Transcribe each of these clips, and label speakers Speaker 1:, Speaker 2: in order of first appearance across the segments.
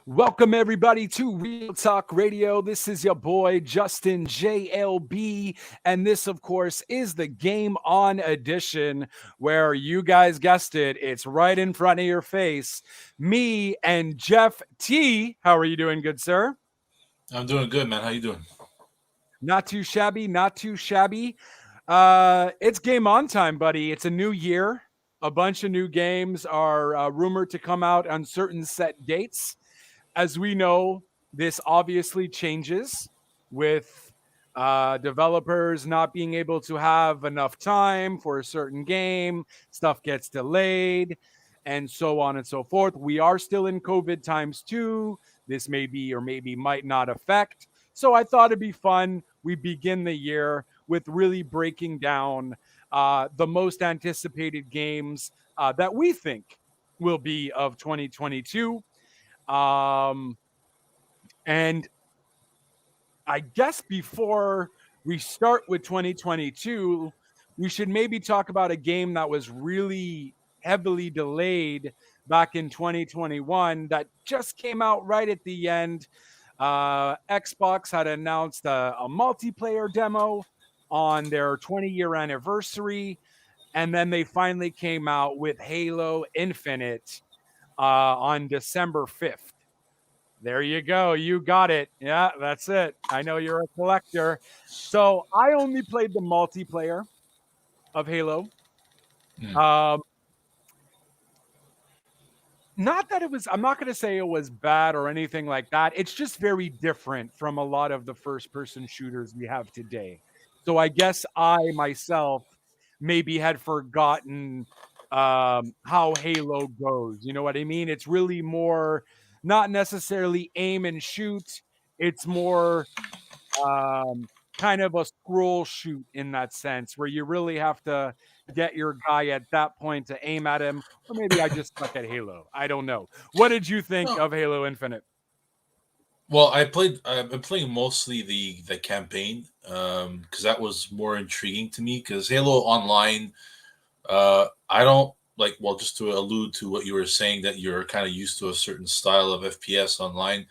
Speaker 1: Welcome, everybody, to Real Talk Radio. This is your boy, Justin JLB. And this, of course, is the Game On edition where you guys guessed it. It's right in front of your face. Me and Jeff T. How are you doing, good sir?
Speaker 2: I'm doing good, man. How you doing?
Speaker 1: Not too shabby, not too shabby. It's game on time, buddy. It's a new year. A bunch of new games are rumored to come out on certain set dates. As we know, this obviously changes with developers not being able to have enough time for a certain game, stuff gets delayed, and so on and so forth. We are still in COVID times too. This may be or maybe might not affect. So I thought it'd be fun. We begin the year with really breaking down the most anticipated games that we think will be of 2022. Um, and I guess before we start with 2022, we should maybe talk about a game that was really heavily delayed back in 2021 that just came out right at the end. Xbox had announced a multiplayer demo on their 20-year anniversary, and then they finally came out with Halo Infinite on December 5th. There you go. You got it. Yeah, that's it. I know you're a collector. So I only played the multiplayer of Halo.
Speaker 2: Mm.
Speaker 1: Um, Not that it was, I'm not going to say it was bad or anything like that. It's just very different from a lot of the first person shooters we have today. So I guess I myself maybe had forgotten how Halo goes. You know what I mean? It's really more not necessarily aim and shoot, it's more um, kind of a scroll shoot in that sense, where you really have to get your guy at that point to aim at him. Or maybe I just suck at Halo. I don't know. What did you think
Speaker 2: No.
Speaker 1: of Halo Infinite?
Speaker 2: Well, I've been playing mostly the campaign because that was more intriguing to me. Because Halo Online, I don't like. Well, just to allude to what you were saying, that you're kind of used to a certain style of FPS online.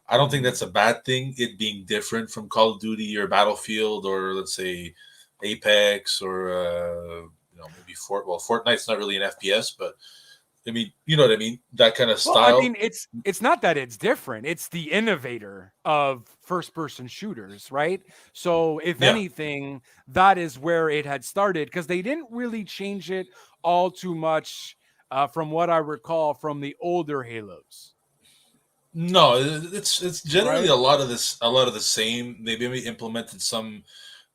Speaker 2: I don't think
Speaker 1: Mhm.
Speaker 2: that's a bad thing. It being different from Call of Duty or Battlefield or let's say Apex or maybe Fortnite's not really an FPS, but I mean, you know what I mean? That kind of
Speaker 1: Well, I
Speaker 2: style.
Speaker 1: mean, it's not that it's different. It's the innovator of first person shooters, right? So if
Speaker 2: Yeah.
Speaker 1: anything, that is where it had started because they didn't really change it all too much from what I recall from the older Halos,
Speaker 2: No, it's generally
Speaker 1: right?
Speaker 2: a lot of the same. They maybe implemented some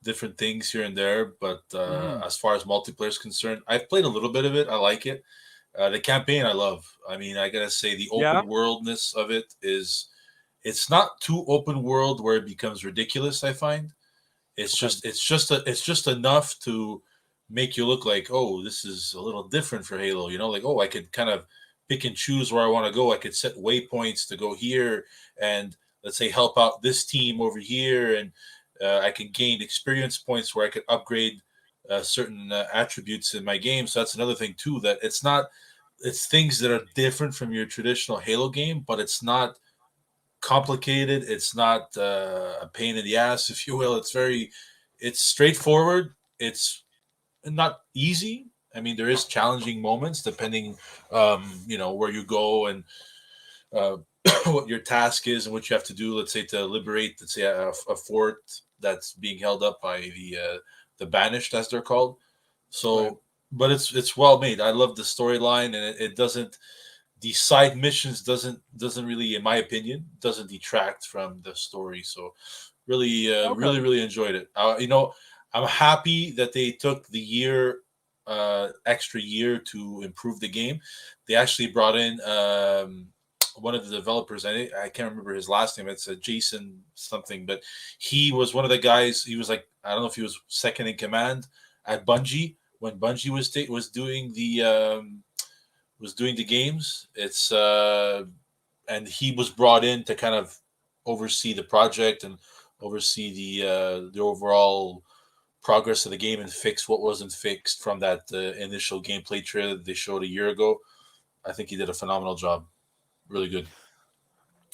Speaker 2: different things here and there, but
Speaker 1: Hmm.
Speaker 2: as far as multiplayer is concerned, I've played a little bit of it. I like it. The campaign I love. I mean, I gotta say the
Speaker 1: Yeah.
Speaker 2: open worldness of it is it's not too open world where it becomes ridiculous. I find
Speaker 1: Okay.
Speaker 2: it's just enough to make you look like, oh, this is a little different for Halo. You know, like, oh, I could kind of pick and choose where I want to go. I could set waypoints to go here and let's say help out this team over here, and I can gain experience points where I could upgrade certain attributes in my game. So that's another thing too, that it's things that are different from your traditional Halo game, but it's not complicated. It's not a pain in the ass, if you will. It's straightforward. It's not easy. I mean, there is challenging moments depending, where you go and uh, what your task is and what you have to do. Let's say to liberate, let's say a fort that's being held up by the banished, as they're called.
Speaker 1: Right.
Speaker 2: So, but it's well made. I love the storyline, and it doesn't the side missions doesn't really, in my opinion, doesn't detract from the story. So really,
Speaker 1: Okay.
Speaker 2: really enjoyed it. I'm happy that they took the extra year to improve the game. They actually brought in one of the developers. I can't remember his last name. It's a Jason something, but he was one of the guys. He was like, I don't know if he was second in command at Bungie when Bungie was doing the games. It's and he was brought in to kind of oversee the project and oversee the overall progress of the game and fix what wasn't fixed from that initial gameplay trailer that they showed a year ago. I think he did a phenomenal job. Really good.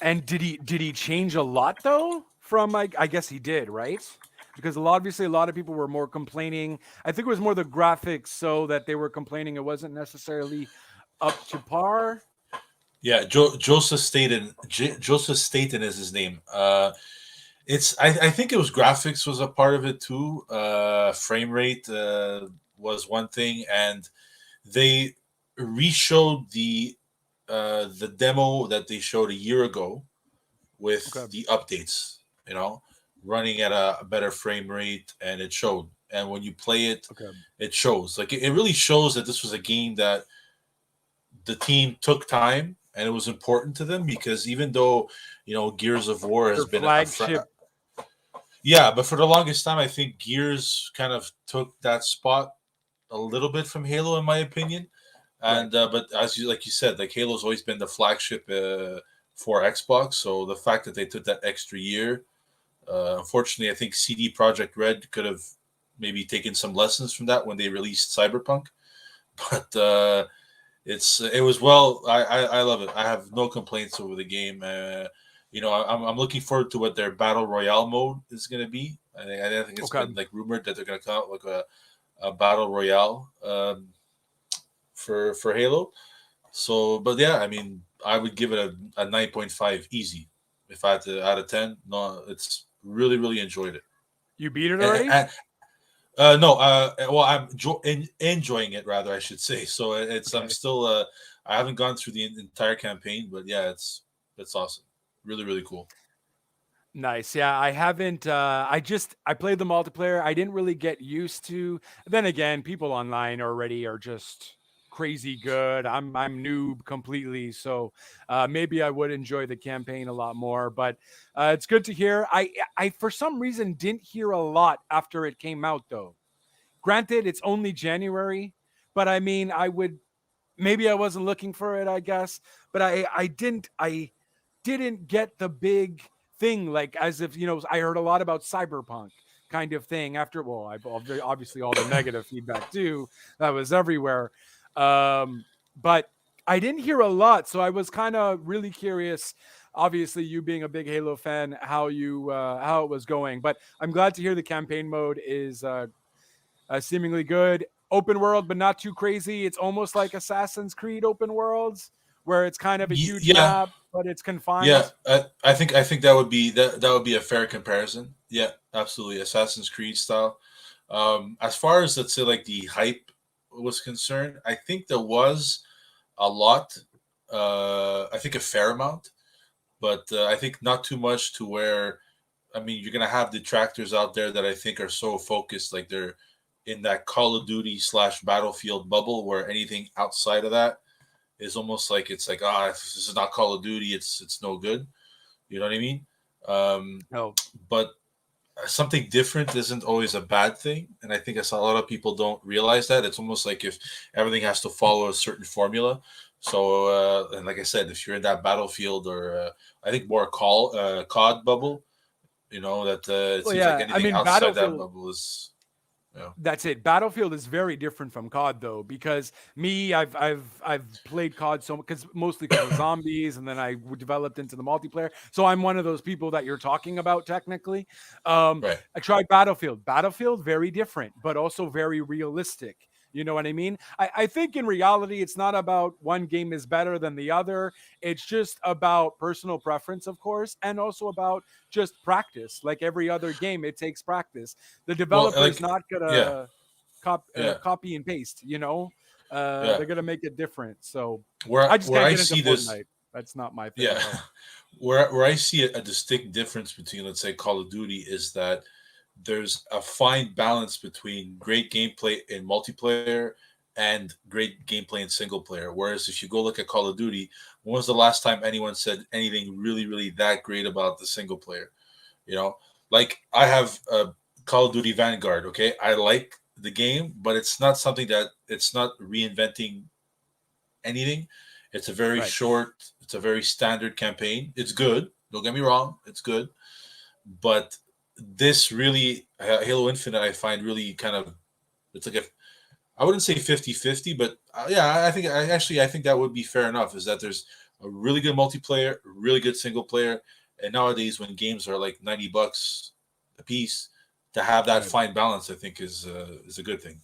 Speaker 1: And did he change a lot though? From I guess he did, right? Because obviously a lot of people were more complaining. I think it was more the graphics, so that they were complaining it wasn't necessarily up to par.
Speaker 2: Yeah, Joseph Staten is his name. I think it was graphics was a part of it too. Frame rate was one thing, and they reshowed the demo that they showed a year ago
Speaker 1: Okay.
Speaker 2: with the updates. You know, running at a better frame rate, and it showed. And when you play it,
Speaker 1: Okay.
Speaker 2: it shows. Like it really shows that this was a game that the team took time and it was important to them because even though Gears of War has
Speaker 1: Their
Speaker 2: been
Speaker 1: flagship.
Speaker 2: yeah, but for the longest time I think Gears kind of took that spot a little bit from Halo in my opinion.
Speaker 1: Right.
Speaker 2: And but as you like you said, like Halo's always been the flagship for Xbox, so the fact that they took that extra year, unfortunately I think CD Projekt Red could have maybe taken some lessons from that when they released Cyberpunk. But it was well. I love it. I have no complaints over the game. I'm looking forward to what their battle royale mode is going to be. I think it's
Speaker 1: Okay.
Speaker 2: been like rumored that they're going to come out like a battle royale for Halo. So, but yeah, I mean, I would give it a 9.5 easy if I had to out of 10. No, it's really enjoyed it.
Speaker 1: You beat it
Speaker 2: And,
Speaker 1: already?
Speaker 2: and no, well, I'm enjoying it rather, I should say. So I'm
Speaker 1: Okay.
Speaker 2: still, I haven't gone through the entire campaign, but yeah, it's awesome, really cool.
Speaker 1: Nice. Yeah, I haven't I played the multiplayer. I didn't really get used to. Then again, people online already are just crazy good. I'm noob completely, so maybe I would enjoy the campaign a lot more, but it's good to hear. I for some reason didn't hear a lot after it came out though. Granted, it's only January, but I mean, maybe I wasn't looking for it, I guess, but I didn't get the big thing, like as if I heard a lot about cyberpunk kind of thing after. Well, I obviously all the negative feedback too that was everywhere, but I didn't hear a lot, so I was kind of really curious. Obviously, you being a big Halo fan, how it was going, but I'm glad to hear the campaign mode is seemingly good. Open world, but not too crazy. It's almost like Assassin's Creed open worlds, where it's kind of a huge
Speaker 2: Yeah,
Speaker 1: map, but it's
Speaker 2: yeah.
Speaker 1: confined.
Speaker 2: I think that would be a fair comparison. Yeah, absolutely, Assassin's Creed style. As far as let's say like the hype was concerned, I think there was a lot. I think a fair amount, but I think not too much to where I mean, you're gonna have detractors out there that I think are so focused, like they're in that Call of Duty / Battlefield bubble, where anything outside of that is almost like it's like this is not Call of Duty, it's no good. You know what I mean? Um,
Speaker 1: No,
Speaker 2: but something different isn't always a bad thing, and I think a lot of people don't realize that. It's almost like if everything has to follow a certain formula. So, and like I said, if you're in that Battlefield or I think more COD bubble, that it
Speaker 1: well,
Speaker 2: seems like
Speaker 1: yeah. I
Speaker 2: anything
Speaker 1: mean,
Speaker 2: outside that
Speaker 1: Battlefield.
Speaker 2: bubble is
Speaker 1: That's it. Battlefield is very different from COD though, because I've played COD so because mostly because of zombies, and then developed into the multiplayer. So I'm one of those people that you're talking about technically.
Speaker 2: right.
Speaker 1: I tried Battlefield. Battlefield very different, but also very realistic. You know what I mean? I think in reality, it's not about one game is better than the other. It's just about personal preference, of course, and also about just practice. Like every other game, it takes practice. The
Speaker 2: Well,
Speaker 1: developer's
Speaker 2: like
Speaker 1: not
Speaker 2: yeah,
Speaker 1: gonna
Speaker 2: yeah,
Speaker 1: copy and paste.
Speaker 2: yeah.
Speaker 1: They're gonna make it different. So
Speaker 2: Where
Speaker 1: I just
Speaker 2: where
Speaker 1: can't
Speaker 2: I
Speaker 1: get into
Speaker 2: see this,
Speaker 1: Fortnite. That's not my thing
Speaker 2: yeah,
Speaker 1: at all.
Speaker 2: where I see a distinct difference between let's say Call of Duty is that there's a fine balance between great gameplay in multiplayer and great gameplay in single player. Whereas if you go look at Call of Duty, when was the last time anyone said anything really that great about the single player? You know, like I have Call of Duty Vanguard. Okay, I like the game, but it's not reinventing anything. It's a very
Speaker 1: Right.
Speaker 2: short, it's a very standard campaign. It's good. Don't get me wrong, it's good, but this really Halo Infinite I find really kind of it's like a I wouldn't say 50-50, but yeah, I think that would be fair enough. Is that there's a really good multiplayer, really good single player. And nowadays, when games are like $90 a piece, to have that
Speaker 1: Right.
Speaker 2: fine balance, I think is a good thing.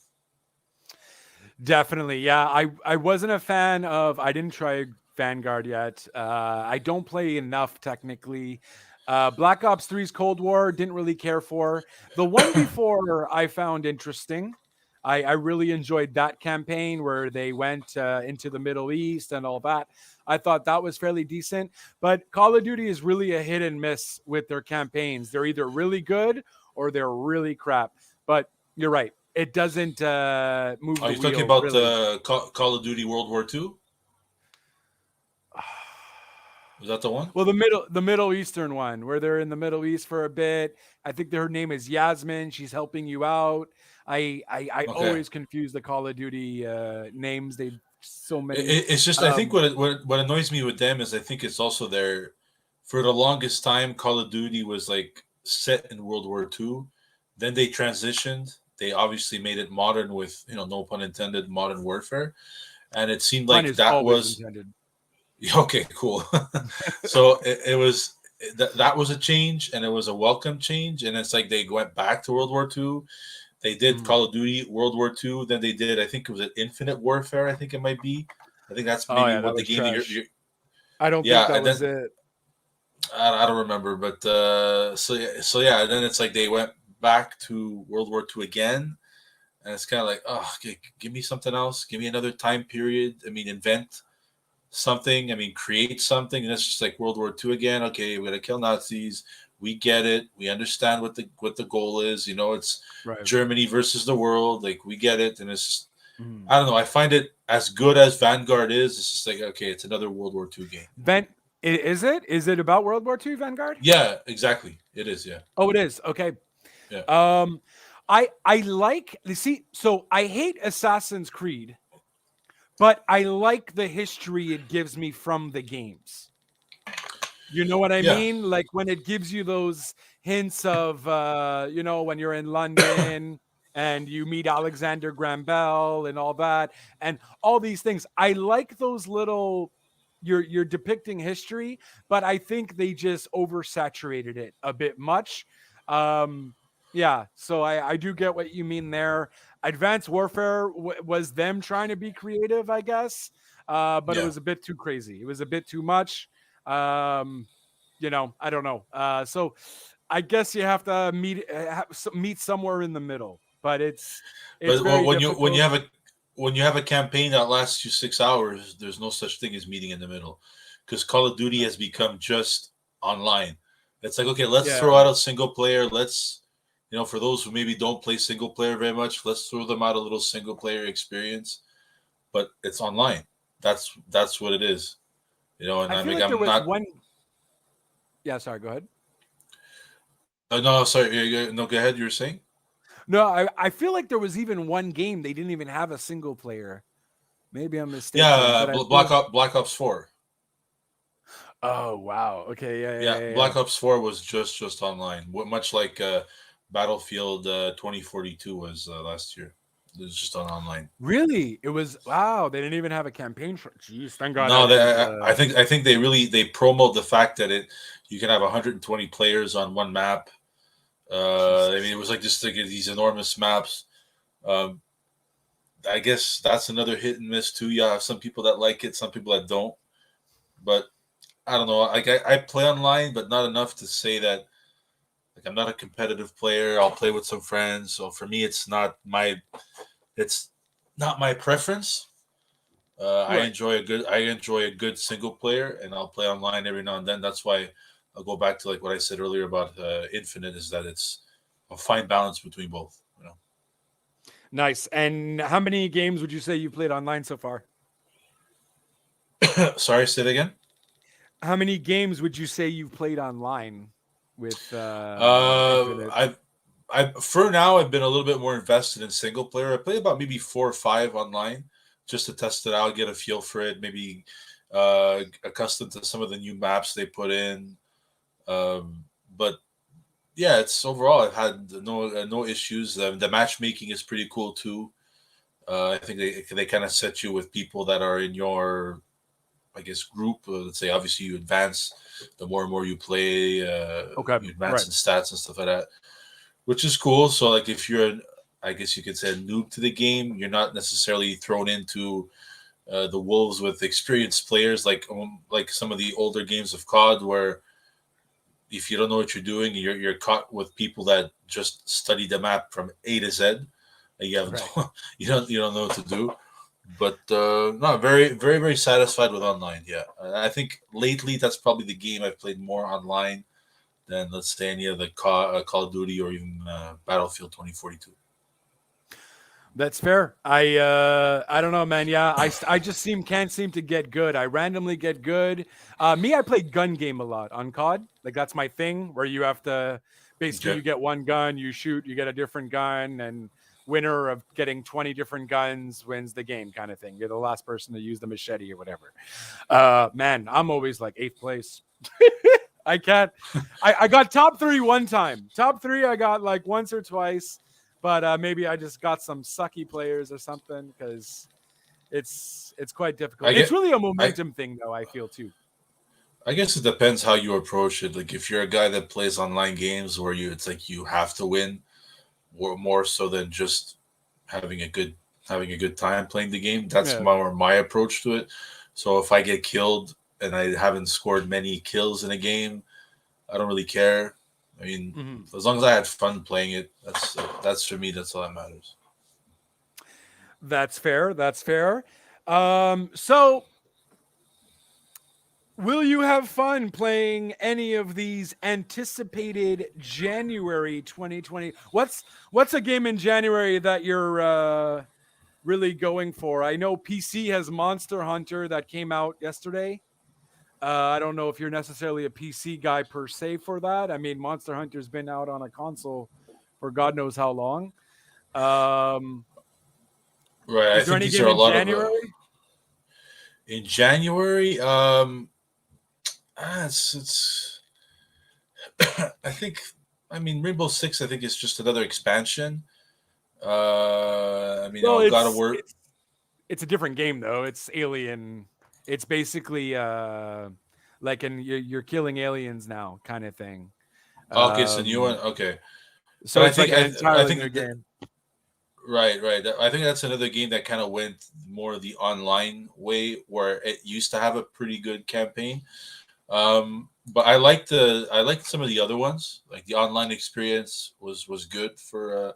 Speaker 1: Definitely. Yeah. I wasn't a fan of, I didn't try Vanguard yet. I don't play enough technically. Black Ops 3's Cold War didn't really care for. The one before I found interesting. I really enjoyed that campaign where they went into the Middle East and all that. I thought that was fairly decent. But Call of Duty is really a hit and miss with their campaigns. They're either really good or they're really crap. But you're right. It doesn't move
Speaker 2: Are
Speaker 1: the
Speaker 2: you talking
Speaker 1: wheel
Speaker 2: about
Speaker 1: really.
Speaker 2: Call of Duty World War II? Is that the one?
Speaker 1: Well, the Middle Eastern one, where they're in the Middle East for a bit. I think her name is Yasmin. She's helping you out. I
Speaker 2: Okay.
Speaker 1: always confuse the Call of Duty names. They so many.
Speaker 2: It's just I think
Speaker 1: Um,
Speaker 2: what annoys me with them is I think it's also their for the longest time Call of Duty was like set in World War II. Then they transitioned. They obviously made it modern with no pun intended modern warfare, and it seemed
Speaker 1: pun
Speaker 2: like
Speaker 1: is
Speaker 2: that
Speaker 1: always
Speaker 2: was
Speaker 1: intended.
Speaker 2: okay. Cool. So it was that was a change, and it was a welcome change, and it's like they went back to World War II. They did
Speaker 1: Mhm.
Speaker 2: Call of Duty World War II. Then they did, I think it was an Infinite Warfare. I think it might be. I think that's
Speaker 1: Oh
Speaker 2: maybe
Speaker 1: yeah, that
Speaker 2: what the
Speaker 1: was
Speaker 2: game that
Speaker 1: trash.
Speaker 2: you're
Speaker 1: I don't think
Speaker 2: yeah.
Speaker 1: that
Speaker 2: And
Speaker 1: was
Speaker 2: then
Speaker 1: it.
Speaker 2: I don't remember, but so yeah. And then it's like they went back to World War II again, and it's kind of like, oh, okay, give me something else. Give me another time period. I mean, invent something. I mean, create something. And it's just like World War II again. Okay, we're gonna kill Nazis. We get it. We understand what the goal is. It's
Speaker 1: Right.
Speaker 2: Germany versus the world. Like we get it, and it's
Speaker 1: Mhm.
Speaker 2: I don't know. I find it as good as Vanguard is. It's just like okay, it's another World War II game.
Speaker 1: Van, is it? Is it about World War II, Vanguard?
Speaker 2: Yeah, exactly. It is. Yeah,
Speaker 1: Oh, it is. Okay.
Speaker 2: yeah,
Speaker 1: Um, I like, you see. So I hate Assassin's Creed, but I like the history it gives me from the games. You know what I
Speaker 2: yeah,
Speaker 1: mean? Like when it gives you those hints of, when you're in London and you meet Alexander Graham Bell and all that, and all these things. I like those little. You're depicting history, but I think they just oversaturated it a bit much. Um, yeah, so I do get what you mean there. Advanced Warfare was them trying to be creative, I guess, but it
Speaker 2: yeah.
Speaker 1: was a bit too crazy. It was a bit too much. Um, I don't know. So I guess you have to meet somewhere in the middle, but it's
Speaker 2: But well,
Speaker 1: very
Speaker 2: when you
Speaker 1: difficult.
Speaker 2: have a campaign that lasts you 6 hours, there's no such thing as meeting in the middle, because Call of Duty has become just online. It's like okay, let's throw
Speaker 1: Yeah,
Speaker 2: out a single player. Let's for those who maybe don't play single player very much, let's throw them out a little single player experience. But it's online. That's what it is. And
Speaker 1: I
Speaker 2: I
Speaker 1: feel
Speaker 2: mean
Speaker 1: like there
Speaker 2: I'm
Speaker 1: was
Speaker 2: not.
Speaker 1: one. Yeah, sorry. Go ahead.
Speaker 2: No, sorry. No, go ahead. You were saying.
Speaker 1: No, I feel like there was even one game they didn't even have a single player. Maybe I'm mistaken,
Speaker 2: Yeah,
Speaker 1: but I feel.
Speaker 2: Black Ops 4.
Speaker 1: Oh wow. Okay. Yeah.
Speaker 2: Yeah,
Speaker 1: Yeah. Yeah. Yeah.
Speaker 2: Black Ops 4 was just online, much like Battlefield 2042 was last year. It was just on online.
Speaker 1: Really? It was wow. They didn't even have a campaign. Jeez. Thank God I
Speaker 2: No,
Speaker 1: didn't.
Speaker 2: I think they promoted the fact that you can have 120 players on one map. I mean,
Speaker 1: Jesus.
Speaker 2: it was like just like these enormous maps. Um, I guess that's another hit and miss too. You have some people that like it, some people that don't. But I don't know. Like I play online, but not enough to say that. Like I'm not a competitive player. I'll play with some friends. So for me, it's not my preference.
Speaker 1: Right.
Speaker 2: I enjoy a good single player, and I'll play online every now and then. That's why I'll go back to like what I said earlier about Infinite is that it's a fine balance between both.
Speaker 1: Nice. And how many games would you say you played online so far?
Speaker 2: Sorry, say it again.
Speaker 1: How many games would you say you've played online with Infinite?
Speaker 2: I for now I've been a little bit more invested in single player. I play about maybe 4 or 5 online just to test it out, get a feel for it, maybe accustomed to some of the new maps they put in. But yeah, it's overall I've had no issues. The matchmaking is pretty cool too. I think they kind of set you with people that are in your I guess, group. Let's say, obviously, you advance the more and more you play.
Speaker 1: Okay,
Speaker 2: You advance
Speaker 1: right.
Speaker 2: in stats and stuff like that, which is cool. So, like, if you're, I guess you could say, a noob to the game, you're not necessarily thrown into the wolves with experienced players, like some of the older games of COD, where if you don't know what you're doing, you're caught with people that just study the map from A to Z. And you have
Speaker 1: Right.
Speaker 2: no, you don't know what to do. But no, very very very satisfied with online. Yeah, I think lately that's probably the game I've played more online than, let's say, any of the Call of Duty or even Battlefield 2042.
Speaker 1: That's fair. I don't know, man. Yeah, I just can't seem to get good. I randomly get good. Me, I play gun game a lot on COD. Like that's my thing, where you have to basically
Speaker 2: Okay.
Speaker 1: you get one gun, you shoot, you get a different gun, and winner of getting 20 different guns wins the game, kind of thing. You're the last person to use the machete or whatever. Man, I'm always like 8th place. I can't. I got top 3 one time. Top 3 I got like once or twice, but maybe I just got some sucky players or something because it's quite difficult.
Speaker 2: I
Speaker 1: It's
Speaker 2: get
Speaker 1: really a
Speaker 2: I
Speaker 1: momentum thing, though. I feel too.
Speaker 2: I guess it depends how you approach it. Like if you're a guy that plays online games where it's like you have to win, more so than just having a good having a good time playing the game. That's
Speaker 1: Yeah.
Speaker 2: more my approach to it. So if I get killed and I haven't scored many kills in a game, I don't really care. I mean,
Speaker 1: Hmm.
Speaker 2: as long as I had fun playing it, that's for me. That's all that matters.
Speaker 1: That's fair. That's fair. So will you have fun playing any of these anticipated January 2020? What's a game in January that you're really going for? I know PC has Monster Hunter that came out yesterday. I don't know if you're necessarily a PC guy per se for that. I mean, Monster Hunter's been out on a console for God knows how long. Um,
Speaker 2: Right. I
Speaker 1: is there
Speaker 2: think
Speaker 1: any
Speaker 2: these
Speaker 1: game
Speaker 2: are a
Speaker 1: in
Speaker 2: lot of
Speaker 1: January?
Speaker 2: in January. It's I think, I mean, Rainbow Six, I think, is just another expansion. I mean,
Speaker 1: Well,
Speaker 2: God of War.
Speaker 1: it's a different game though. It's Alien. It's basically like you're killing aliens now kind of thing.
Speaker 2: Okay, it's a new one.
Speaker 1: Um,
Speaker 2: Okay, but
Speaker 1: so
Speaker 2: I
Speaker 1: it's like
Speaker 2: think
Speaker 1: an
Speaker 2: I
Speaker 1: entirely new
Speaker 2: think that,
Speaker 1: game.
Speaker 2: right, right. I think that's another game that kind of went more the online way, where it used to have a pretty good campaign. But I liked some of the other ones. Like the online experience was good for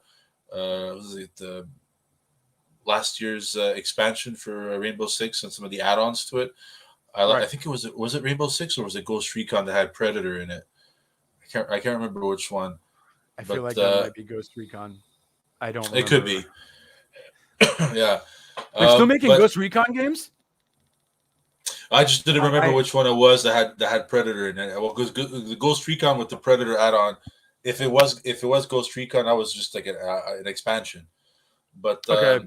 Speaker 2: was it last year's expansion for Rainbow Six and some of the add-ons to it. I
Speaker 1: Right.
Speaker 2: think it was Rainbow Six or was it Ghost Recon that had Predator in it? I can't remember which one,
Speaker 1: I feel
Speaker 2: but
Speaker 1: like that might be Ghost Recon. I don't
Speaker 2: it could be.
Speaker 1: remember.
Speaker 2: Yeah.
Speaker 1: They're still making
Speaker 2: But
Speaker 1: Ghost Recon games?
Speaker 2: I just didn't remember
Speaker 1: I
Speaker 2: which one it was that had Predator in it. Well, because the Ghost Recon with the Predator add-on, if it was Ghost Recon, I was just like an expansion. But
Speaker 1: okay.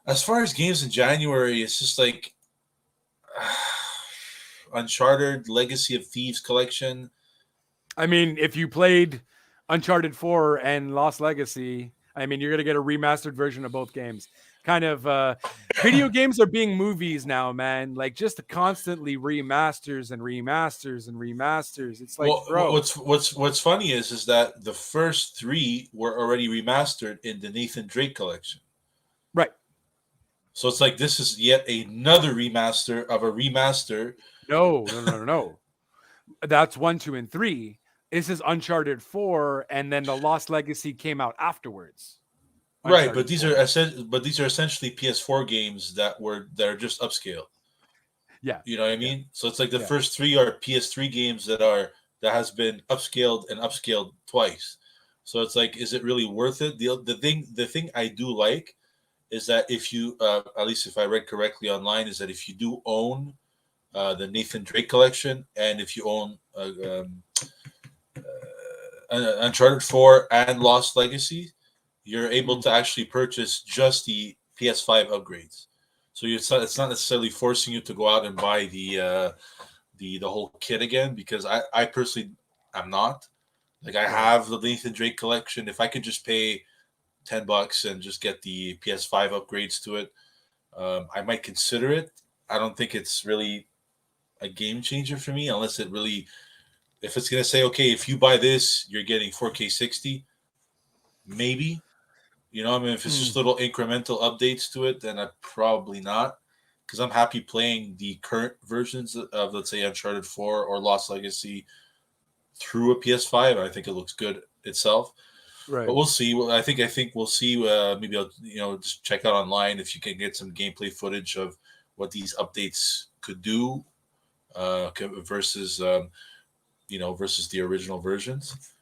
Speaker 2: as far as games in January, it's just like Uncharted Legacy of Thieves collection.
Speaker 1: I mean, if you played Uncharted 4 and Lost Legacy, I mean, you're going to get a remastered version of both games. Kind of video games are being movies now, man. Like just constantly remasters and remasters and remasters. It's like,
Speaker 2: Well,
Speaker 1: bro,
Speaker 2: what's funny is that the first three were already remastered in the Nathan Drake collection.
Speaker 1: right.
Speaker 2: So it's like this is yet another remaster of a remaster.
Speaker 1: No, no, no, no, no. That's 1, 2, and 3. This is Uncharted 4, and then the Lost Legacy came out afterwards.
Speaker 2: Right, but
Speaker 1: Uncharted
Speaker 2: these
Speaker 1: 4.
Speaker 2: are essentially PS4 games that are just upscale.
Speaker 1: Yeah.
Speaker 2: You know what I
Speaker 1: Yeah.
Speaker 2: mean? So it's like the
Speaker 1: Yeah.
Speaker 2: first three are PS3 games that has been upscaled and upscaled twice. So it's like, is it really worth it? The thing I do like is that if you, at least if I read correctly online, is that if you do own the Nathan Drake collection, and if you own Uncharted 4 and Lost Legacy, you're able
Speaker 1: Mhm.
Speaker 2: to actually purchase just the PS5 upgrades. So it's not necessarily forcing you to go out and buy the whole kit again, because I personally am not. Like, I
Speaker 1: Right.
Speaker 2: have the Nathan Drake collection. If I could just pay $10 and just get the PS5 upgrades to it, I might consider it. I don't think it's really a game changer for me unless it really, if it's gonna say, okay, if you buy this, you're getting 4K 60, maybe. I mean, if it's just little incremental updates to it, then I probably not, because I'm happy playing the current versions of, let's say, Uncharted 4 or Lost Legacy through a PS5. I think it looks good itself.
Speaker 1: Right.
Speaker 2: But we'll see. Well, I think we'll see. Maybe I'll just check out online if you can get some gameplay footage of what these updates could do versus versus the original versions.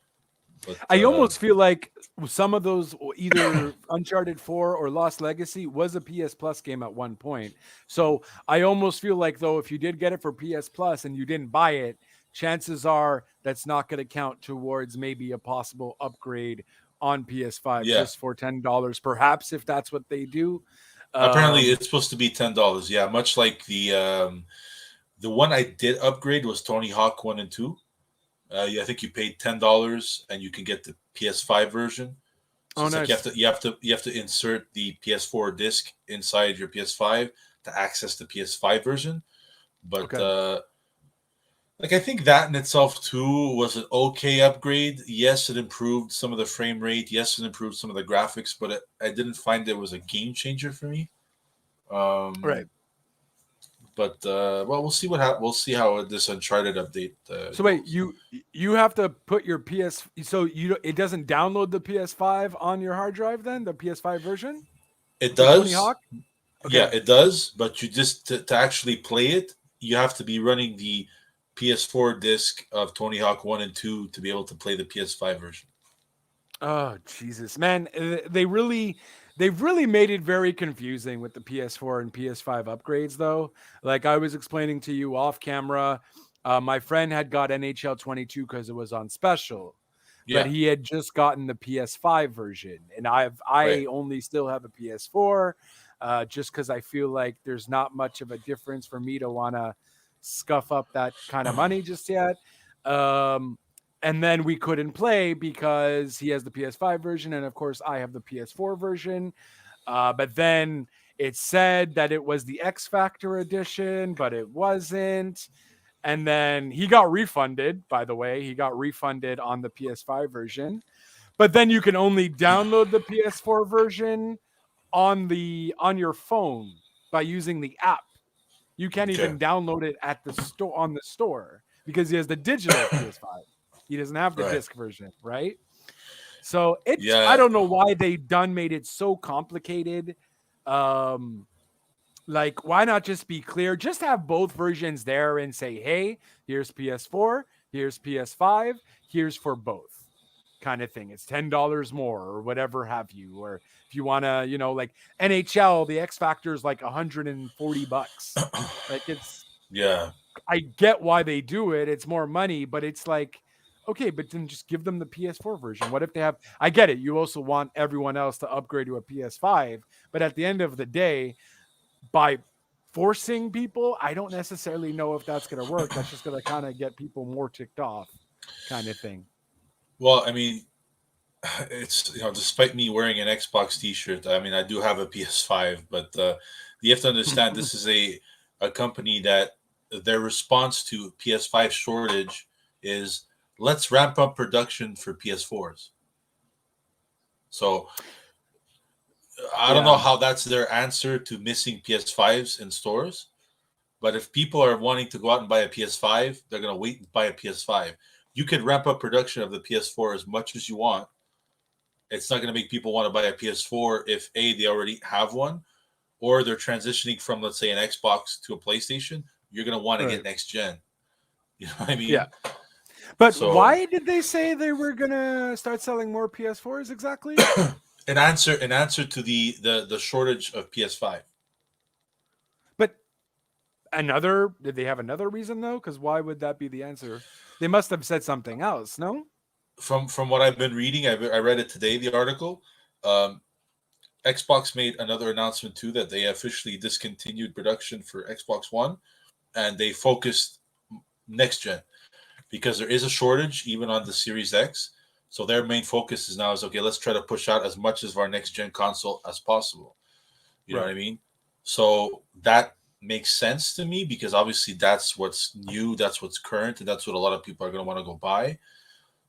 Speaker 2: But
Speaker 1: I almost feel like some of those, either Uncharted 4 or Lost Legacy, was a PS Plus game at one point. So I almost feel like, though, if you did get it for PS Plus and you didn't buy it, chances are that's not going to count towards maybe a possible upgrade on PS5
Speaker 2: yeah,
Speaker 1: just for $10, perhaps, if that's what they do.
Speaker 2: apparently
Speaker 1: Um,
Speaker 2: it's supposed to be $10. Yeah, much like the one I did upgrade was Tony Hawk 1 and 2. I think you paid $10 and you can get the PS5 version. So
Speaker 1: oh,
Speaker 2: it's like
Speaker 1: nice.
Speaker 2: you have to insert the PS4 disc inside your PS5 to access the PS5 version. But
Speaker 1: Okay.
Speaker 2: like, I think that in itself too was an okay upgrade. Yes, it improved some of the frame rate. Yes, it improved some of the graphics, but I didn't find it was a game changer for me.
Speaker 1: Right.
Speaker 2: But well, we'll see we'll see how this Uncharted update
Speaker 1: So wait,
Speaker 2: goes.
Speaker 1: you have to put your so it doesn't download the PS5 on your hard drive then, the PS5 version
Speaker 2: It
Speaker 1: for Tony
Speaker 2: does,
Speaker 1: Hawk?
Speaker 2: yeah,
Speaker 1: Okay.
Speaker 2: it does. But you just to actually play it, you have to be running the PS4 disc of Tony Hawk 1 and 2 to be able to play the PS5 version.
Speaker 1: Oh, Jesus, man. They've really made it very confusing with the PS4 and PS5 upgrades, though. Like I was explaining to you off camera, my friend had got NHL 22 because it was on special, but
Speaker 2: Yeah,
Speaker 1: he had just gotten the PS5 version, and
Speaker 2: right.
Speaker 1: I only still have a PS4, just because I feel like there's not much of a difference for me to want to scuff up that kind of money just yet. Um, and then we couldn't play because he has the PS5 version, and of course I have the PS4 version. But then it said that it was the X Factor edition, but it wasn't. And then he got refunded. By the way, he got refunded on the PS5 version. But then you can only download the PS4 version on your phone by using the app. You can't
Speaker 2: Okay.
Speaker 1: even download it at the store on the store because he has the digital PS5. He doesn't have the
Speaker 2: Right.
Speaker 1: disc version, right? So I
Speaker 2: Yeah.
Speaker 1: don't know why they made it so complicated. Um, like, why not just be clear? Just have both versions there and say, hey, here's PS4, here's PS5, here's for both, kind of thing. It's $10 more or whatever have you. Or if you want to, like NHL, the X Factor is like $140. Like,
Speaker 2: Yeah.
Speaker 1: I get why they do it. It's more money, but it's like, okay, but then just give them the PS4 version. What if they have, I get it. You also want everyone else to upgrade to a PS5, but at the end of the day, by forcing people, I don't necessarily know if that's going to work. That's just going to kind of get people more ticked off, kind of thing.
Speaker 2: Well, I mean, it's, despite me wearing an Xbox T-shirt, I mean, I do have a PS5, but you have to understand this is a company that their response to PS5 shortage is, let's ramp up production for PS4s. So I don't know
Speaker 1: Yeah.
Speaker 2: how that's their answer to missing PS5s in stores. But if people are wanting to go out and buy a PS5, they're going to wait and buy a PS5. You can ramp up production of the PS4 as much as you want. It's not going to make people want to buy a PS4 if A, they already have one, or they're transitioning from, let's say, an Xbox to a PlayStation. You're going to want to
Speaker 1: Right.
Speaker 2: get next gen. You know what I
Speaker 1: Yeah.
Speaker 2: mean?
Speaker 1: But
Speaker 2: So
Speaker 1: why did they say they were going to start selling more PS4s exactly?
Speaker 2: an answer to the shortage of PS5.
Speaker 1: But did they have another reason though? Because why would that be the answer? They must have said something else, no?
Speaker 2: From what I've been reading, I read it today, the article. Um, Xbox made another announcement too that they officially discontinued production for Xbox One, and they focused next gen because there is a shortage even on the Series X. So their main focus is now is, okay, let's try to push out as much of our next gen console as possible. You know what
Speaker 1: Right.
Speaker 2: I mean? So that makes sense to me because obviously that's what's new, that's what's current, and that's what a lot of people are going to want to go buy.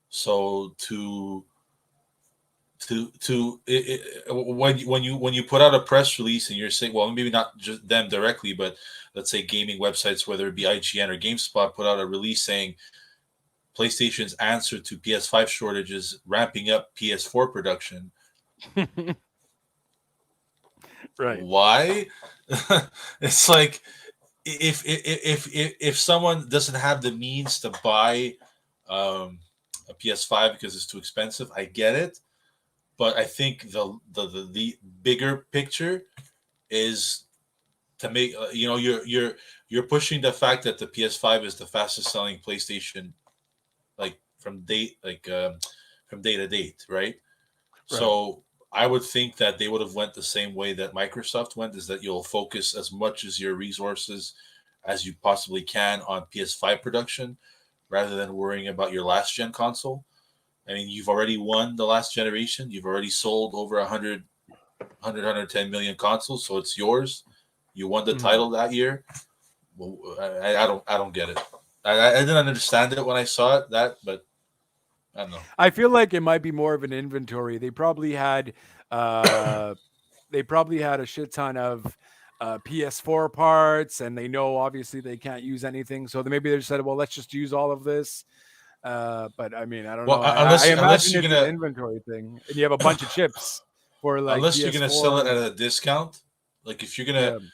Speaker 2: So when you put out a press release and you're saying, well, maybe not just them directly, but let's say gaming websites, whether it be IGN or GameSpot, put out a release saying PlayStation's answer to PS5 shortages, ramping up PS4 production.
Speaker 1: Right.
Speaker 2: Why? It's like if someone doesn't have the means to buy a PS5 because it's too expensive, I get it. But I think the bigger picture is to make you're pushing the fact that the PS5 is the fastest selling PlayStation, like from from day to date, right?
Speaker 1: Right.
Speaker 2: So I would think that they would have went the same way that Microsoft went, is that you'll focus as much as your resources as you possibly can on PS5 production rather than worrying about your last gen console. I mean, you've already won the last generation. You've already sold over 110 million consoles, so it's yours. You won the title that year. Well, I don't get it. I didn't understand it when I saw it, but I don't know.
Speaker 1: I feel like it might be more of an inventory. They probably had a shit ton of PS4 parts, and they know obviously they can't use anything, so maybe they just said, "Well, let's just use all of this." But I mean, I don't
Speaker 2: Well,
Speaker 1: know. I
Speaker 2: unless
Speaker 1: imagine
Speaker 2: you're
Speaker 1: it's an
Speaker 2: gonna
Speaker 1: inventory thing, and you have a bunch of chips for like
Speaker 2: unless you're gonna sell it
Speaker 1: PS4.
Speaker 2: at a discount, like if you're gonna,
Speaker 1: Yeah.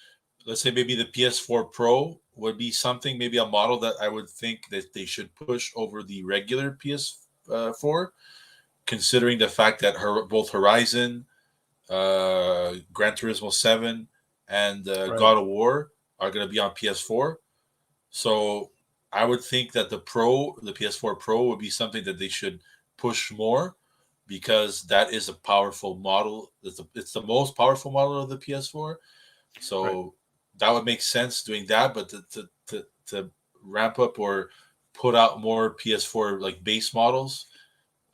Speaker 2: let's say maybe the PS4 Pro would be something, maybe a model that I would think that they should push over the regular PS4, considering the fact that both Horizon, Gran Turismo 7, and
Speaker 1: Right.
Speaker 2: God of War are going to be on PS4. So I would think that the PS4 Pro would be something that they should push more because that is a powerful model. It's the most powerful model of the PS4.
Speaker 1: Right.
Speaker 2: So that would make sense doing that, but to ramp up or put out more PS4 like base models,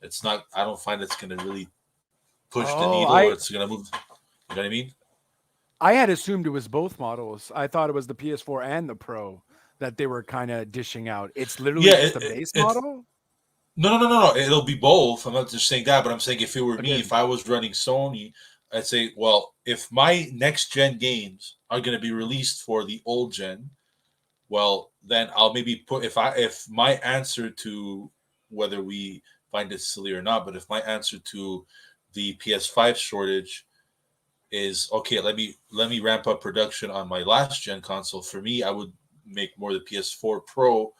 Speaker 2: it's not. I don't find it's going to really push the
Speaker 1: Oh,
Speaker 2: needle, or it's going to move. You know what I mean?
Speaker 1: I had assumed it was both models. I thought it was the PS4 and the Pro that they were kind of dishing out. It's literally
Speaker 2: Yeah,
Speaker 1: just a base
Speaker 2: it's
Speaker 1: model.
Speaker 2: no. It'll be both. I'm not just saying that, but I'm saying if it were me,
Speaker 1: Okay.
Speaker 2: if I was running Sony, I'd say, well, if my next gen games are going to be released for the old gen, well, then I'll maybe put if my answer to whether we find it silly or not, but if my answer to the PS5 shortage is okay, let me ramp up production on my last gen console. For me, I would make more the PS4 Pro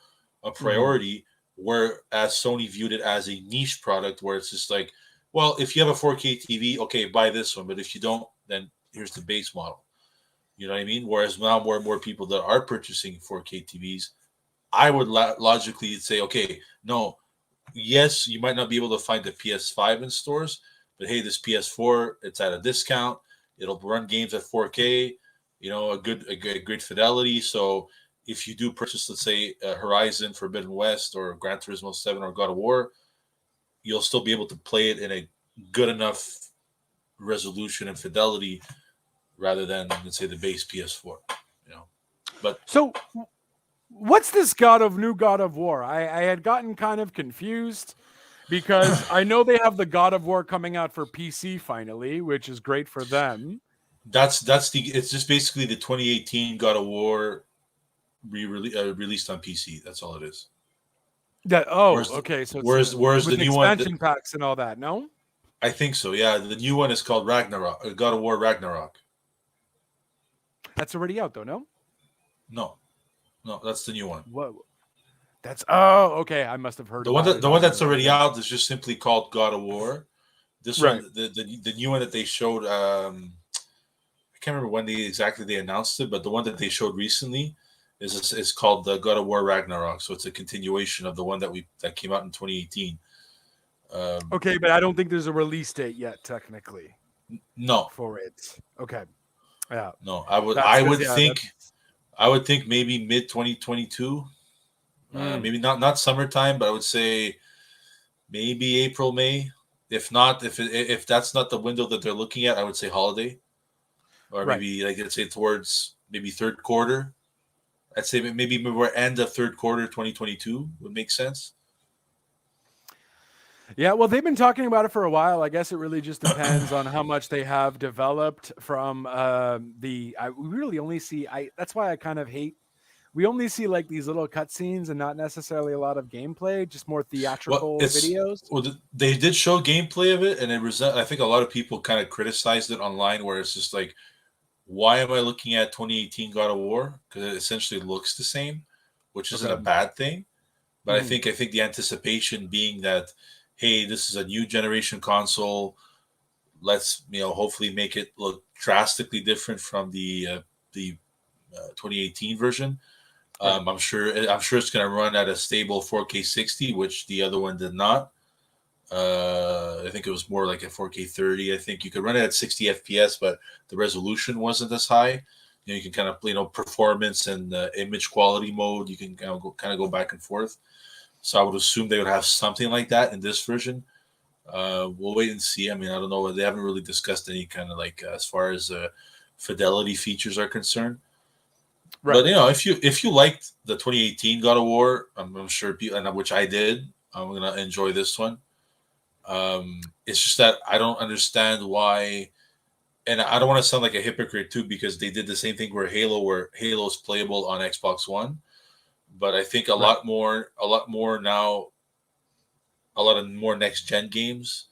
Speaker 2: a
Speaker 1: Mhm.
Speaker 2: priority, whereas Sony viewed it as a niche product where it's just like, well, if you have a 4K TV, okay, buy this one, but if you don't, then here's the base model. You know what I mean? Whereas now more and more people that are purchasing 4K TVs, I would logically say, okay, no, yes, you might not be able to find the PS5 in stores, but hey, this PS4, it's at a discount. It'll run games at 4K, a great fidelity. So if you do purchase, let's say, Horizon Forbidden West or Gran Turismo 7 or God of War, you'll still be able to play it in a good enough resolution and fidelity rather than, let's say, the base PS4. You know, but
Speaker 1: So, what's this new God of War? I had gotten kind of confused because I know they have the God of War coming out for PC finally, which is great for them.
Speaker 2: it's just basically the 2018 God of War released on PC. That's all it is. Whereas the,
Speaker 1: Okay, so it's
Speaker 2: whereas the
Speaker 1: with
Speaker 2: new one,
Speaker 1: expansion packs and all that. No,
Speaker 2: I think so. Yeah, the new one is called Ragnarok. God of War Ragnarok.
Speaker 1: that's already out though. No,
Speaker 2: No, no, that's the new one.
Speaker 1: what? That's okay. I must have heard about it
Speaker 2: The one
Speaker 1: on
Speaker 2: that's
Speaker 1: the
Speaker 2: already
Speaker 1: yeah.
Speaker 2: out is just simply called God of War. This one,
Speaker 1: Right.
Speaker 2: the new one that they showed, I can't remember when exactly they announced it, but the one that they showed recently is called the God of War Ragnarok. So it's a continuation of the one that came out in 2018. Um,
Speaker 1: Okay, but I don't think there's a release date yet, technically,
Speaker 2: no,
Speaker 1: for it. Okay. Yeah.
Speaker 2: no,
Speaker 1: That's because yeah, that's
Speaker 2: I would think maybe mid 2022.
Speaker 1: mm,
Speaker 2: Maybe not summertime, but I would say maybe April, May. If not, if that's not the window that they're looking at, I would say holiday, or
Speaker 1: right.
Speaker 2: maybe like let's say towards maybe third quarter. I'd say maybe we're end of third quarter 2022 would make sense.
Speaker 1: Yeah, well, they've been talking about it for a while. I guess it really just depends on how much they have developed from we really only see. That's why I kind of hate. We only see like these little cutscenes and not necessarily a lot of gameplay, just more
Speaker 2: Well,
Speaker 1: theatrical videos.
Speaker 2: they did show gameplay of it, and I think a lot of people kind of criticized it online, where it's just like, why am I looking at 2018 God of War? Because it essentially looks the same, which isn't a
Speaker 1: Okay.
Speaker 2: bad thing. But
Speaker 1: Mhm.
Speaker 2: I think the anticipation being that, hey, this is a new generation console. Let's hopefully make it look drastically different from the 2018 version.
Speaker 1: Right.
Speaker 2: I'm sure it's going to run at a stable 4K 60, which the other one did not. I think it was more like a 4K 30. I think you could run it at 60 FPS, but the resolution wasn't as high. You can kind of performance and image quality mode. You can kind of go back and forth. So I would assume they would have something like that in this version. We'll wait and see. I mean, I don't know. They haven't really discussed any kind of like as far as fidelity features are concerned.
Speaker 1: Right.
Speaker 2: But if you liked the 2018 God of War, I'm sure people, and which I did, I'm gonna enjoy this one. It's just that I don't understand why, and I don't want to sound like a hypocrite too, because they did the same thing where Halo's playable on Xbox One, but I think
Speaker 1: Right.
Speaker 2: a lot more now, a lot of more next gen games,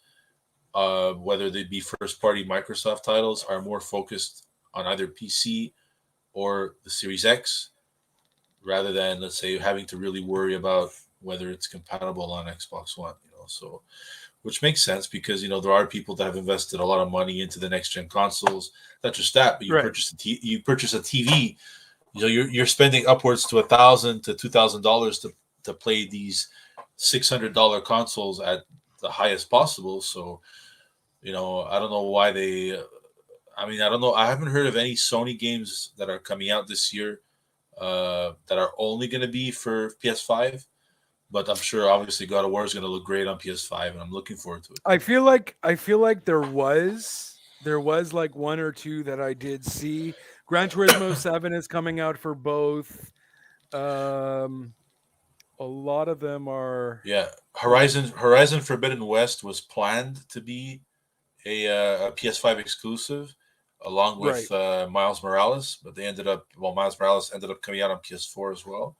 Speaker 2: whether they be first party Microsoft titles, are more focused on either PC or the Series X, rather than, let's say, having to really worry about whether it's compatible on Xbox One. So which makes sense because there are people that have invested a lot of money into the next gen consoles. Not just that, but
Speaker 1: Right.
Speaker 2: you purchase a TV. You're spending upwards to $1,000 to $2,000 to play these $600 consoles at the highest possible. So I don't know why they. I mean, I don't know. I haven't heard of any Sony games that are coming out this year that are only going to be for PS5. But I'm sure, obviously, God of War is going to look great on PS5, and I'm looking forward to it.
Speaker 1: I feel like there was like one or two that I did see. Gran Turismo 7 is coming out for both. Um a lot of them are
Speaker 2: Yeah,
Speaker 1: uh,
Speaker 2: Horizon Forbidden West was planned to be a PS5 exclusive, along
Speaker 1: right.
Speaker 2: with Miles Morales, but Miles Morales ended up coming out on PS4 as well,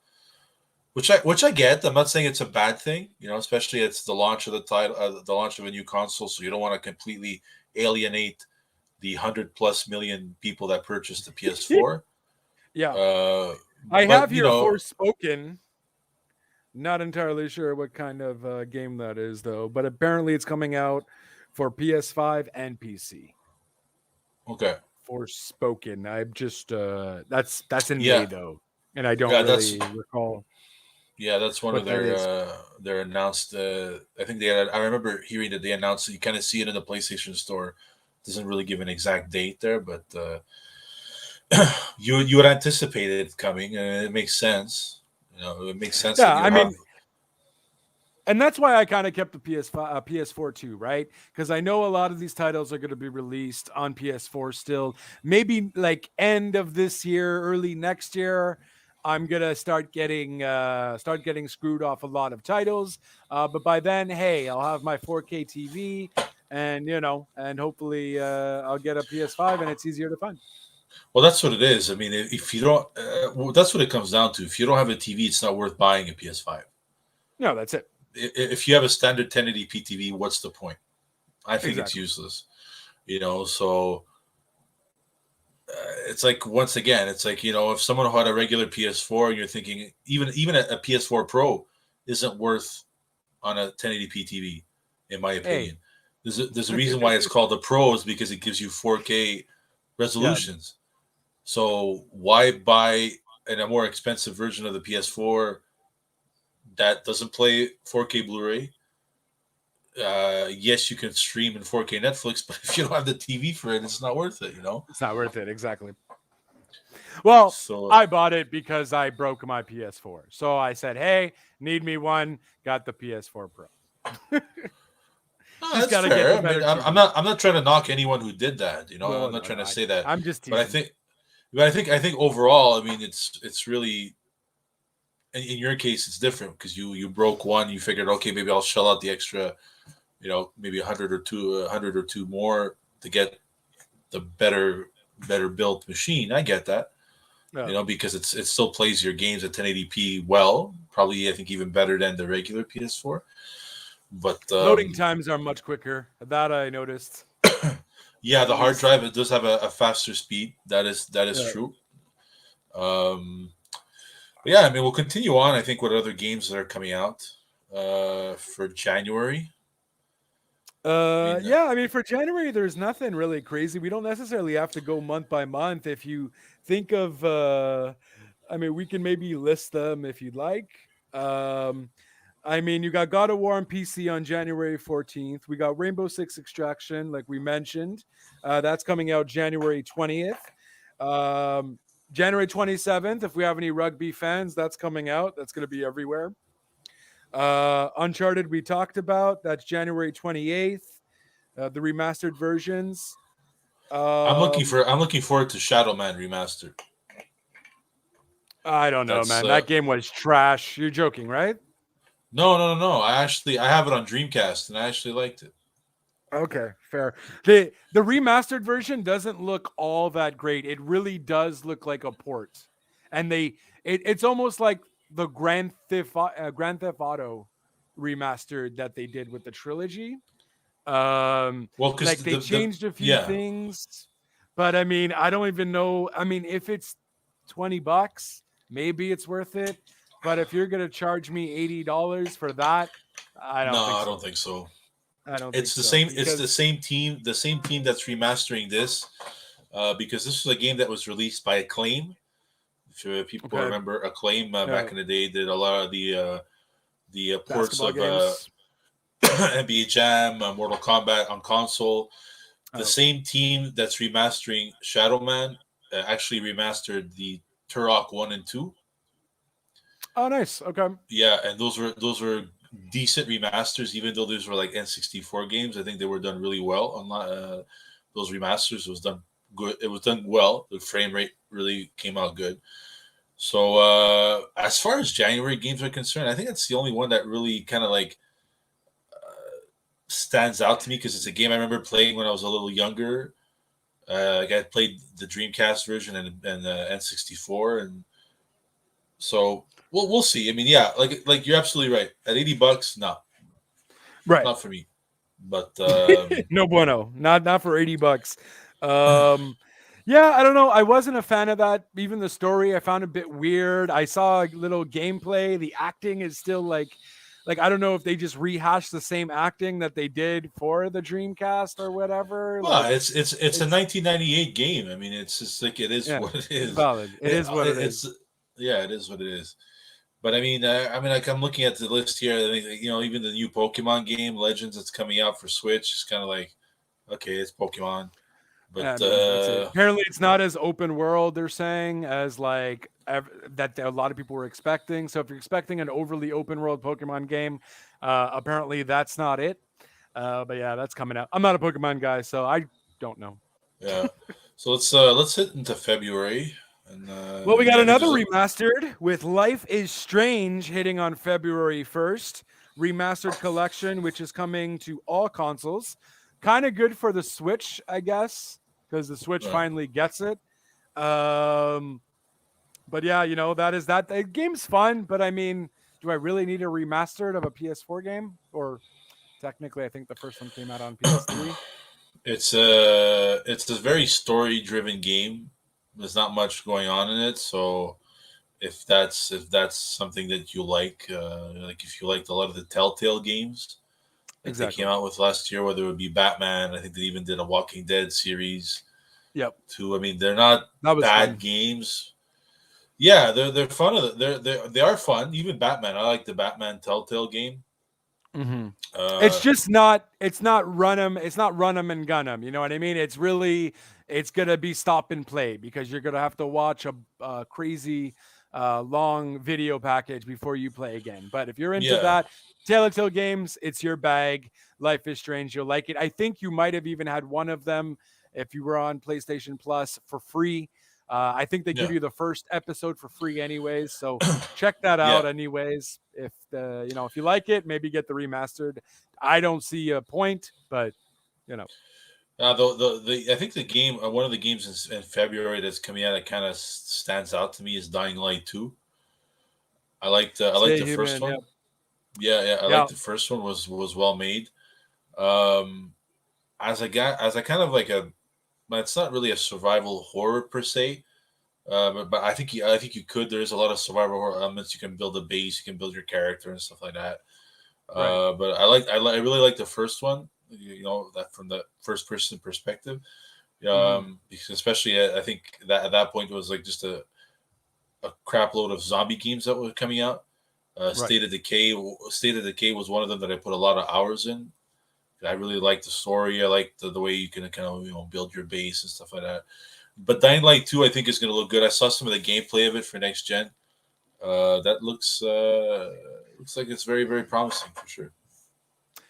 Speaker 2: which I get. I'm not saying it's a bad thing, especially it's the launch of the launch of a new console, so you don't want to completely alienate the 100+ million people that purchased the PS4.
Speaker 1: Yeah.
Speaker 2: Uh,
Speaker 1: I have
Speaker 2: but
Speaker 1: here Forspoken. Not entirely sure what kind of game that is though, but apparently it's coming out for PS5 and PC.
Speaker 2: okay,
Speaker 1: Forspoken. I'm just that's in May
Speaker 2: yeah,
Speaker 1: though, and I don't
Speaker 2: yeah, that's
Speaker 1: really recall
Speaker 2: Yeah, that's one of
Speaker 1: what that is.
Speaker 2: their announced. I think they had. I remember hearing that they announced. You kind of see it in the PlayStation Store. Doesn't really give an exact date there, but you would anticipate it coming, and it makes sense. It makes sense that
Speaker 1: Yeah,
Speaker 2: you
Speaker 1: I
Speaker 2: have.
Speaker 1: mean, and that's why I kind of kept the PS5, PS4 too, right? Because I know a lot of these titles are going to be released on PS4 still. Maybe like end of this year, early next year. I'm gonna start getting screwed off a lot of titles. But by then, hey, I'll have my 4K TV, and and hopefully I'll get a PS5, and it's easier to find.
Speaker 2: Well, that's what it is. I mean, if you don't, well, that's what it comes down to. If you don't have a TV, it's not worth buying a PS5.
Speaker 1: No, that's it.
Speaker 2: If you have a standard 1080p TV, what's the point? I think it's
Speaker 1: Exactly.
Speaker 2: useless. So it's like, once again, it's like, if someone had a regular PS4 and you're thinking even a PS4 Pro isn't worth on a 1080p TV, in my
Speaker 1: Hey,
Speaker 2: opinion. There's a reason why it's called the Pro, is because it gives you 4K
Speaker 1: yeah,
Speaker 2: resolutions. So why buy a more expensive version of the PS4 that doesn't play 4K Blu-ray? Yes, you can stream in 4K Netflix, but if you don't have the TV for it, it's not worth it.
Speaker 1: it's not worth it. Exactly. Well,
Speaker 2: So
Speaker 1: I bought it because I broke my PS4. So I said, "Hey, need me one." Got the PS4 Pro.
Speaker 2: no,
Speaker 1: Just
Speaker 2: that's
Speaker 1: got to get
Speaker 2: fair.
Speaker 1: the
Speaker 2: I mean,
Speaker 1: better
Speaker 2: I'm
Speaker 1: TV.
Speaker 2: not trying to knock anyone who did that. I'm
Speaker 1: No,
Speaker 2: not
Speaker 1: no,
Speaker 2: trying
Speaker 1: no.
Speaker 2: to say that,
Speaker 1: I'm just
Speaker 2: but I
Speaker 1: teasing.
Speaker 2: think But I think overall, I mean, it's really in your case it's different because you broke one, you figured okay maybe I'll shell out the extra, maybe 100 or two more to get the better built machine. I get that,
Speaker 1: Yeah.
Speaker 2: because it still plays your games at 1080p well, probably I think even better than the regular PS4. But
Speaker 1: Loading times are much quicker. That I noticed,
Speaker 2: yeah,
Speaker 1: at
Speaker 2: the hard
Speaker 1: least.
Speaker 2: drive it does have a faster speed. That is
Speaker 1: Yeah.
Speaker 2: true. Um, but yeah, I mean we'll continue on. I think with other games that are coming out for January. I mean,
Speaker 1: Yeah, I mean, for January, there's nothing really crazy. We don't necessarily have to go month by month. If you think of, I mean, we can maybe list them if you'd like. Um, I mean, you got God of War on PC on January 14th. We got Rainbow Six Extraction, like we mentioned. That's coming out January 20th. Um, January 27th, if we have any rugby fans, that's coming out. That's going to be everywhere. Uncharted, we talked about. That's January 28th. The remastered versions. Um,
Speaker 2: I'm looking forward to Shadow Man remastered.
Speaker 1: I don't know,
Speaker 2: That's
Speaker 1: man. That game was trash. You're joking, right?
Speaker 2: no, no, no, no. I have it on Dreamcast and I actually liked it.
Speaker 1: Okay, fair. The remastered version doesn't look all that great. It really does look like a port, and it's almost like the Grand Theft Auto remastered that they did with the trilogy.
Speaker 2: Well, because
Speaker 1: Like they
Speaker 2: the
Speaker 1: changed a few
Speaker 2: yeah,
Speaker 1: things, but I mean, I don't even know. I mean, if it's $20, maybe it's worth it. But if you're gonna charge me $80 for that, I
Speaker 2: no,
Speaker 1: don't think
Speaker 2: I don't
Speaker 1: so.
Speaker 2: think so.
Speaker 1: I don't think
Speaker 2: It's the
Speaker 1: so
Speaker 2: same. It's the
Speaker 1: because
Speaker 2: same team. The same team that's remastering this, because this was a game that was released by Acclaim. If people
Speaker 1: okay,
Speaker 2: remember Acclaim
Speaker 1: yeah,
Speaker 2: back in the day, did a lot of the ports
Speaker 1: basketball
Speaker 2: of
Speaker 1: games.
Speaker 2: NBA Jam, Mortal Kombat on console. The
Speaker 1: Oh,
Speaker 2: same team that's remastering Shadow Man actually remastered the Turok 1 and 2.
Speaker 1: oh, nice. Okay,
Speaker 2: Yeah, and those were decent remasters, even though those were like N64 games. I think they were done really well on those remasters. It was done good. It was done well. The frame rate really came out good. So as far as January games are concerned, I think that's the only one that really kind of like stands out to me because it's a game I remember playing when I was a little younger. Like I played the Dreamcast version and N64, and so we'll see. I mean, yeah, like you're absolutely right. At $80, no,
Speaker 1: right.
Speaker 2: not for me. But
Speaker 1: No bueno. Not for $80. Um, yeah, I don't know. I wasn't a fan of that. Even the story I found a bit weird. I saw a little gameplay. The acting is still like I don't know if they just rehashed the same acting that they did for the Dreamcast or whatever.
Speaker 2: well,
Speaker 1: Like
Speaker 2: it's a
Speaker 1: it's
Speaker 2: 1998 game. I mean, it's just like it is
Speaker 1: yeah,
Speaker 2: what it
Speaker 1: it's
Speaker 2: is.
Speaker 1: valid. It is what it
Speaker 2: It's
Speaker 1: is.
Speaker 2: yeah, it is what it is. But I mean, like I'm looking at the list here. I think, even the new Pokemon game, Legends, that's coming out for Switch, is kind of like, okay, it's Pokemon, but
Speaker 1: I mean, it's apparently it's not as open world they're saying as like that a lot of people were expecting. So if you're expecting an overly open world Pokemon game, apparently that's not it. But yeah, that's coming out. I'm not a Pokemon guy, so I don't know.
Speaker 2: yeah. So let's hit into February, and
Speaker 1: Well, we
Speaker 2: I mean,
Speaker 1: got
Speaker 2: I think
Speaker 1: another
Speaker 2: there's
Speaker 1: remastered with Life is Strange hitting on February 1st. Remastered collection, which is coming to all consoles. Kind of good for the Switch, I guess, because the Switch
Speaker 2: right.
Speaker 1: finally gets it. Um, but yeah, that is that. The game's fun, but I mean, do I really need a remastered of a PS4 game? Or technically, I think the first one came out on PS3.
Speaker 2: It's a very story driven game. There's not much going on in it, so if that's something that you like if you liked a lot of the Telltale games that they came
Speaker 1: Exactly.
Speaker 2: out with last year, whether it would be Batman, I think they even did a Walking Dead series
Speaker 1: Yep,
Speaker 2: too. I mean, they're not
Speaker 1: that was
Speaker 2: bad
Speaker 1: fun.
Speaker 2: games. Yeah, they're fun. They are fun. Even Batman, I like the Batman Telltale game.
Speaker 1: Hmm. It's
Speaker 2: Uh,
Speaker 1: just not. It's not run 'em. It's not run 'em and gun 'em. You know what I mean? It's really. It's gonna be stop and play because you're gonna have to watch a crazy long video package before you play again. But if you're into
Speaker 2: yeah,
Speaker 1: that, Telltale games, it's your bag. Life is Strange, you'll like it. I think you might have even had one of them if you were on PlayStation Plus for free. I think they give
Speaker 2: Yeah.
Speaker 1: you the first episode for free anyways, so check that
Speaker 2: Yeah.
Speaker 1: out anyways. If if you like it, maybe get the remastered. I don't see a point, but you know.
Speaker 2: I think the game, one of the games in February that's coming out that kind of stands out to me is Dying Light 2. I liked
Speaker 1: Stay
Speaker 2: the first
Speaker 1: human, yeah.
Speaker 2: one. Yeah, yeah, I
Speaker 1: Yeah,
Speaker 2: liked the first one, was well made. Um, as I kind of like a, but it's not really a survival horror per se. But I think you could. There's a lot of survival horror elements. You can build a base, you can build your character and stuff like that.
Speaker 1: right.
Speaker 2: But I really like the first one. You know, that from the first person perspective.
Speaker 1: Mhm.
Speaker 2: Because especially I think that at that point it was like just a crap load of zombie games that were coming out.
Speaker 1: Right.
Speaker 2: State of Decay was one of them that I put a lot of hours in. I really liked the story. I liked the way you can kind of build your base and stuff like that. But Dying Light 2, I think, is going to look good. I saw some of the gameplay of it for next gen. That looks like it's very, very promising for sure.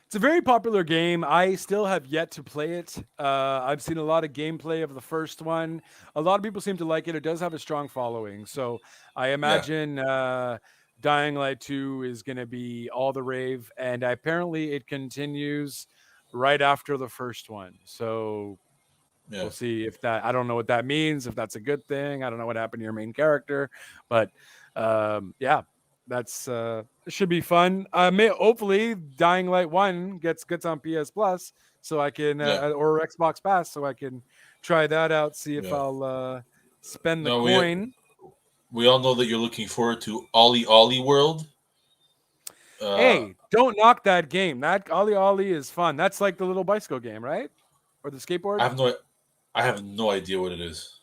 Speaker 1: It's a very popular game. I still have yet to play it. I've seen a lot of gameplay of the first one. A lot of people seem to like it. It does have a strong following. So I
Speaker 2: Yeah,
Speaker 1: imagine Dying Light 2 is going to be all the rave. And apparently it continues right after the first one. So
Speaker 2: yeah,
Speaker 1: we'll see if that, I don't know what that means, if that's a good thing. I don't know what happened to your main character. But yeah, that's it should be fun. May hopefully Dying Light 1 gets on PS Plus so I can
Speaker 2: yeah,
Speaker 1: or Xbox Pass so I can try that out, see if
Speaker 2: yeah.
Speaker 1: I'll spend the
Speaker 2: No,
Speaker 1: coin.
Speaker 2: we all know that you're looking forward to Ollie Ollie World. Uh,
Speaker 1: Hey, don't knock that game. That Ollie Ollie is fun. That's like the little bicycle game, right? Or the
Speaker 2: I
Speaker 1: skateboard?
Speaker 2: have no I have no idea what it is.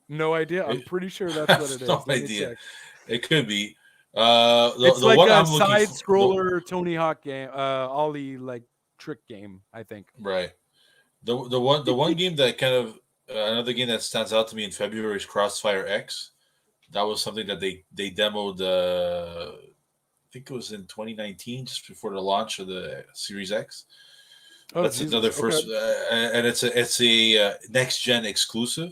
Speaker 1: No idea. I'm
Speaker 2: It,
Speaker 1: pretty sure
Speaker 2: I
Speaker 1: that's what
Speaker 2: have
Speaker 1: it
Speaker 2: no
Speaker 1: is. Let me
Speaker 2: idea.
Speaker 1: check.
Speaker 2: It could be.
Speaker 1: It's
Speaker 2: The
Speaker 1: like
Speaker 2: one
Speaker 1: a
Speaker 2: I'm looking
Speaker 1: side
Speaker 2: for. The,
Speaker 1: scroller Tony Hawk game, Ollie like trick game, I think.
Speaker 2: right. The one game that kind of another game that stands out to me in February is Crossfire X. That was something that they demoed. I think it was in 2019, just before the launch of the Series X.
Speaker 1: Oh
Speaker 2: That's another
Speaker 1: Jesus. Okay.
Speaker 2: first, and it's a next gen exclusive.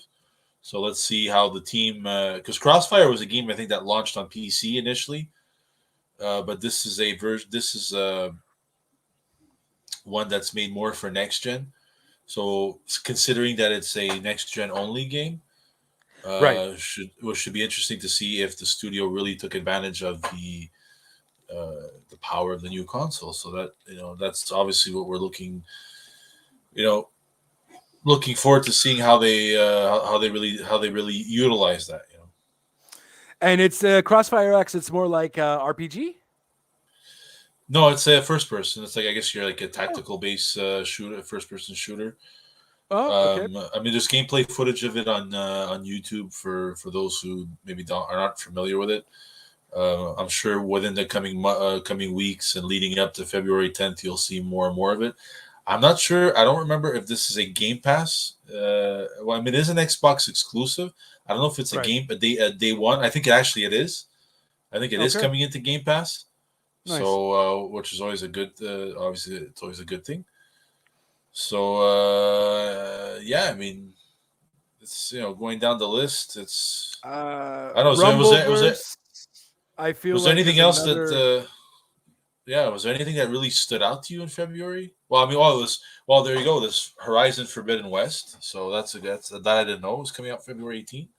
Speaker 2: So let's see how the team, because Crossfire was a game I think that launched on PC initially, but this is a version. This is one that's made more for next gen. So considering that it's a next gen only game,
Speaker 1: Right.
Speaker 2: should be interesting to see if the studio really took advantage of the power of the new console. So that that's obviously what we're you know looking forward to seeing how they really utilize that. You know,
Speaker 1: And it's Crossfire X. It's more like RPG.
Speaker 2: no, it's a first person. It's like I guess you're like a
Speaker 1: Oh.
Speaker 2: tactical base shooter, first person shooter.
Speaker 1: Oh. Okay.
Speaker 2: I mean, there's gameplay footage of it on YouTube for those who maybe don't are not familiar with it. I'm sure within the coming weeks and leading up to February 10th, you'll see more and more of it. I'm not sure. I don't remember if this is a Game Pass. Well, I mean, it is an Xbox exclusive. I don't know if it's
Speaker 1: Right.
Speaker 2: a day one. I think actually it is. I think it is
Speaker 1: Okay.
Speaker 2: coming into Game Pass.
Speaker 1: Nice.
Speaker 2: So, which is always a good. Obviously, it's always a good thing. So, yeah. I mean, it's going down the list. It's I don't know.
Speaker 1: Rumbleverse. I feel
Speaker 2: Was there
Speaker 1: like
Speaker 2: anything
Speaker 1: is
Speaker 2: else that
Speaker 1: another.
Speaker 2: yeah, was there anything that really stood out to you in February? Well, I mean, there you go. This Horizon Forbidden West. So that's that I didn't know was coming out February 18th.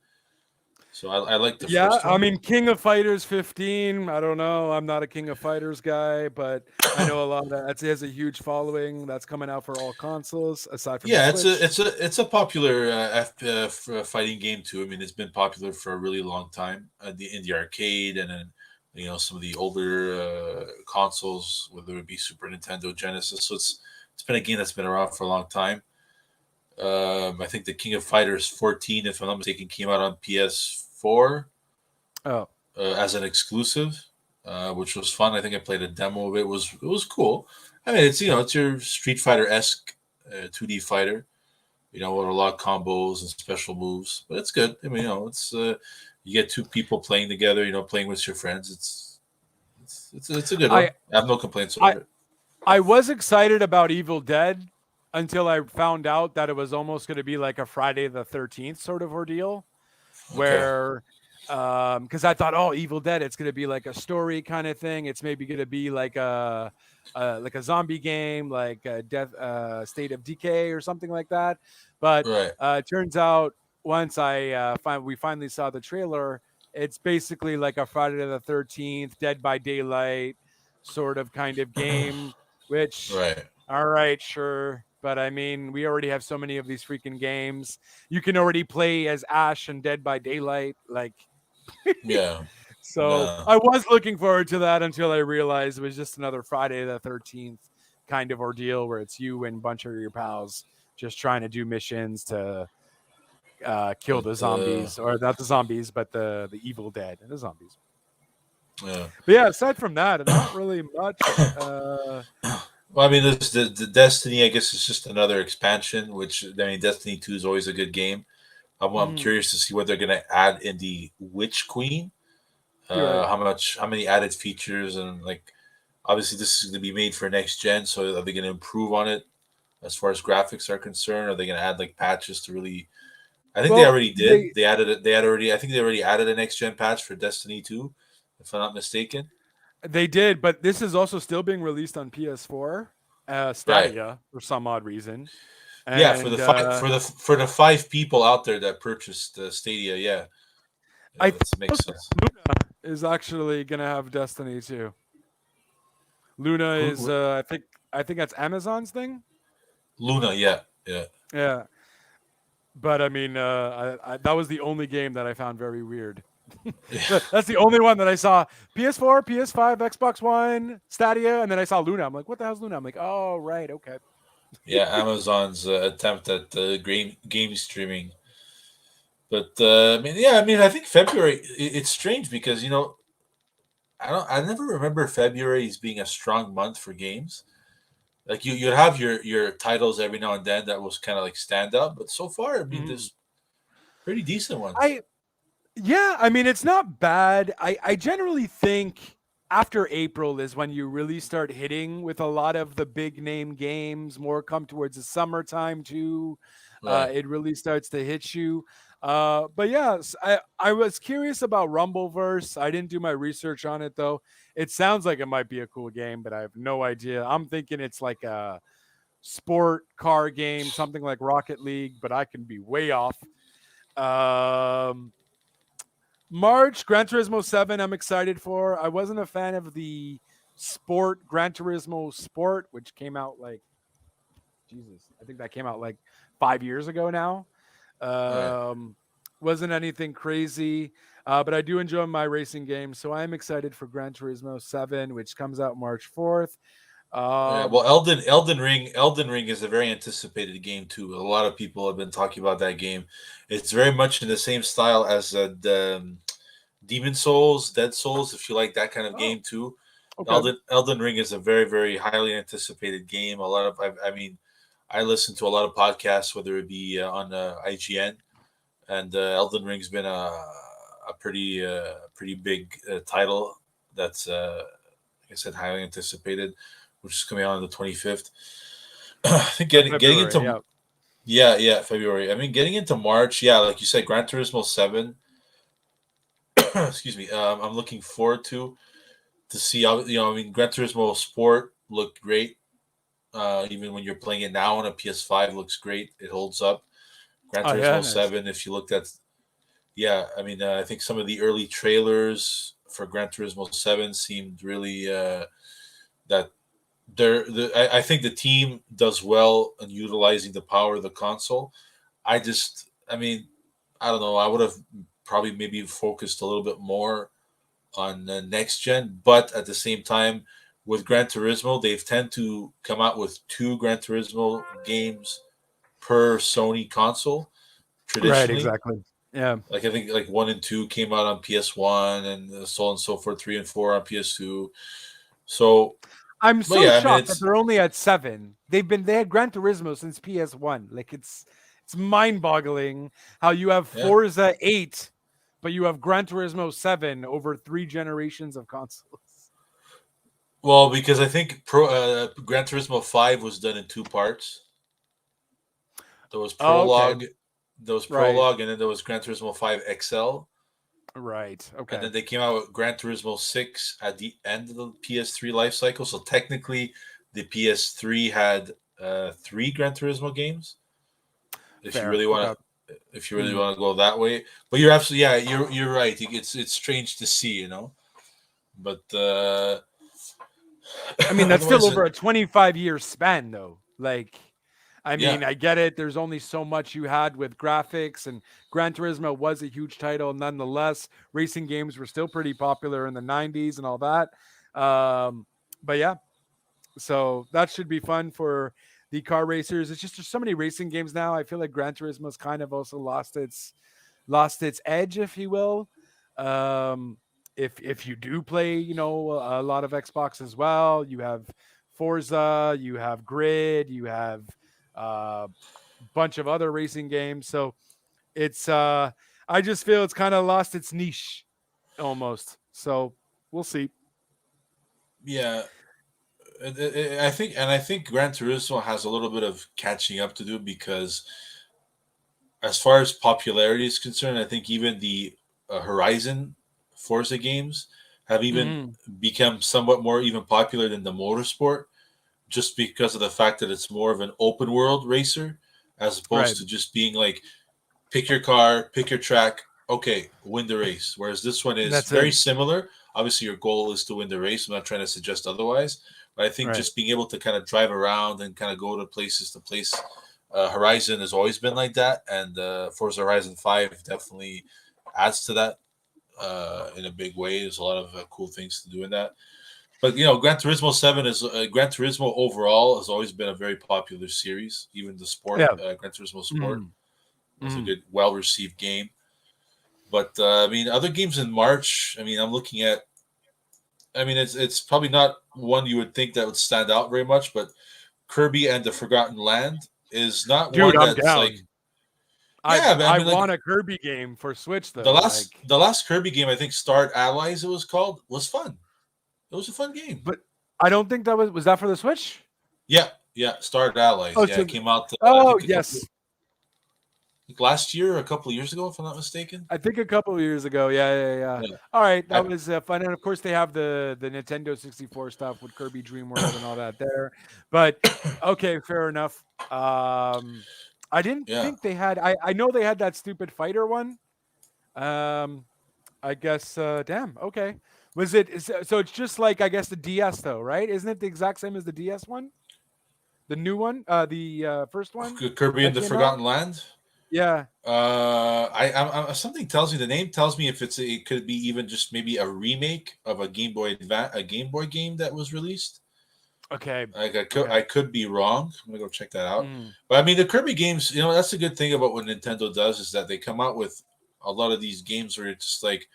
Speaker 2: So I like the
Speaker 1: Yeah,
Speaker 2: first
Speaker 1: I
Speaker 2: one.
Speaker 1: mean, King of Fighters 15. I don't know. I'm not a King of Fighters guy, but I know a lot of that. It has a huge following. That's coming out for all consoles aside from the
Speaker 2: Yeah,
Speaker 1: Switch.
Speaker 2: it's a popular fighting game too. I mean, it's been popular for a really long time in the arcade and then some of the older consoles, whether it be Super Nintendo, Genesis. So it's been a game that's been around for a long time. I think the King of Fighters 14, if I'm not mistaken, came out on PS4
Speaker 1: Oh,
Speaker 2: as an exclusive, which was fun. I think I played a demo of it. It was cool. I mean, it's your Street Fighter esque 2D fighter. With a lot of combos and special moves, but it's good. I mean, it's you get two people playing together. Playing with your friends. It's a good one.
Speaker 1: I
Speaker 2: I have no complaints
Speaker 1: I
Speaker 2: over it.
Speaker 1: I was excited about Evil Dead until I found out that it was almost going to be like a Friday the 13th sort of ordeal.
Speaker 2: Okay.
Speaker 1: where because I thought, oh, Evil Dead, it's gonna be like a story kind of thing. It's maybe gonna be like a zombie game, like Death State of Decay or something like that. But
Speaker 2: Right.
Speaker 1: it turns out once we finally saw the trailer, it's basically like a Friday the 13th, Dead by Daylight sort of kind of game. Which,
Speaker 2: Right.
Speaker 1: all right, sure. But I mean, we already have so many of these freaking games. You can already play as Ash and Dead by Daylight. Like,
Speaker 2: Yeah.
Speaker 1: so
Speaker 2: No.
Speaker 1: I was looking forward to that until I realized it was just another Friday the 13th kind of ordeal where it's you and a bunch of your pals just trying to do missions to kill
Speaker 2: But
Speaker 1: the zombies, or not the zombies, but the evil dead and the zombies.
Speaker 2: yeah.
Speaker 1: But yeah, aside from that, not really much.
Speaker 2: Well, I mean, this the Destiny. I guess is just another expansion. Which I mean, Destiny 2 is always a good game. I'm
Speaker 1: Mhm,
Speaker 2: curious to see what they're gonna add in the Witch Queen.
Speaker 1: you're right.
Speaker 2: How many added features, and like obviously this is gonna be made for next gen. So are they gonna improve on it as far as graphics are concerned? Are they gonna add like patches to really? I think they
Speaker 1: Well,
Speaker 2: already did.
Speaker 1: they
Speaker 2: They added it. They had already. I think they already added a next gen patch for Destiny 2, if I'm not mistaken.
Speaker 1: they did, but this is also still being released on PS4,
Speaker 2: Right.
Speaker 1: Stadia for some odd reason,
Speaker 2: Yeah, for the
Speaker 1: and
Speaker 2: five people out there that purchased Stadia, yeah,
Speaker 1: I
Speaker 2: yeah,
Speaker 1: think
Speaker 2: that makes
Speaker 1: also
Speaker 2: sense.
Speaker 1: Luna is actually gonna have Destiny too. Luna is, I think that's Amazon's thing.
Speaker 2: Luna, yeah, yeah,
Speaker 1: Yeah, but I mean, that was the only game that I found very weird.
Speaker 2: yeah,
Speaker 1: That's the only one that I saw. PS4, PS5, Xbox One, Stadia, and then I saw Luna. I'm like, what the hell's Luna? I'm like, oh right, okay.
Speaker 2: yeah. Amazon's attempt at game streaming, but I mean, yeah, I mean, I think February. It's strange because I never remember February as being a strong month for games. Like you'd have your titles every now and then that was kind of like stand up, but so far, I mean,
Speaker 1: Mhm.
Speaker 2: there's pretty decent ones.
Speaker 1: I Yeah, I mean it's not bad. I generally think after April is when you really start hitting with a lot of the big name games. More come towards the summertime too.
Speaker 2: Right.
Speaker 1: It really starts to hit you. But yes, I was curious about Rumbleverse. I didn't do my research on it though. It sounds like it might be a cool game, but I have no idea. I'm thinking it's like a sport car game, something like Rocket League, but I can be way off. Um, March, Gran Turismo 7, I'm excited for. I wasn't a fan of the Sport, Gran Turismo Sport, which came out like, Jesus, I think that came out like 5 years ago now.
Speaker 2: Right.
Speaker 1: Um, wasn't anything crazy, but I do enjoy my racing games. So I am excited for Gran Turismo 7, which comes out March 4th.
Speaker 2: Yeah, well,
Speaker 1: Um,
Speaker 2: Elden Ring is a very anticipated game too. A lot of people have been talking about that game. It's very much in the same style as the Demon Souls, Dead Souls. If you like that kind of
Speaker 1: oh,
Speaker 2: game too,
Speaker 1: okay.
Speaker 2: Elden Ring is a very highly anticipated game. A lot of I mean, I listen to a lot of podcasts, whether it be on IGN, and Elden Ring's been a pretty big title that's like I said, highly anticipated, which is coming out on the 25th. I think getting
Speaker 1: February,
Speaker 2: into
Speaker 1: yeah.
Speaker 2: February. I mean, getting into March, yeah, like you said, Gran Turismo 7. Excuse me. I'm looking forward to see how I mean, Gran Turismo Sport looked great. Even when you're playing it now on a PS5, looks great. It holds up. Gran
Speaker 1: Oh, yeah,
Speaker 2: Turismo
Speaker 1: nice.
Speaker 2: 7. If you looked at, yeah, I mean, I think some of the early trailers for Gran Turismo 7 seemed really that I think the team does well in utilizing the power of the console. I mean, I don't know. I would have probably maybe focused a little bit more on the next gen, but at the same time, with Gran Turismo, they've tend to come out with two Gran Turismo games per Sony console
Speaker 1: Right,
Speaker 2: traditionally.
Speaker 1: exactly. Yeah.
Speaker 2: Like I think like 1 and 2 came out on PS1, and so on and so forth. 3 and 4 on PS2. So,
Speaker 1: I'm
Speaker 2: but
Speaker 1: so
Speaker 2: yeah, I mean,
Speaker 1: shocked that
Speaker 2: it's
Speaker 1: they're only at 7. They had Gran Turismo since PS1. Like it's mind-boggling how you have
Speaker 2: yeah.
Speaker 1: Forza 8, but you have Gran Turismo 7 over 3 generations of consoles.
Speaker 2: Well, because I think Gran Turismo 5 was done in two parts. There was
Speaker 1: Oh, okay.
Speaker 2: There was
Speaker 1: Right.
Speaker 2: Prologue, and then there was Gran Turismo 5 XL,
Speaker 1: Right.
Speaker 2: and
Speaker 1: Okay.
Speaker 2: then they came out with Gran Turismo 6 at the end of the PS3 life cycle. So technically, the PS3 had three Gran Turismo games. If you
Speaker 1: Fair.
Speaker 2: really
Speaker 1: Okay.
Speaker 2: want to, if you really
Speaker 1: Mhm.
Speaker 2: want to go that way, but you're absolutely, yeah, you're right. It's strange to see, but
Speaker 1: I mean, that's still
Speaker 2: otherwise,
Speaker 1: over a 25-year span, though. Like, I
Speaker 2: yeah,
Speaker 1: mean, I get it. There's only so much you had with graphics, and Gran Turismo was a huge title. Nonetheless, racing games were still pretty popular in the 90s and all that. But yeah, so that should be fun for the car racers. It's just there's so many racing games now. I feel like Gran Turismo's kind of also lost its edge, if you will. Um, if you do play, a lot of Xbox as well, you have Forza, you have Grid, you have a bunch of other racing games. So it's I just feel it's kind of lost its niche almost. So we'll see.
Speaker 2: yeah. I think Gran Turismo has a little bit of catching up to do because, as far as popularity is concerned, I think even the Horizon Forza games have even
Speaker 1: Hmm.
Speaker 2: become somewhat more even popular than the motorsport, just because of the fact that it's more of an open world racer as
Speaker 1: Right.
Speaker 2: opposed to just being like pick your car, pick your track, okay, win the race. Whereas this one is
Speaker 1: That's it.
Speaker 2: very similar. Obviously, your goal is to win the race. I'm not trying to suggest otherwise, but I think
Speaker 1: Right.
Speaker 2: just being able to kind of drive around and kind of go to places to place. Horizon has always been like that, and Forza Horizon 5 definitely adds to that in a big way. There's a lot of cool things to do in that. But Gran Turismo 7 is Gran Turismo overall has always been a very popular series. Even the sport,
Speaker 1: Yeah.
Speaker 2: Gran Turismo Sport,
Speaker 1: Hmm.
Speaker 2: was a
Speaker 1: Hmm.
Speaker 2: good, well received game. But I mean, other games in March. I mean, I'm looking at. I mean, it's probably not one you would think that would stand out very much, but Kirby and the Forgotten Land is not
Speaker 1: Dude,
Speaker 2: one
Speaker 1: I'm
Speaker 2: that's like.
Speaker 1: down. I
Speaker 2: Yeah, but I
Speaker 1: I
Speaker 2: mean, like
Speaker 1: want a Kirby game for Switch
Speaker 2: the
Speaker 1: though.
Speaker 2: last
Speaker 1: Like,
Speaker 2: the last Kirby game, I think Starred Allies it was called, was fun. It was a fun game.
Speaker 1: but I don't think that was that for the Switch?
Speaker 2: Yeah, yeah, Starred Allies.
Speaker 1: Oh,
Speaker 2: Yeah,
Speaker 1: so
Speaker 2: it came out. I
Speaker 1: oh
Speaker 2: think
Speaker 1: yes,
Speaker 2: last year or a couple of years ago, if I'm not mistaken.
Speaker 1: I think a couple of years ago. Yeah, yeah, yeah.
Speaker 2: Yeah,
Speaker 1: All right, that
Speaker 2: I,
Speaker 1: was fun, and of course they have the Nintendo 64 stuff with Kirby Dream World and all that there. But okay, fair enough. I didn't
Speaker 2: yeah.
Speaker 1: think they had. I know they had that stupid fighter one. Um, I guess. Damn. Okay. Was it? So it's just like I guess the DS though, right? Isn't it the exact same as the DS one? The new one, the first one
Speaker 2: Kirby and
Speaker 1: that
Speaker 2: the
Speaker 1: came out.
Speaker 2: Forgotten Land.
Speaker 1: Yeah.
Speaker 2: Something tells me the name tells me if it could be even just maybe a remake of a Game Boy game that was released.
Speaker 1: Okay.
Speaker 2: Like
Speaker 1: Okay.
Speaker 2: I could be wrong. I'm gonna go check that out.
Speaker 1: Mm.
Speaker 2: But I mean, the Kirby games, that's the good thing about what Nintendo does is that they come out with a lot of these games where it's just like,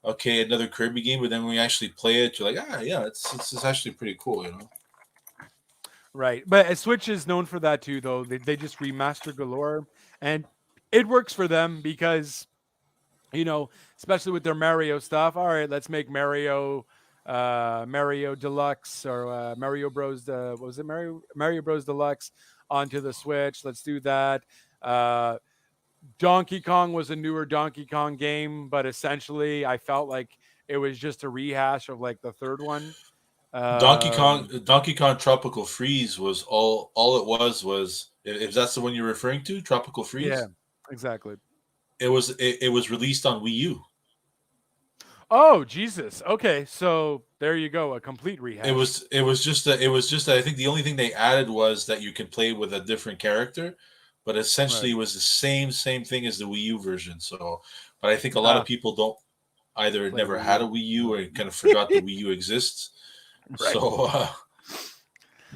Speaker 2: okay, another Kirby game, but then when you actually play it, you're like, yeah, it's actually pretty cool.
Speaker 1: Right. But Switch is known for that too, though. They just remaster galore, and it works for them because especially with their Mario stuff. All right, let's make Mario Deluxe or Mario Bros. What was it Mario Bros. Deluxe onto the Switch? Let's do that. Uh, Donkey Kong was a newer Donkey Kong game, but essentially I felt like it was just a rehash of like the third one. Um,
Speaker 2: Donkey Kong Tropical Freeze was all it was if that's the one you're referring to, Tropical
Speaker 1: yeah,
Speaker 2: Freeze.
Speaker 1: exactly.
Speaker 2: It was released on Wii U.
Speaker 1: Oh, Jesus. Okay, so there you go, a complete rehash.
Speaker 2: It was just I think the only thing they added was that you can play with a different character, but essentially
Speaker 1: Right.
Speaker 2: it was the same thing as the Wii U version. So, but I think a lot of
Speaker 1: Ah,
Speaker 2: people don't either
Speaker 1: play
Speaker 2: never
Speaker 1: Wii
Speaker 2: had a
Speaker 1: U.
Speaker 2: Wii U or kind of forgot the Wii U exists.
Speaker 1: Right.
Speaker 2: So,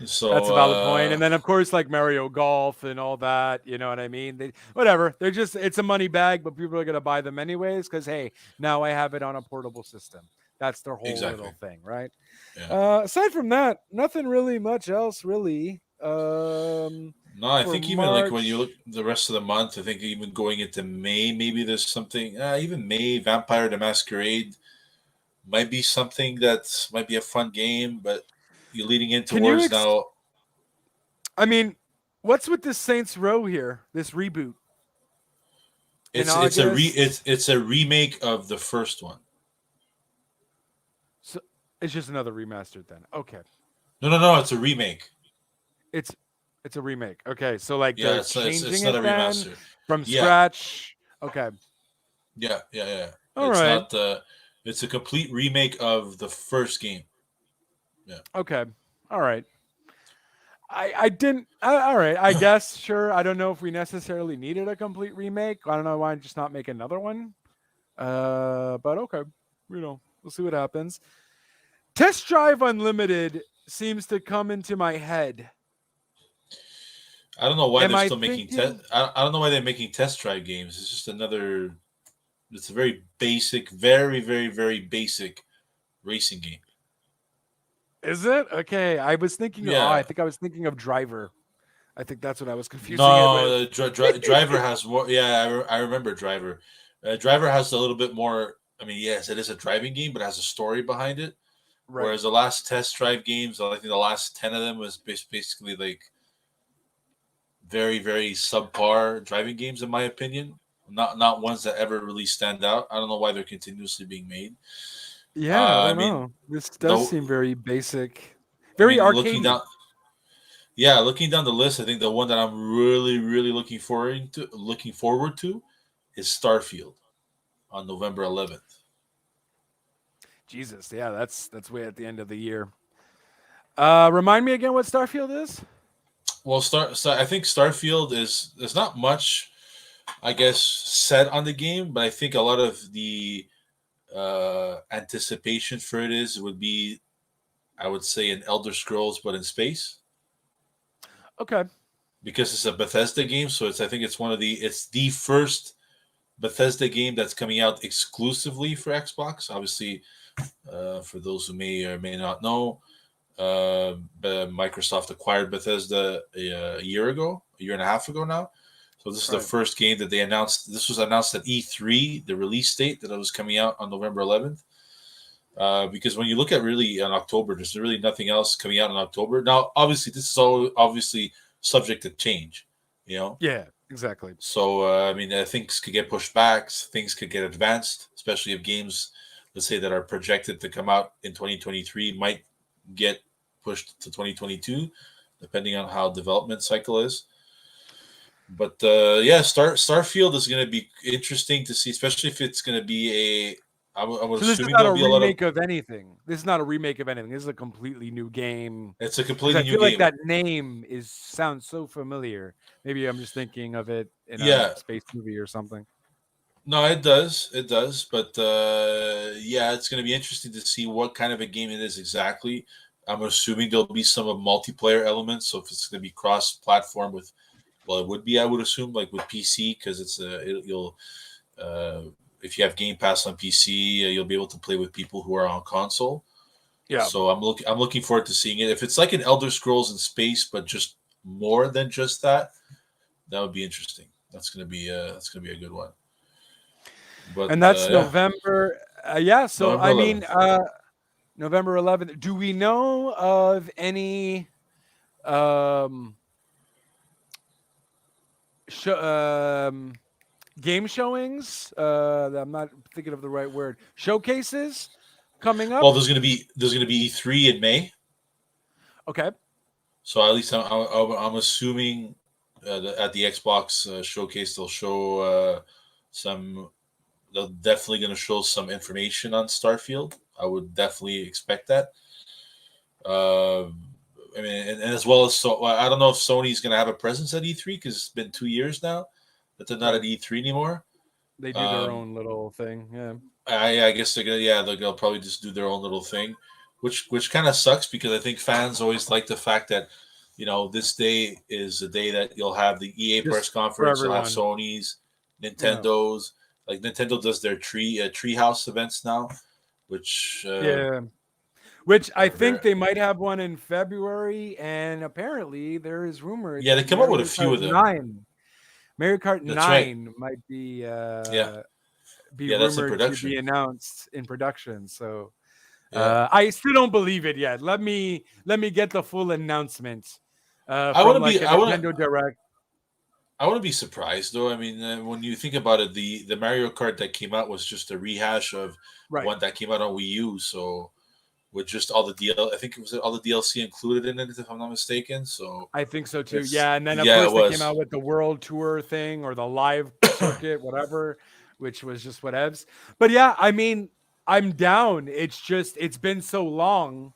Speaker 2: so
Speaker 1: That's a valid point. And then of course like Mario Golf and all that, you know what I mean? Whatever. It's a money bag, but people are going to buy them anyways cuz hey, now I have it on a portable system. That's their whole
Speaker 2: exactly,
Speaker 1: little thing, right?
Speaker 2: yeah.
Speaker 1: Aside from that, nothing really much else really.
Speaker 2: No, I
Speaker 1: For
Speaker 2: think even like when you
Speaker 1: March,
Speaker 2: look the rest of the month, I think even going into May, maybe there's something. Even May, Vampire the Masquerade might be something that might be a fun game, but you're leading in
Speaker 1: can you
Speaker 2: towards now.
Speaker 1: I mean, what's with this Saints Row here? This reboot? in
Speaker 2: It's a
Speaker 1: August.
Speaker 2: it's a remake of the first one.
Speaker 1: So it's just another remastered then. Okay.
Speaker 2: No, it's a remake.
Speaker 1: It's it's a remake. Okay. So like
Speaker 2: Yeah,
Speaker 1: they're
Speaker 2: it's
Speaker 1: changing
Speaker 2: not
Speaker 1: it
Speaker 2: a
Speaker 1: then
Speaker 2: remaster.
Speaker 1: from
Speaker 2: Yeah,
Speaker 1: scratch. Okay.
Speaker 2: yeah.
Speaker 1: All
Speaker 2: It's
Speaker 1: right.
Speaker 2: not it's a complete remake of the first game. Yeah.
Speaker 1: Okay. All right. I didn't. All right. I guess sure. I don't know if we necessarily needed a complete remake. I don't know why just not make another one. But okay. We'll see what happens. Test Drive Unlimited seems to come into my head.
Speaker 2: I don't know why
Speaker 1: Am
Speaker 2: they're
Speaker 1: I
Speaker 2: still making
Speaker 1: thinking?
Speaker 2: I don't know why they're making test drive games. It's just another. It's a very basic, very basic racing game.
Speaker 1: Is it okay? I was thinking. Oh, I
Speaker 2: Yeah.
Speaker 1: think I was thinking of Driver. I think that's what I was confusing it with.
Speaker 2: No, Driver has more. Yeah, I remember Driver. Driver has a little bit more. I mean, yes, it is a driving game, but it has a story behind it.
Speaker 1: Right.
Speaker 2: Whereas the last test drive games, I think the last 10 of them was basically like very subpar driving games, in my opinion. Not ones that ever really stand out. I don't know why they're continuously being made.
Speaker 1: Yeah, I
Speaker 2: I
Speaker 1: don't
Speaker 2: mean,
Speaker 1: know. This does
Speaker 2: though,
Speaker 1: seem very basic,
Speaker 2: I
Speaker 1: very
Speaker 2: mean, looking
Speaker 1: arcadey.
Speaker 2: down, yeah, looking down the list, I think the one that I'm really looking forward to is Starfield on November 11th.
Speaker 1: Jesus, yeah, that's way at the end of the year. Remind me again what Starfield is.
Speaker 2: Well, I think Starfield is there's not much, I guess, said on the game, but I think a lot of the anticipation for would be, I would say, an Elder Scrolls, but in space,
Speaker 1: Okay.
Speaker 2: because it's a Bethesda game. So I think it's the first Bethesda game that's coming out exclusively for Xbox. Obviously, for those who may or may not know, Microsoft acquired Bethesda a year and a half ago now. So this is the
Speaker 1: Right.
Speaker 2: first game that they announced. This was announced at E3, the release date that it was coming out on November 11th. Because when you look at really in October, there's really nothing else coming out in October. Now, obviously, this is all obviously subject to change, you know.
Speaker 1: Yeah, exactly.
Speaker 2: So I mean, things could get pushed back, things could get advanced, especially if games, let's say, that are projected to come out in 2023 might get pushed to 2022, depending on how development cycle is. But yeah, Starfield is going to be interesting to see, especially if it's going to be a. I'm
Speaker 1: So this is
Speaker 2: assuming
Speaker 1: not
Speaker 2: there'll
Speaker 1: a
Speaker 2: be a lot of.
Speaker 1: remake of anything. This is not a remake of anything. This is a completely new game.
Speaker 2: It's a
Speaker 1: Because I
Speaker 2: completely new
Speaker 1: feel like
Speaker 2: game.
Speaker 1: that name is sounds so familiar. Maybe I'm just thinking of it in a
Speaker 2: Yeah,
Speaker 1: space movie or something.
Speaker 2: no, it does. But yeah, it's going to be interesting to see what kind of a game it is exactly. I'm assuming there'll be some of multiplayer elements. So if it's going to be cross-platform with, well, it would be, I would assume, like with PC, because you'll uh, if you have Game Pass on PC, you'll be able to play with people who are on console.
Speaker 1: Yeah.
Speaker 2: So I'm looking forward to seeing it. If it's like an Elder Scrolls in space, but just more than just that, that would be interesting. That's gonna be a good one. But
Speaker 1: And that's
Speaker 2: yeah,
Speaker 1: November. Yeah. So
Speaker 2: November
Speaker 1: I mean,
Speaker 2: 11th.
Speaker 1: November 11th. Do we know of any um, sh- um, game showings? I'm not thinking of the right word. Showcases coming
Speaker 2: Well,
Speaker 1: up.
Speaker 2: there's gonna be E3 in May.
Speaker 1: Okay.
Speaker 2: So at least I'm assuming at the Xbox showcase they'll show some. They're definitely going to show some information on Starfield. I would definitely expect that. Uh, I mean, and as well as so, I don't know if Sony's going to have a presence at E3 because it's been 2 years now that they're not
Speaker 1: Right.
Speaker 2: at E3 anymore.
Speaker 1: They do their
Speaker 2: Um,
Speaker 1: own little thing. Yeah.
Speaker 2: I guess they'll probably just do their own little thing, which kind of sucks because I think fans always like the fact that this day is the day that you'll have the EA press
Speaker 1: Just for
Speaker 2: conference, you'll have
Speaker 1: everyone.
Speaker 2: Sony's,
Speaker 1: Yeah.
Speaker 2: Nintendo's. Like Nintendo does their treehouse events now, which
Speaker 1: Yeah. Which I
Speaker 2: are
Speaker 1: think
Speaker 2: very
Speaker 1: they might have one in February, and apparently there is rumored
Speaker 2: yeah. They
Speaker 1: that
Speaker 2: come up with a
Speaker 1: Mario
Speaker 2: few
Speaker 1: Kart
Speaker 2: of them.
Speaker 1: 9, Mario Kart
Speaker 2: That's right.
Speaker 1: 9 might
Speaker 2: Yeah,
Speaker 1: be
Speaker 2: yeah. That's in
Speaker 1: rumored to be
Speaker 2: production.
Speaker 1: announced in production. So
Speaker 2: Yeah,
Speaker 1: I still don't believe it yet. Let me get the full announcement
Speaker 2: I
Speaker 1: from
Speaker 2: wouldn't
Speaker 1: like
Speaker 2: be.
Speaker 1: a
Speaker 2: I wouldn't.
Speaker 1: Nintendo Direct.
Speaker 2: I wouldn't be surprised though. I mean, when you think about it, the Mario Kart that came out was just a rehash of
Speaker 1: Right.
Speaker 2: one that came out on Wii U. So with just all the I think it was all the DLC included in it, if I'm not mistaken. So
Speaker 1: I think so too.
Speaker 2: it's
Speaker 1: Yeah, and then of
Speaker 2: yeah, it
Speaker 1: course they came out
Speaker 2: was
Speaker 1: with the world tour thing or the live circuit, whatever, which was just whatevs. But yeah, I mean, I'm down. It's just it's been so long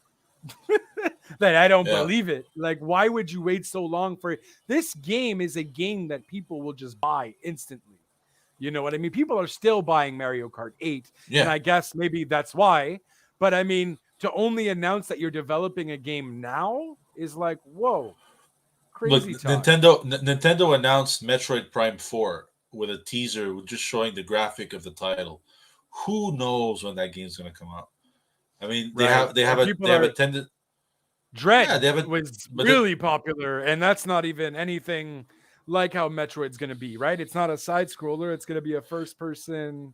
Speaker 1: that I don't
Speaker 2: yeah.
Speaker 1: believe it. Like, why would you wait so long for it? This game is a game that people will just buy instantly. You know what I mean? People are still buying Mario Kart 8, and
Speaker 2: Yeah.
Speaker 1: I guess maybe that's why. But I mean, to only announce that you're developing a game now is like, whoa,
Speaker 2: Look,
Speaker 1: crazy talk.
Speaker 2: Nintendo announced Metroid Prime 4 with a teaser just showing the graphic of the title. Who knows when that game's going to come out? I mean,
Speaker 1: Right. And
Speaker 2: they
Speaker 1: people
Speaker 2: have
Speaker 1: are
Speaker 2: attended. Yeah,
Speaker 1: Dread
Speaker 2: they have a
Speaker 1: was
Speaker 2: but
Speaker 1: really popular, and that's not even anything like how Metroid's going to be, right? It's not a side scroller, it's going to be a first person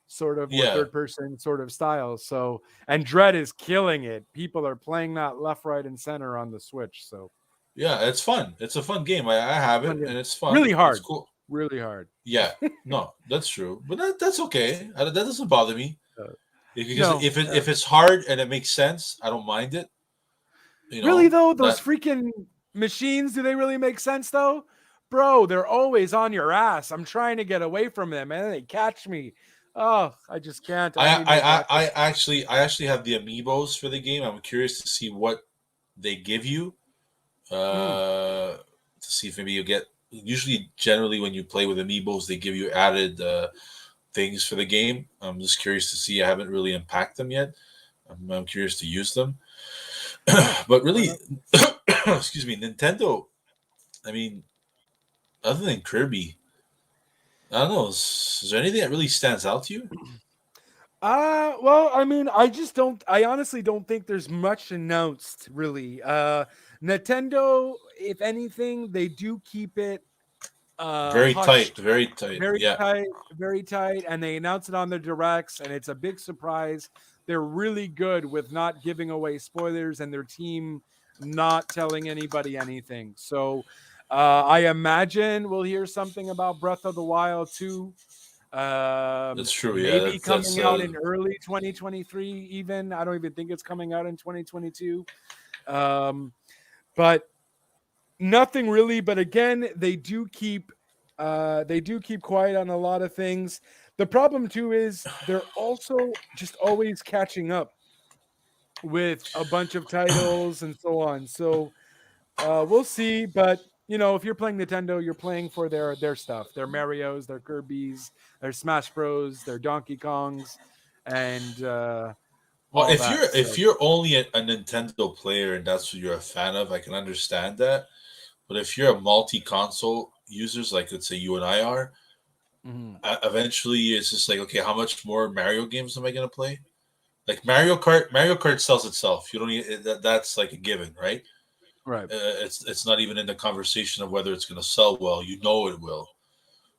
Speaker 1: sort of or
Speaker 2: yeah,
Speaker 1: third person sort of style. So, and Dread is killing it. People are playing that left, right, and center on the Switch. So,
Speaker 2: yeah, it's fun. It's a fun game. I have it
Speaker 1: fun game.
Speaker 2: and it's fun.
Speaker 1: Really
Speaker 2: It's
Speaker 1: hard,
Speaker 2: cool.
Speaker 1: really hard.
Speaker 2: Yeah, no, that's true, but that's okay. That doesn't bother me
Speaker 1: Uh,
Speaker 2: because
Speaker 1: no,
Speaker 2: if it's hard and it makes sense, I don't mind it. You
Speaker 1: really
Speaker 2: know
Speaker 1: though, those
Speaker 2: that.
Speaker 1: freaking machines, do they really make sense though? Bro, they're always on your ass. I'm trying to get away from them and they catch me. Oh, I just can't. I need more
Speaker 2: I
Speaker 1: practice.
Speaker 2: actually have the amiibos for the game. I'm curious to see what they give you.
Speaker 1: Mm.
Speaker 2: To see if maybe you get. Usually, generally, when you play with amiibos, they give you added things for the game. I'm just curious to see. I haven't really unpacked them yet. I'm curious to use them.
Speaker 1: Yeah.
Speaker 2: But
Speaker 1: Why
Speaker 2: really,
Speaker 1: not?
Speaker 2: excuse me, Nintendo. I mean, other than Kirby, I don't know. Is there anything that really stands out to you?
Speaker 1: Well, I mean, I honestly don't think there's much announced really. Nintendo, if anything, they do keep it
Speaker 2: Very tight,
Speaker 1: hushed,
Speaker 2: very tight.
Speaker 1: very
Speaker 2: Yeah,
Speaker 1: tight, very tight, and they announce it on their directs, and it's a big surprise. They're really good with not giving away spoilers, and their team not telling anybody anything. So, I imagine we'll hear something about Breath of the Wild 2.
Speaker 2: that's true. Yeah,
Speaker 1: Maybe
Speaker 2: that's
Speaker 1: coming out in early 2023, even. I don't even think it's coming out in 2022. Um, but nothing really. But again, they do keep quiet on a lot of things. The problem too is they're also just always catching up with a bunch of titles and so on. So we'll see. But you know, if you're playing Nintendo, you're playing for their stuff, their Mario's, their Kirby's, their Smash Bros, their Donkey Kongs, and
Speaker 2: well.
Speaker 1: all that.
Speaker 2: If
Speaker 1: So
Speaker 2: you're only a Nintendo player and that's what you're a fan of, I can understand that. But if you're a multi-console users, like let's say you and I are,
Speaker 1: mhm.
Speaker 2: eventually it's just like, okay, how much more Mario games am I gonna play? Like Mario Kart sells itself. You don't need that's like a given, right?
Speaker 1: Right,
Speaker 2: It's not even in the conversation of whether it's gonna sell well. You know it will,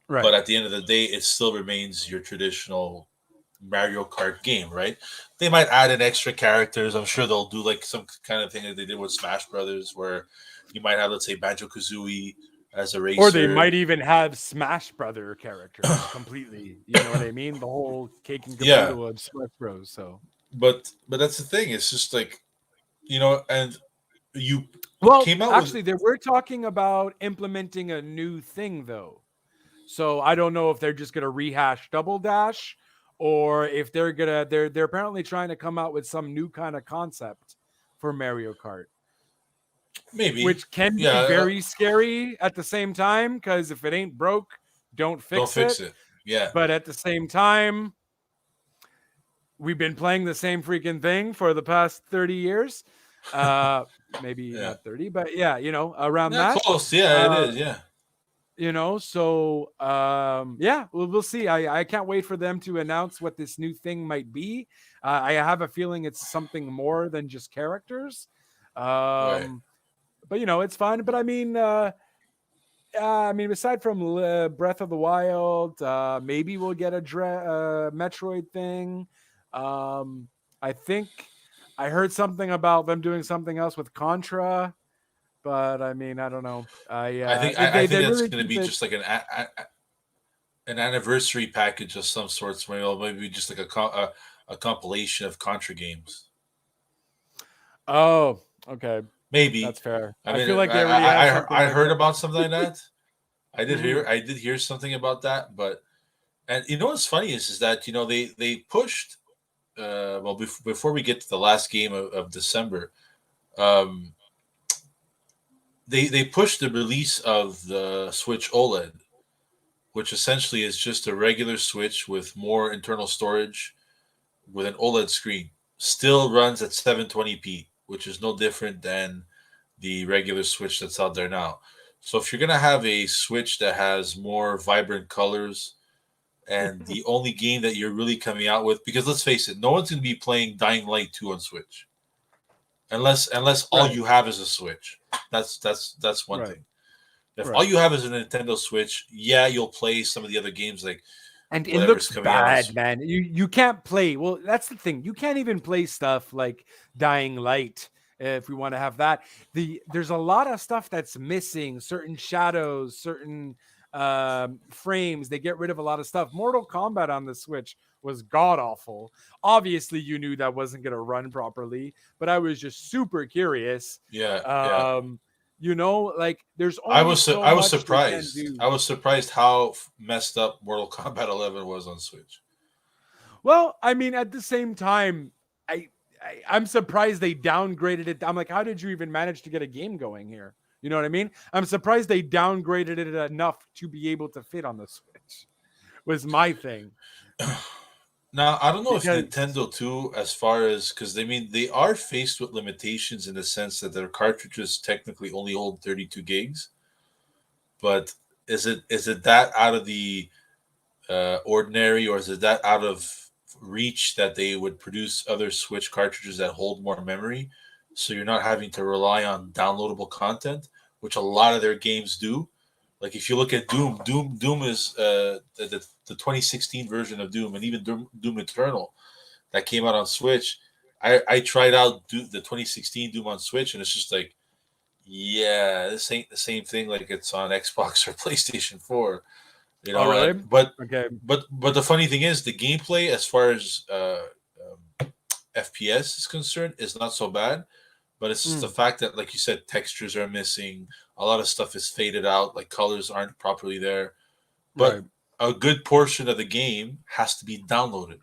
Speaker 1: right.
Speaker 2: but at the end of the day, it still remains your traditional Mario Kart game, right? They might add in extra characters. I'm sure they'll do like some kind of thing that they did with Smash Brothers, where you might have, let's say, Banjo Kazooie as a
Speaker 1: Or they
Speaker 2: racer.
Speaker 1: might even have Smash Brother characters completely. You know what I mean? The whole cake and
Speaker 2: Yeah,
Speaker 1: caboodle of Smash Bros. So,
Speaker 2: but that's the thing. It's just like and you
Speaker 1: well,
Speaker 2: came out with
Speaker 1: actually, they were talking about implementing a new thing though. So I don't know if they're just gonna rehash Double Dash, or if they're apparently trying to come out with some new kind of concept for Mario Kart,
Speaker 2: maybe,
Speaker 1: which can be
Speaker 2: yeah,
Speaker 1: very scary at the same time. Because if it ain't broke, don't
Speaker 2: don't
Speaker 1: fix
Speaker 2: fix
Speaker 1: it.
Speaker 2: it. Yeah,
Speaker 1: But at the same time, we've been playing the same freaking thing for the past 30 years. Uh, maybe
Speaker 2: yeah,
Speaker 1: not 30, but yeah, you know, around
Speaker 2: yeah,
Speaker 1: that.
Speaker 2: close. Yeah, it
Speaker 1: Uh,
Speaker 2: is. Yeah,
Speaker 1: you know, so yeah, we'll see. I can't wait for them to announce what this new thing might be. I have a feeling it's something more than just characters.
Speaker 2: right.
Speaker 1: Um, but you know, it's fun. But I mean, aside from Breath of the Wild, maybe we'll get a Metroid thing. I think I heard something about them doing something else with Contra, but I mean, I don't know.
Speaker 2: I think
Speaker 1: They
Speaker 2: that's
Speaker 1: really
Speaker 2: going to
Speaker 1: keep
Speaker 2: be
Speaker 1: it.
Speaker 2: just like an anniversary package of some sorts. Maybe just like a compilation of Contra games.
Speaker 1: Oh, okay,
Speaker 2: Maybe.
Speaker 1: that's fair.
Speaker 2: I
Speaker 1: I
Speaker 2: mean,
Speaker 1: feel like they already have something
Speaker 2: I
Speaker 1: like
Speaker 2: heard
Speaker 1: that.
Speaker 2: about something like that.
Speaker 1: Hmm.
Speaker 2: I did hear something about that, but and you know what's funny is that they pushed before we get to the last game of December, um, they pushed the release of the Switch OLED, which essentially is just a regular Switch with more internal storage with an OLED screen. Still runs at 720p, which is no different than the regular Switch that's out there now. So if you're gonna have a Switch that has more vibrant colors, and the only game that you're really coming out with, because let's face it, no one's gonna be playing Dying Light 2 on Switch. Unless all
Speaker 1: Right,
Speaker 2: you have is a Switch. That's one
Speaker 1: right,
Speaker 2: thing. If all
Speaker 1: right.
Speaker 2: you have is a Nintendo Switch, yeah, you'll play some of the other games like
Speaker 1: And it
Speaker 2: whatever's
Speaker 1: looks
Speaker 2: coming out on.
Speaker 1: bad, man. You can't play. Well, that's the thing. You can't even play stuff like Dying Light if we want to have that. There's a lot of stuff that's missing. Certain shadows, certain frames. They get rid of a lot of stuff. Mortal Kombat on the Switch was god awful. Obviously, you knew that wasn't going to run properly, but I was just super curious.
Speaker 2: Yeah, yeah.
Speaker 1: Um, like there's only so
Speaker 2: I was
Speaker 1: much they can
Speaker 2: surprised.
Speaker 1: do.
Speaker 2: I was surprised how messed up Mortal Kombat 11 was on Switch.
Speaker 1: Well, I mean, at the same time, I, I'm surprised they downgraded it. I'm like, how did you even manage to get a game going here? You know what I mean? I'm surprised they downgraded it enough to be able to fit on the Switch. Was my thing
Speaker 2: Now, I don't know if
Speaker 1: because
Speaker 2: Nintendo too, as far as because they are faced with limitations in the sense that their cartridges technically only hold 32 gigs. But is it that out of the ordinary, or is it that out of reach that they would produce other Switch cartridges that hold more memory, so you're not having to rely on downloadable content, which a lot of their games do. Like if you look at Doom is the 2016 version of Doom, and even Doom Eternal that came out on Switch. I tried out the 2016 Doom on Switch, and it's just like, yeah, this ain't the same thing like it's on Xbox or PlayStation 4.
Speaker 1: oh really? Okay,
Speaker 2: But the funny thing is, the gameplay as far as FPS is concerned is not so bad. But it's just the
Speaker 1: mm,
Speaker 2: fact that, like you said, textures are missing. A lot of stuff is faded out, like colors aren't properly there.
Speaker 1: right.
Speaker 2: But a good portion of the game has to be downloaded.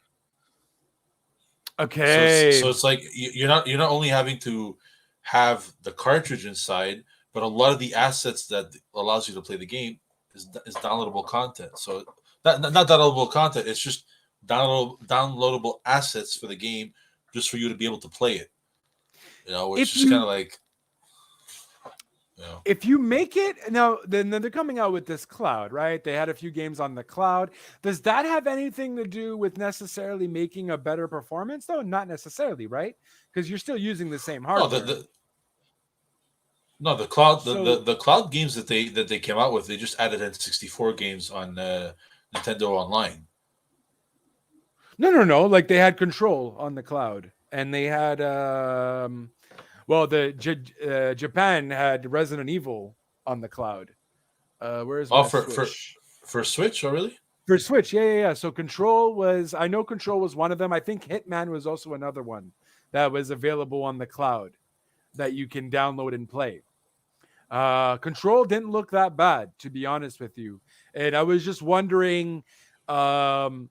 Speaker 1: Okay,
Speaker 2: So it's like you're not only having to have the cartridge inside, but a lot of the assets that allows you to play the game is downloadable content. So not downloadable content. It's just downloadable assets for the game, just for you to be able to play it. Which
Speaker 1: if
Speaker 2: is kind
Speaker 1: you
Speaker 2: of like you know.
Speaker 1: if you make it now, then they're coming out with this cloud, right? They had a few games on the cloud. Does that have anything to do with necessarily making a better performance, though? Not necessarily, right? Because you're still using the same
Speaker 2: No,
Speaker 1: hardware.
Speaker 2: the cloud
Speaker 1: So
Speaker 2: the cloud games that they came out with, they just added N64 games on Nintendo Online.
Speaker 1: no. Like they had Control on the cloud, and they had well, Japan had Resident Evil on the cloud. Where's
Speaker 2: Oh,
Speaker 1: my Switch?
Speaker 2: for Switch, oh really?
Speaker 1: For Switch, yeah. So I know Control was one of them. I think Hitman was also another one that was available on the cloud that you can download and play. Control didn't look that bad, to be honest with you. And I was just wondering, because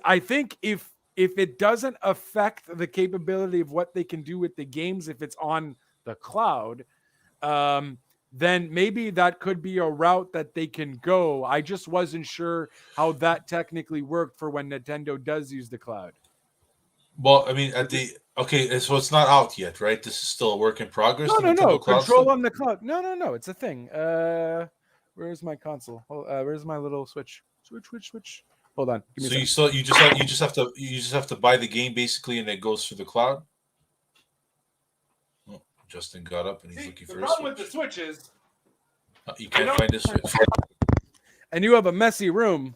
Speaker 1: I think if it doesn't affect the capability of what they can do with the games if it's on the cloud, um, then maybe that could be a route that they can go. I just wasn't sure how that technically worked for when Nintendo does use the cloud.
Speaker 2: Well, I mean, at
Speaker 1: Is it-
Speaker 2: the okay, so it's not out yet, right? This is still a work in progress. The
Speaker 1: No.
Speaker 2: Nintendo Cloud
Speaker 1: Control
Speaker 2: stuff.
Speaker 1: on the cloud. No. It's a thing. Where's my console? Where's my little Switch? Switch. Hold on. Give me a
Speaker 2: So
Speaker 1: second.
Speaker 2: you just have to buy the game basically, and it goes through the cloud. Oh, Justin got up and he's
Speaker 1: See,
Speaker 2: looking
Speaker 1: the
Speaker 2: for a
Speaker 1: problem with the
Speaker 2: Switch.
Speaker 1: Switch is
Speaker 2: You can't find a Switch.
Speaker 1: and you have a messy room.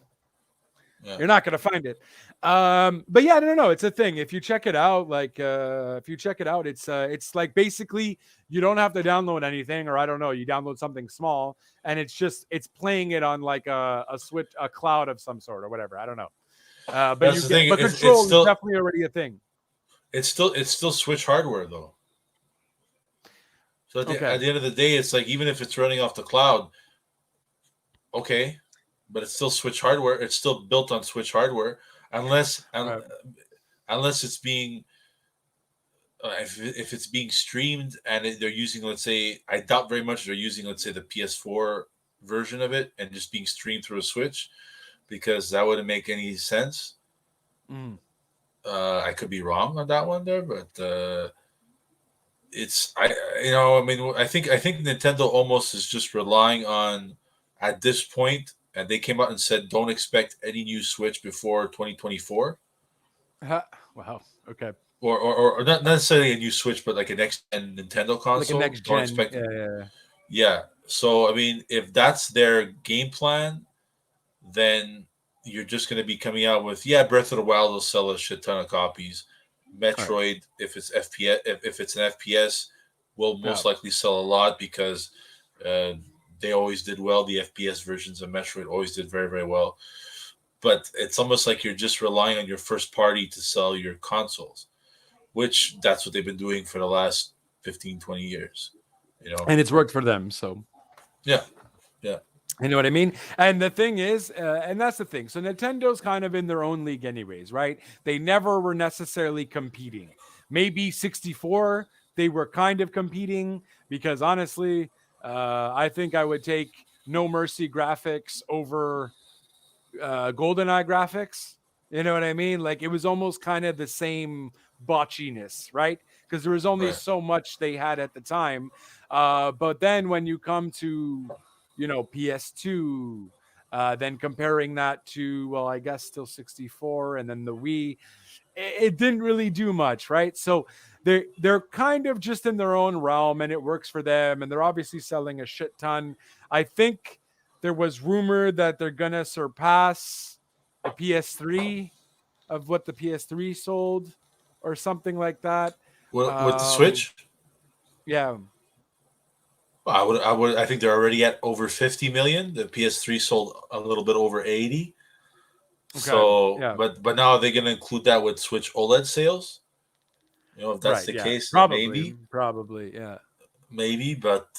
Speaker 2: Yeah.
Speaker 1: You're not going to find it. But yeah, no. It's a thing. If you check it out, it's like basically you don't have to download anything, or I don't know, you download something small, and it's playing it on like a switch, a cloud of some sort or whatever. I don't know.
Speaker 2: That's the thing.
Speaker 1: But
Speaker 2: It's
Speaker 1: control is
Speaker 2: still
Speaker 1: definitely already a thing.
Speaker 2: it's still Switch hardware though. So at the end of the day, it's like even if it's running off the cloud, okay, but it's still Switch hardware. It's still built on Switch hardware, unless it's being if it's being streamed and they're using, let's say, I doubt very much they're using, let's say, the PS4 version of it and just being streamed through a Switch, because that wouldn't make any sense.
Speaker 1: Mm.
Speaker 2: I could be wrong on that one there, but I think Nintendo almost is just relying on at this point, and they came out and said don't expect any new Switch before 2024.
Speaker 1: Wow. Okay.
Speaker 2: Or not necessarily a new Switch, but like a next gen Nintendo console.
Speaker 1: Like a next
Speaker 2: don't
Speaker 1: gen.
Speaker 2: expect
Speaker 1: Yeah.
Speaker 2: Yeah. So I mean, if that's their game plan, then you're just going to be coming out with Breath of the Wild will sell a shit ton of copies. Metroid, if it's FPS, if it's an FPS, will most likely sell a lot because they always did well. The FPS versions of Metroid always did very, very well. But it's almost like you're just relying on your first party to sell your consoles, which that's what they've been doing for the last 15, 20 years.
Speaker 1: And it's worked for them. So
Speaker 2: yeah.
Speaker 1: You know what I mean? And the thing is, and that's the thing. So Nintendo's kind of in their own league anyways, right? They never were necessarily competing. Maybe 64, they were kind of competing because honestly, I think I would take No Mercy graphics over GoldenEye graphics. You know what I mean? Like it was almost kind of the same botchiness, right? Because there was only so much they had at the time. But then when you come to PS2, then comparing that to, well, I guess still 64, and then the Wii, it didn't really do much, right? So they're kind of just in their own realm, and it works for them, and they're obviously selling a shit ton. I think there was rumor that they're gonna surpass the PS3 of what the PS3 sold, or something like that.
Speaker 2: With the Switch,
Speaker 1: yeah.
Speaker 2: I think they're already at over 50 million. The PS3 sold a little bit over 80. Okay. So, but now are they going to include that with Switch OLED sales? If that's the case,
Speaker 1: probably, yeah,
Speaker 2: maybe. But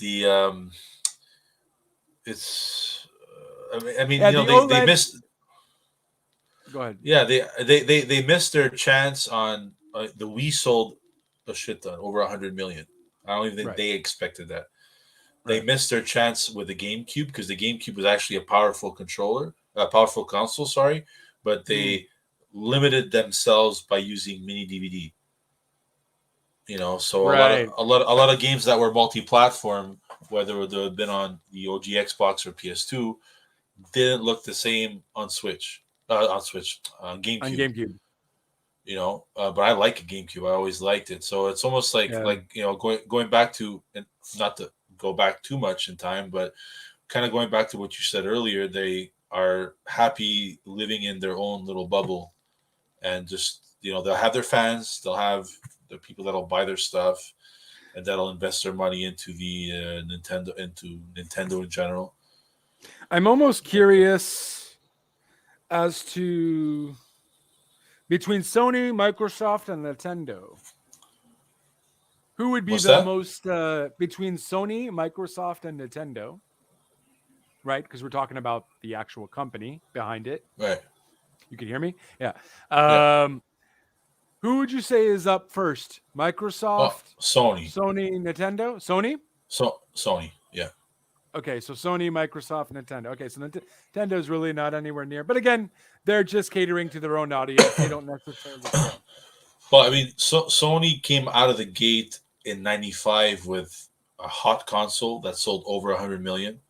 Speaker 2: it's. I mean, they missed.
Speaker 1: Go ahead.
Speaker 2: Yeah, they missed their chance on the Wii sold a shit ton, over 100 million. I don't even think they expected that. They missed their chance with the GameCube because the GameCube was actually a powerful console, sorry, but they limited themselves by using mini DVD. So a lot of games that were multi-platform, whether they had been on the OG Xbox or PS2, didn't look the same on Switch. On GameCube.
Speaker 1: On GameCube.
Speaker 2: But I like a GameCube. I always liked it. So it's almost like going back to, and not to go back too much in time, but kind of going back to what you said earlier, they are happy living in their own little bubble, and just they'll have their fans, they'll have the people that'll buy their stuff, and that'll invest their money into the Nintendo in general.
Speaker 1: I'm almost curious as to between Sony, Microsoft, and Nintendo, who would be most between Sony, Microsoft, and Nintendo, right? Because we're talking about the actual company behind it.
Speaker 2: Right.
Speaker 1: You can hear me? Yeah. Who would you say is up first? Microsoft,
Speaker 2: Sony,
Speaker 1: Nintendo, Sony.
Speaker 2: Sony, yeah.
Speaker 1: Okay, so Sony, Microsoft, Nintendo. Okay, so Nintendo's really not anywhere near. But again, they're just catering to their own audience. They don't necessarily care.
Speaker 2: Well, I mean, Sony came out of the gate in '95 with a hot console that sold over 100 million.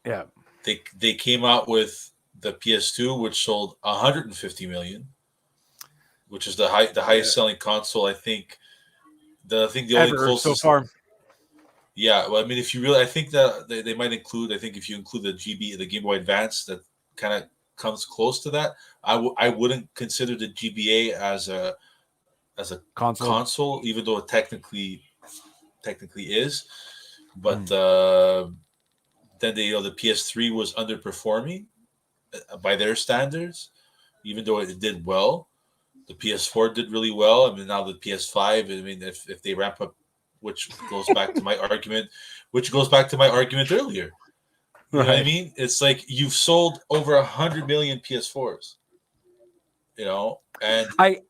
Speaker 1: Yeah.
Speaker 2: They came out with the PS2, which sold 150 million, which is the highest selling console. I think the only closest
Speaker 1: so far.
Speaker 2: Yeah, well, I mean, if you really, I think that they might include. I think if you include the Game Boy Advance, that kind of comes close to that. I wouldn't consider the GBA as a console, even though it technically is. But then the PS3 was underperforming by their standards, even though it did well. The PS4 did really well. I mean, now the PS5. I mean, if they ramp up, which goes back to my argument earlier. You know what I mean? It's like you've sold over 100 million PS4s. You know, and
Speaker 1: I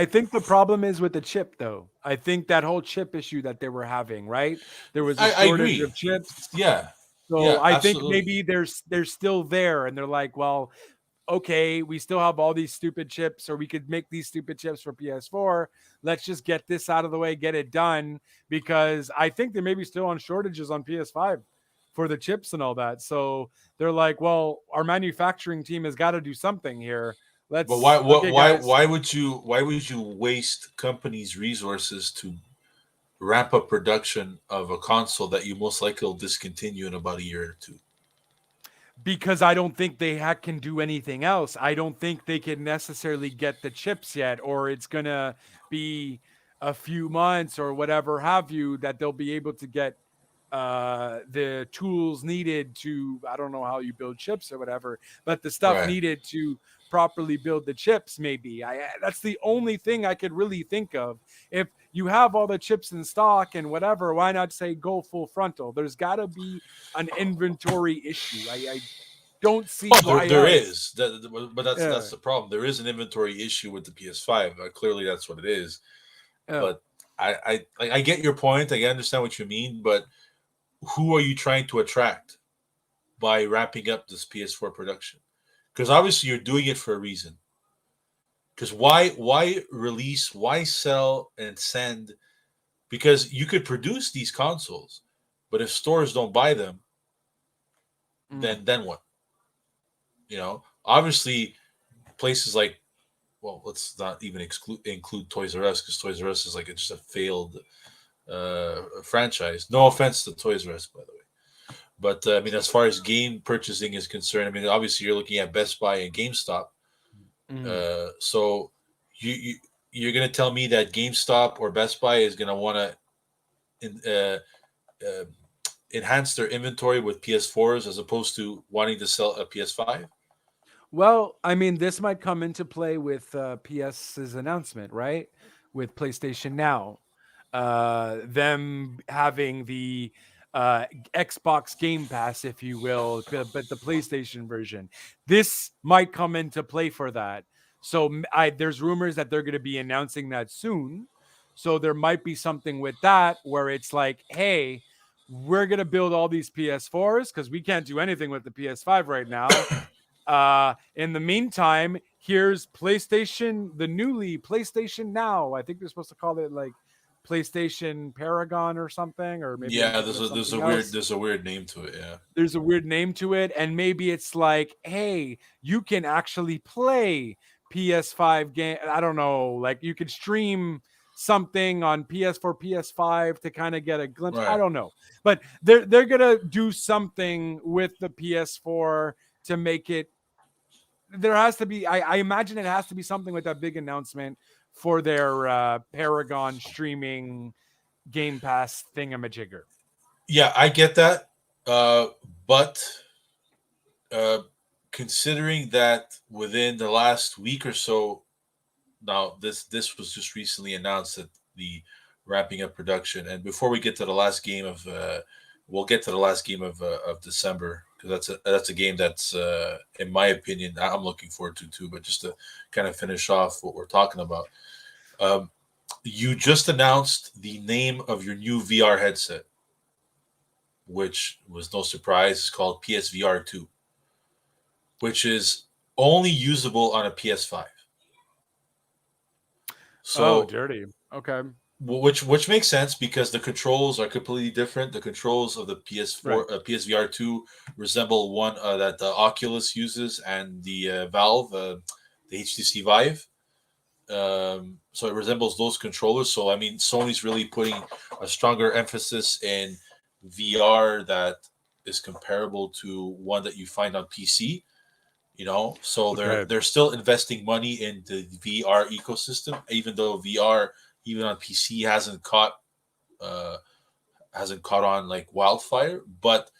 Speaker 1: think the problem is with the chip, though. I think that whole chip issue that they were having, right? There was a shortage of chips.
Speaker 2: Yeah.
Speaker 1: So I think maybe they're still there, and they're like, well, okay, we still have all these stupid chips, or we could make these stupid chips for PS4. Let's just get this out of the way, get it done, because I think they may be still on shortages on PS5 for the chips and all that. So they're like, well, our manufacturing team has got to do something here.
Speaker 2: But why would you waste companies' resources to ramp up production of a console that you most likely will discontinue in about a year or two?
Speaker 1: Because I don't think they can do anything else. I don't think they can necessarily get the chips yet, or it's gonna be a few months or whatever have you that they'll be able to get the tools needed to, I don't know how you build chips or whatever, but the stuff needed to properly build the chips. Maybe that's the only thing I could really think of. If you have all the chips in stock and whatever, why not say go full frontal? There's got to be an inventory issue. I don't see why
Speaker 2: there is, but that's the problem. There is an inventory issue with the PS5. Clearly, that's what it is. But I get your point. I understand what you mean, but who are you trying to attract by ramping up this PS4 production? Because obviously you're doing it for a reason. Because why release, why sell and send? Because you could produce these consoles, but if stores don't buy them, then what? You know, obviously places like, well, let's not even include Toys R Us, because Toys R Us is like just a failed franchise. No offense to Toys R Us, by the way, but I mean, as far as game purchasing is concerned, I mean, obviously you're looking at Best Buy and GameStop. So you're gonna tell me that GameStop or Best Buy is gonna want to enhance their inventory with PS4s as opposed to wanting to sell a PS5?
Speaker 1: Well, I mean, this might come into play with PS's announcement, right? With PlayStation Now, them having the Xbox Game Pass, if you will, but the PlayStation version. This might come into play for that. So there's rumors that they're going to be announcing that soon. So there might be something with that where it's like, hey, we're going to build all these PS4s because we can't do anything with the PS5 right now. In the meantime, here's PlayStation, the newly PlayStation Now. I think they're supposed to call it like PlayStation Paragon or something, or maybe
Speaker 2: there's a weird name to it. Yeah,
Speaker 1: there's a weird name to it, and maybe it's like, hey, you can actually play PS5 game. I don't know, like you could stream something on PS4, PS5 to kind of get a glimpse. Right. I don't know, but they're gonna do something with the PS4 to make it. There has to be, I imagine it has to be something with that big announcement for their Paragon streaming Game Pass thingamajigger.
Speaker 2: Yeah, I get that. But considering that within the last week or so, now this was just recently announced that the wrapping up production. And before we get to the last game of, we'll get to the last game of December, because that's a game that's, in my opinion, I'm looking forward to too. But just to kind of finish off what we're talking about, you just announced the name of your new VR headset, which was no surprise. It's called PSVR 2, which is only usable on a PS5. So
Speaker 1: dirty. Okay.
Speaker 2: Which makes sense because the controls are completely different. The controls of the PS4 PSVR 2 resemble one that the Oculus uses, and the Valve, the HTC Vive. So it resembles those controllers. So I mean, Sony's really putting a stronger emphasis in VR that is comparable to one that you find on PC. So
Speaker 1: Okay.
Speaker 2: they're still investing money in the VR ecosystem, even though VR, even on PC, uh, hasn't caught on like wildfire. But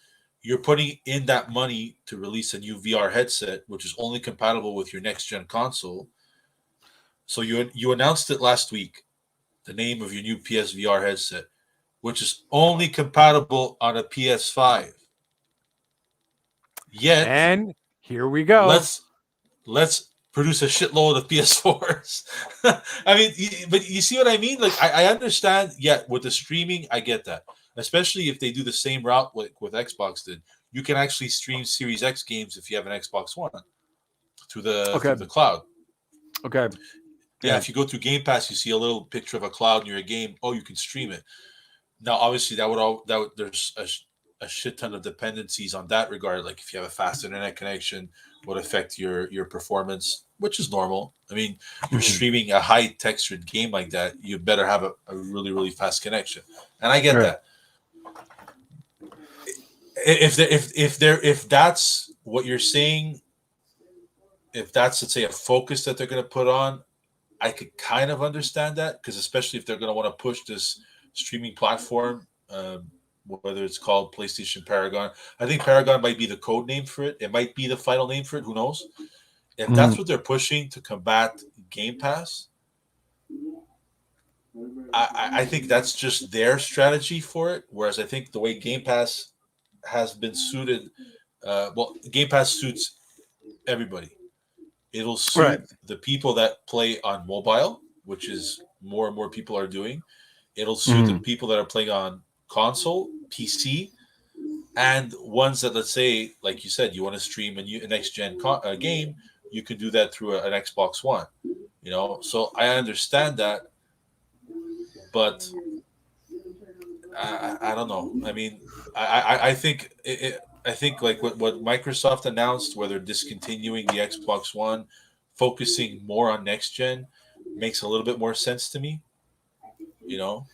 Speaker 2: you're putting in that money to release a new VR headset, which is only compatible with your next gen console. So you announced it last week, the name of your new PSVR headset, which is only compatible on a PS5. Yet
Speaker 1: And here we go.
Speaker 2: let's produce a shitload of PS4s. I mean, but you see what I mean? Like, I understand. Yeah, with the streaming, I get that. Especially if they do the same route like with Xbox did. You can actually stream Series X games if you have an Xbox One
Speaker 1: Okay.
Speaker 2: through the cloud.
Speaker 1: Okay.
Speaker 2: Yeah,
Speaker 1: Yeah.
Speaker 2: if you go through Game Pass, you see a little picture of a cloud near a game. Oh, you can stream it. Now, obviously, there's a shit ton of dependencies on that regard. Like if you have a fast internet connection, would affect your performance, which is normal. I mean, you're
Speaker 1: Mhm.
Speaker 2: streaming a high textured game like that, you better have a really really fast connection, and I get
Speaker 1: Right.
Speaker 2: that. If that's what you're saying, if that's, let's say, a focus that they're going to put on, I could kind of understand that, because especially if they're going to want to push this streaming platform, whether it's called PlayStation Paragon. I think Paragon might be the code name for it. It might be the final name for it. Who knows? If that's
Speaker 1: Mhm.
Speaker 2: what they're pushing to combat Game Pass, I think that's just their strategy for it. Whereas I think the way Game Pass has been suited, Game Pass suits everybody. It'll
Speaker 1: Right.
Speaker 2: suit the people that play on mobile, which is more and more people are doing. It'll suit the
Speaker 1: Mhm.
Speaker 2: people that are playing on console, PC, and ones that, let's say, like you said, you want to stream a next gen game, you can do that through an Xbox One. So I understand that, but I don't know. I mean, I think I think like what Microsoft announced, where they're discontinuing the Xbox One, focusing more on next gen, makes a little bit more sense to me. You know,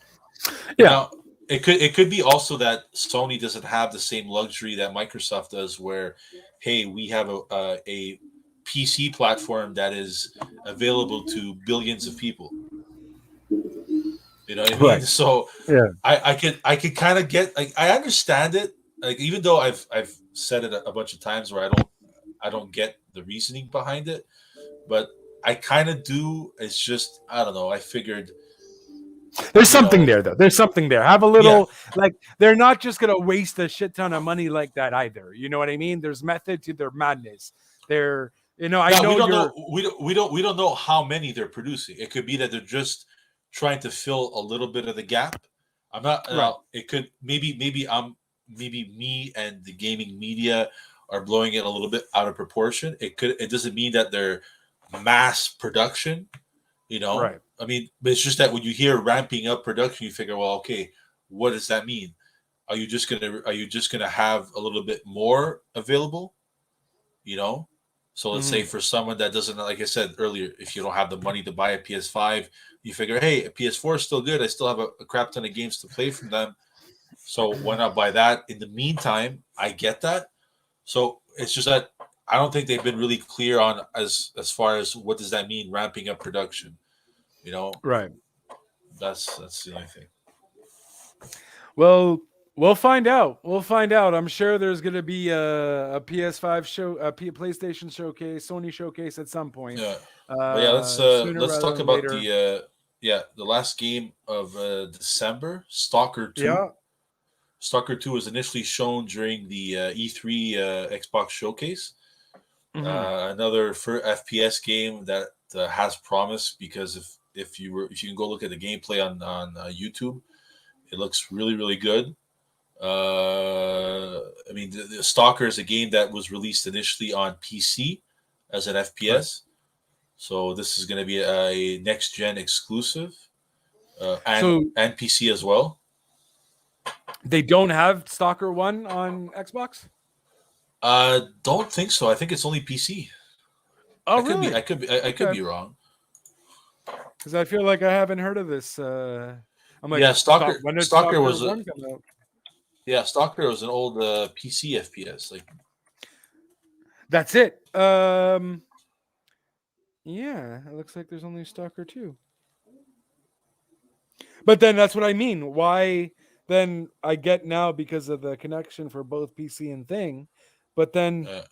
Speaker 1: Yeah.
Speaker 2: Now it could be also that Sony doesn't have the same luxury that Microsoft does, where, hey, we have a PC platform that is available to billions of people. You know what I mean?
Speaker 1: Right.
Speaker 2: So
Speaker 1: Yeah.
Speaker 2: I could kind of get, like, I understand it. Like, even though I've said it a bunch of times where I don't get the reasoning behind it, but I kind of do. It's just, I don't know. I figured,
Speaker 1: There's
Speaker 2: you
Speaker 1: something
Speaker 2: know,
Speaker 1: there, though. There's something there. Have a
Speaker 2: yeah,
Speaker 1: little, like, they're not just going to waste a shit ton of money like that either. You know what I mean? There's method to their madness. They're, I
Speaker 2: now we
Speaker 1: know
Speaker 2: don't
Speaker 1: you're,
Speaker 2: know we don't know how many they're producing. It could be that they're just trying to fill a little bit of the gap. I'm not.
Speaker 1: right.
Speaker 2: It could, maybe me and the gaming media are blowing it a little bit out of proportion. It doesn't mean that they're mass production.
Speaker 1: Right.
Speaker 2: I mean, but it's just that when you hear ramping up production, you figure, well, okay, what does that mean? Are you just gonna have a little bit more available? you know so let's say
Speaker 1: Hmm.
Speaker 2: for someone that doesn't, like I said earlier, if you don't have the money to buy a PS5, you figure, hey, a PS4 is still good. I still have a crap ton of games to play from them, so why not buy that in the meantime? I get that. So it's just that I don't think they've been really clear on, as far as what does that mean, ramping up production. you know
Speaker 1: Right.
Speaker 2: that's the only thing.
Speaker 1: Well, we'll find out. We'll find out. I'm sure there's going to be a PS5 show, PlayStation showcase, Sony showcase at some point,
Speaker 2: Yeah, but yeah,
Speaker 1: sooner
Speaker 2: let's
Speaker 1: rather
Speaker 2: talk
Speaker 1: than
Speaker 2: about
Speaker 1: later.
Speaker 2: the last game of December, Stalker 2.
Speaker 1: Yeah.
Speaker 2: Stalker 2 was initially shown during the E3 Xbox showcase.
Speaker 1: Hmm.
Speaker 2: Another for FPS game that has promise, because if you can go look at the gameplay on YouTube, it looks really really good. I mean, the Stalker is a game that was released initially on PC as an
Speaker 1: Right.
Speaker 2: FPS, so this is going to be a next gen exclusive, and
Speaker 1: So
Speaker 2: PC as well.
Speaker 1: they don't have Stalker 1 on Xbox?
Speaker 2: Don't think so. I think it's only PC.
Speaker 1: Oh,
Speaker 2: I could be.
Speaker 1: really?
Speaker 2: I could be. I could
Speaker 1: Okay.
Speaker 2: be wrong.
Speaker 1: Because I feel like I haven't heard of this. I'm like,
Speaker 2: Yeah,
Speaker 1: when did
Speaker 2: Stalker
Speaker 1: Stalker
Speaker 2: was a
Speaker 1: 1 come out?
Speaker 2: yeah Stalker was an old PC FPS. Like,
Speaker 1: That's it. Yeah, it looks like there's only Stalker 2. But then that's what I mean. Why then I get now because of the connection for both PC and thing. But then
Speaker 2: Uh,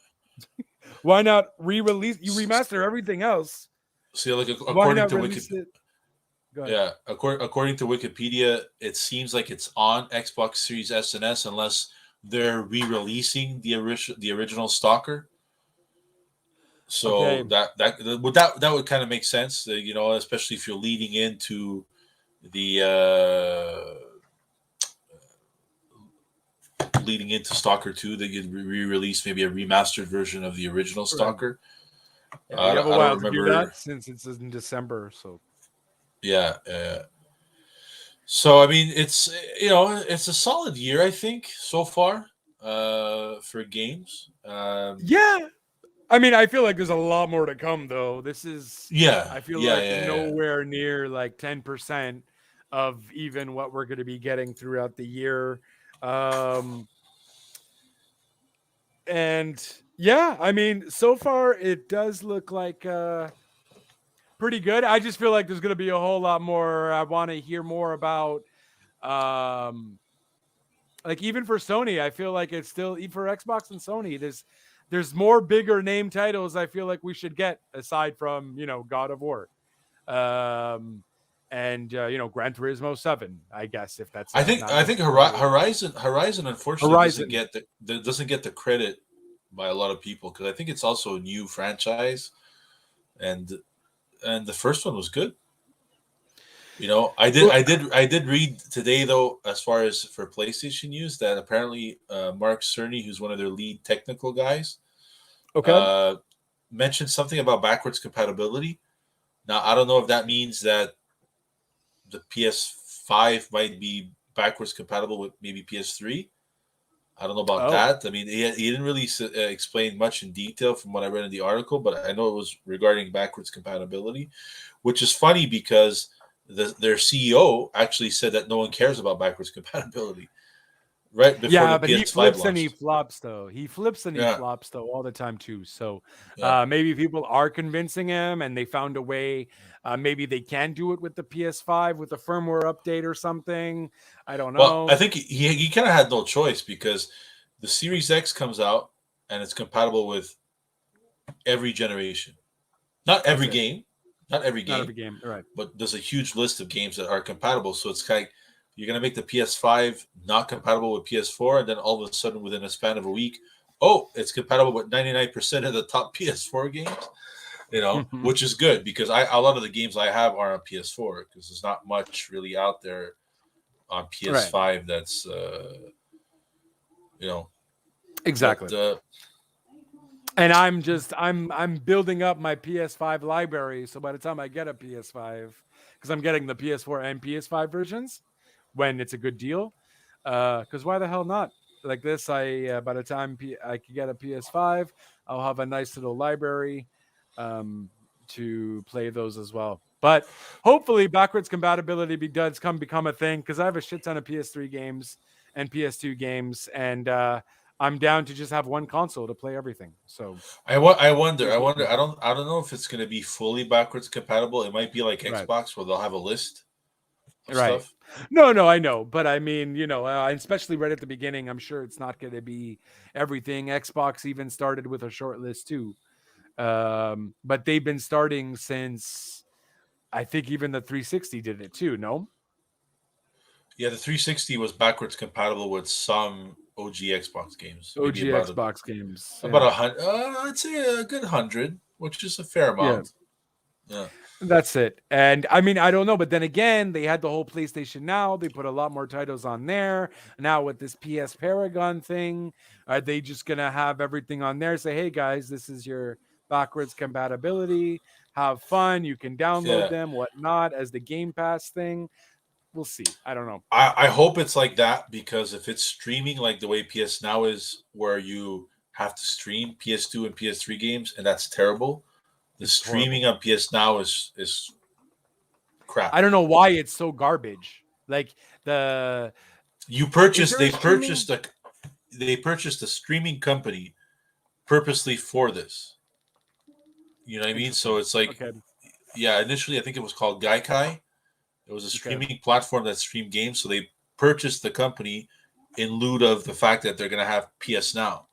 Speaker 1: why not re-release? You
Speaker 2: s- s-
Speaker 1: remaster everything else.
Speaker 2: See, like
Speaker 1: Why
Speaker 2: according
Speaker 1: not
Speaker 2: to
Speaker 1: release it? Go ahead.
Speaker 2: yeah, according to Wikipedia, it seems like it's on Xbox Series S and S unless they're re-releasing the original Stalker.
Speaker 1: Okay.
Speaker 2: So that would kind of make sense, you know, especially if you're leading into the leading into Stalker 2, that you'd re-release maybe a remastered version of the original
Speaker 1: Right.
Speaker 2: Stalker.
Speaker 1: Yeah, you have a
Speaker 2: I don't
Speaker 1: while to do
Speaker 2: remember.
Speaker 1: that since it's in December. So
Speaker 2: Yeah. So I mean, it's a solid year, I think, so far for games.
Speaker 1: yeah, I mean, I feel like there's a lot more to come, though. This is,
Speaker 2: Yeah,
Speaker 1: I feel
Speaker 2: yeah,
Speaker 1: like
Speaker 2: yeah, yeah.
Speaker 1: nowhere near like 10% of even what we're going to be getting throughout the year. Um, and yeah, I mean, so far it does look like pretty good. I just feel like there's going to be a whole lot more. I want to hear more about, um, like even for Sony, I feel like it's still even for Xbox and Sony. There's more bigger name titles I feel like we should get aside from God of War, um, and Gran Turismo 7. I guess if that's not
Speaker 2: I think
Speaker 1: necessarily
Speaker 2: Horizon unfortunately
Speaker 1: Horizon.
Speaker 2: doesn't get the credit by a lot of people because I think it's also a new franchise, and the first one was good. You know,
Speaker 1: Well,
Speaker 2: I did read today though, as far as for PlayStation news, that apparently Mark Cerny, who's one of their lead technical guys,
Speaker 1: okay.
Speaker 2: uh, mentioned something about backwards compatibility. Now I don't know if that means that the PS5 might be backwards compatible with maybe PS3. I don't know about
Speaker 1: Oh,
Speaker 2: that. I mean, he didn't really explain much in detail from what I read in the article, but I know it was regarding backwards compatibility, which is funny because their CEO actually said that no one cares about backwards compatibility right before
Speaker 1: yeah,
Speaker 2: the
Speaker 1: but he
Speaker 2: PS5
Speaker 1: flips and he
Speaker 2: launched.
Speaker 1: flops though. He flips and he
Speaker 2: Yeah,
Speaker 1: flops though all the time too. So
Speaker 2: yeah.
Speaker 1: maybe people are convincing him, and they found a way. Maybe they can do it with the PS5 with a firmware update or something. I don't
Speaker 2: Well, I
Speaker 1: know.
Speaker 2: think he kind of had no choice because the Series X comes out and it's compatible with every generation. Not
Speaker 1: That's
Speaker 2: every
Speaker 1: it.
Speaker 2: game, not every
Speaker 1: Not every
Speaker 2: game,
Speaker 1: game. All right.
Speaker 2: but there's a huge list of games that are compatible. So it's kind of, you're going to make the PS5 not compatible with PS4, and then all of a sudden, within a span of a week, oh, it's compatible with 99% of the top PS4 games. You know, which is good because a lot of the games I have are on PS4 because there's not much really out there on
Speaker 1: Right.
Speaker 2: PS5 that's you know, but
Speaker 1: Exactly. And I'm building up my PS5 library. So by the time I get a PS5, because I'm getting the PS4 and PS5 versions when it's a good deal. Because why the hell not? Like this, by the time I can get a PS5, I'll have a nice little library um, to play those as well. But hopefully, backwards compatibility does become a thing because I have a shit ton of PS3 games and PS2 games, and I'm down to just have one console to play everything. So
Speaker 2: I
Speaker 1: here's
Speaker 2: wonder.
Speaker 1: looking for it.
Speaker 2: I don't know if it's going to be fully backwards compatible. It might be like
Speaker 1: Right.
Speaker 2: Xbox where they'll have a list of
Speaker 1: Right.
Speaker 2: stuff.
Speaker 1: No, I know, but I mean, especially right at the beginning, I'm sure it's not going to be everything. Xbox even started with a short list too, but they've been starting since I think even the 360 did it too. No,
Speaker 2: Yeah, the 360 was backwards compatible with some OG Xbox games. Maybe
Speaker 1: OG Xbox games.
Speaker 2: about
Speaker 1: Yeah,
Speaker 2: 100. I'd say a good 100, which is a fair
Speaker 1: yeah.
Speaker 2: amount. Yeah.
Speaker 1: That's it. And I mean, I don't know, but then again, they had the whole PlayStation Now. They put a lot more titles on there. Now with this PS Paragon thing, are they just gonna have everything on there? Say, hey guys, this is your backwards compatibility. Have fun. You can download
Speaker 2: Yeah.
Speaker 1: them, whatnot, as the Game Pass thing. We'll see. I don't know.
Speaker 2: I hope it's like that because if it's streaming like the way PS Now is, where you have to stream PS2 and PS3 games, and that's terrible. The
Speaker 1: It's horrible.
Speaker 2: streaming on PS Now is crap.
Speaker 1: I don't know why it's so garbage. Like the
Speaker 2: You
Speaker 1: is
Speaker 2: purchased
Speaker 1: there a
Speaker 2: they
Speaker 1: streaming?
Speaker 2: purchased a they purchased a streaming company purposely for this. You know what I mean? So
Speaker 1: Interesting.
Speaker 2: it's like,
Speaker 1: Okay.
Speaker 2: yeah, initially I think it was called Gaikai. It was a
Speaker 1: Okay.
Speaker 2: streaming platform that streamed games. So they purchased the company in lieu of the fact that they're going to have PS Now.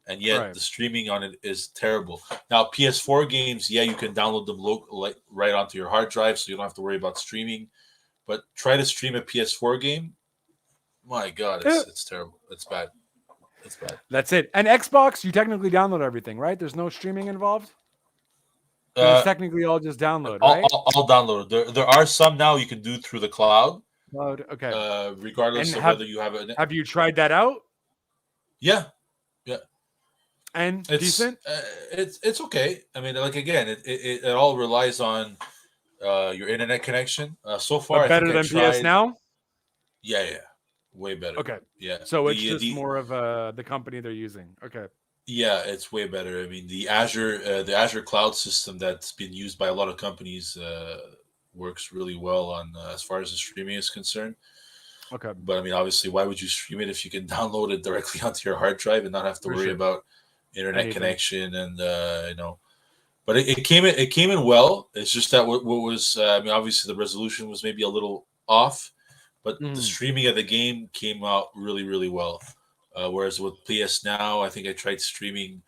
Speaker 2: And yet
Speaker 1: Right.
Speaker 2: the streaming on it is terrible. Now, PS4 games, yeah, you can download them right onto your hard drive, so you don't have to worry about streaming. But try to stream a PS4 game, my God,
Speaker 1: Eh,
Speaker 2: it's terrible. It's bad. It's bad.
Speaker 1: That's it. And Xbox, you technically download everything, right? There's no streaming involved. Because it's
Speaker 2: Uh,
Speaker 1: technically all just download,
Speaker 2: I'll,
Speaker 1: right?
Speaker 2: I'll, I'll download it. There are some now you can do through the cloud,
Speaker 1: Cloud. Okay. And
Speaker 2: regardless of whether you have a.
Speaker 1: have you tried that out?
Speaker 2: Yeah, yeah.
Speaker 1: And decent?
Speaker 2: It's okay. I mean, like again, it all relies on your internet connection. So far,
Speaker 1: But
Speaker 2: I think
Speaker 1: better
Speaker 2: I
Speaker 1: than PS
Speaker 2: tried.
Speaker 1: Now?
Speaker 2: Yeah, way better.
Speaker 1: Okay.
Speaker 2: Yeah,
Speaker 1: So it's just
Speaker 2: the
Speaker 1: more of the company they're using. Okay.
Speaker 2: yeah, it's way better. I mean, the Azure cloud system that's been used by a lot of companies works really well on as far as the streaming is concerned.
Speaker 1: Okay.
Speaker 2: But I mean, obviously, why would you stream it if you can download it directly onto your hard drive and not have to
Speaker 1: For
Speaker 2: worry
Speaker 1: sure.
Speaker 2: about internet
Speaker 1: Anything.
Speaker 2: connection and But it came in well. It's just that what was I mean, obviously the resolution was maybe a little off, but the
Speaker 1: Mhm.
Speaker 2: streaming of the game came out really well. Whereas with PS Now, I think I tried streaming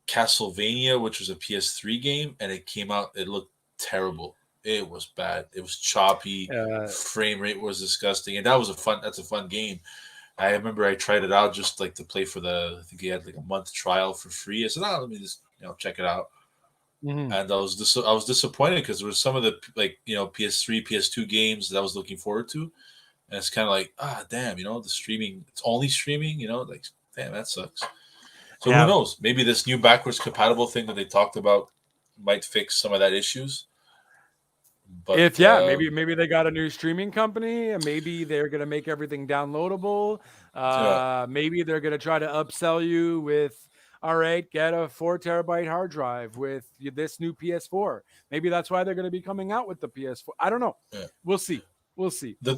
Speaker 2: Castlevania, which was a PS3 game, and it came out. It looked terrible. It was bad. It was choppy.
Speaker 1: Uh,
Speaker 2: Frame rate was disgusting, and that's a fun game. I remember I tried it out just like to play for I think he had like a month trial for free. I said, "Oh, let me just check it out."
Speaker 1: mhm.
Speaker 2: And I was disappointed because there was some of the PS3, PS2 games that I was looking forward to, and it's kind of like damn, the streaming, it's only streaming, like damn, that sucks. So who
Speaker 1: Yeah.
Speaker 2: knows? Maybe this new backwards compatible thing that they talked about might fix some of that issues. But
Speaker 1: Maybe they got a new streaming company and maybe they're gonna make everything downloadable.
Speaker 2: yeah,
Speaker 1: Maybe they're gonna try to upsell you with, all right, get a 4 terabyte hard drive with this new PS4. Maybe that's why they're gonna be coming out with the PS4. I don't know.
Speaker 2: yeah.
Speaker 1: We'll see. We'll see.
Speaker 2: The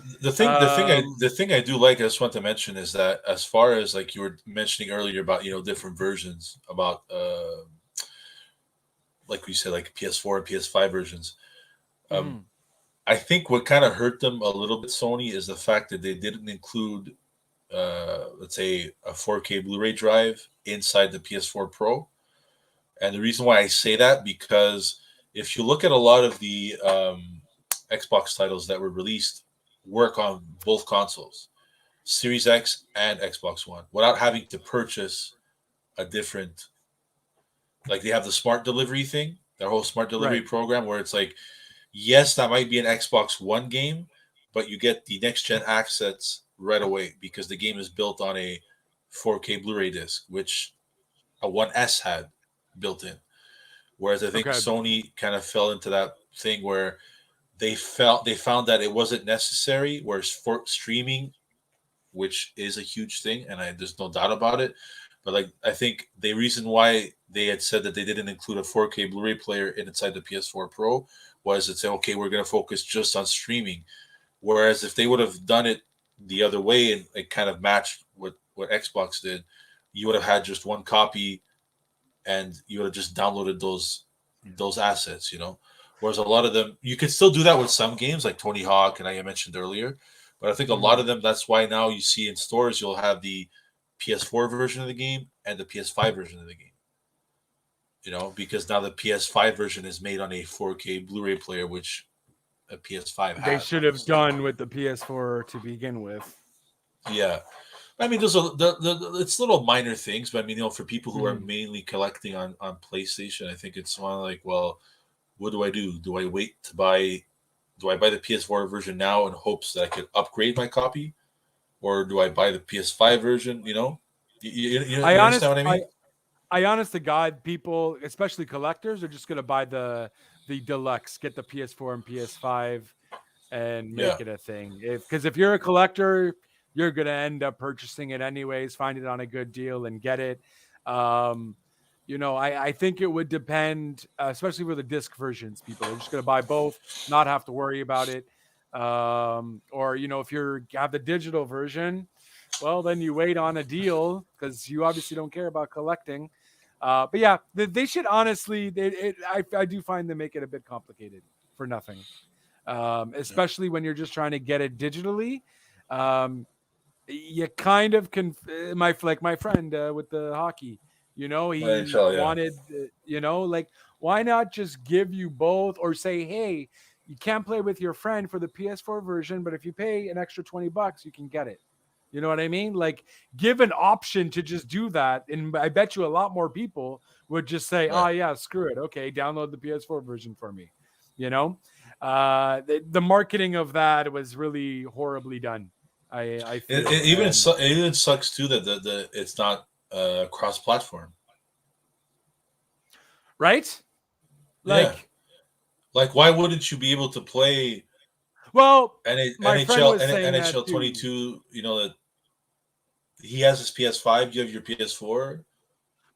Speaker 2: thing I do like, I just want to mention is that as far as like you were mentioning earlier about different versions about like we said, like PS4 and PS5 versions. Um,
Speaker 1: Mhm.
Speaker 2: I think what kind of hurt them a little bit, Sony, is the fact that they didn't include, let's say, a 4K Blu-ray drive inside the PS4 Pro. And the reason why I say that, because if you look at a lot of the Xbox titles that were released, work on both consoles, Series X and Xbox One, without having to purchase a different. Like they have the smart delivery thing, their whole smart delivery
Speaker 1: Right.
Speaker 2: program, where it's like, yes, that might be an Xbox One game, but you get the next gen assets right away because the game is built on a 4K Blu-ray disc, which a 1S had built in. Whereas I think
Speaker 1: Okay.
Speaker 2: Sony kind of fell into that thing where they found that it wasn't necessary. Whereas for streaming, which is a huge thing, and there's no doubt about it. But like I think the reason why they had said that they didn't include a 4K Blu-ray player inside the PS4 Pro was to say, okay, we're going to focus just on streaming. Whereas if they would have done it the other way and it kind of matched what Xbox did, you would have had just one copy and you would have just downloaded those assets. Whereas a lot of them, you can still do that with some games like Tony Hawk and I mentioned earlier. But I think a lot
Speaker 1: Mhm.
Speaker 2: of them, that's why now you see in stores, you'll have the PS4 version of the game and the PS5 version of the game. Because now the PS5 version is made on a 4K Blu-ray player, which a PS5
Speaker 1: They
Speaker 2: has,
Speaker 1: should have
Speaker 2: obviously.
Speaker 1: done with the PS4 to begin with.
Speaker 2: Yeah. I mean, it's little minor things, but I mean, for people who are
Speaker 1: Mhm.
Speaker 2: mainly collecting on PlayStation, I think it's one like, well, what do I do? Do I wait to buy? Do I buy the PS4 version now in hopes that I could upgrade my copy, or do I buy the PS5 version?
Speaker 1: I
Speaker 2: You
Speaker 1: honest
Speaker 2: understand what I
Speaker 1: I
Speaker 2: mean?
Speaker 1: I honest to God, people, especially collectors, are just gonna buy the deluxe, get the PS4 and PS5, and
Speaker 2: Yeah,
Speaker 1: make it a thing. Because if you're a collector, you're gonna end up purchasing it anyways, find it on a good deal, and get it. Um, I think it would depend, especially for the disc versions. People are just gonna buy both, not have to worry about it. Or if you have the digital version, well, then you wait on a deal because you obviously don't care about collecting. But yeah, they should honestly. I do find they make it a bit complicated for nothing, especially when you're just trying to get it digitally. Um, you kind of can. My friend with the hockey. He
Speaker 2: NHL, yeah.
Speaker 1: wanted. Like why not just give you both, or say, hey, you can't play with your friend for the PS4 version, but if you pay an extra $20, you can get it. You know what I mean? Like, give an option to just do that. And I bet you a lot more people would just say, oh,
Speaker 2: Right.
Speaker 1: yeah, screw it. Okay, download the PS4 version for me. You know? The marketing of that was really horribly done, I
Speaker 2: It,
Speaker 1: feel.
Speaker 2: it even
Speaker 1: And
Speaker 2: su- it even sucks too that the it's not cross-platform.
Speaker 1: right?
Speaker 2: Yeah,
Speaker 1: Like,
Speaker 2: like why wouldn't you be able to play
Speaker 1: well, my friend
Speaker 2: NHL
Speaker 1: was saying that
Speaker 2: NHL
Speaker 1: too.
Speaker 2: 22? You know that he has his PS5. You have your PS4.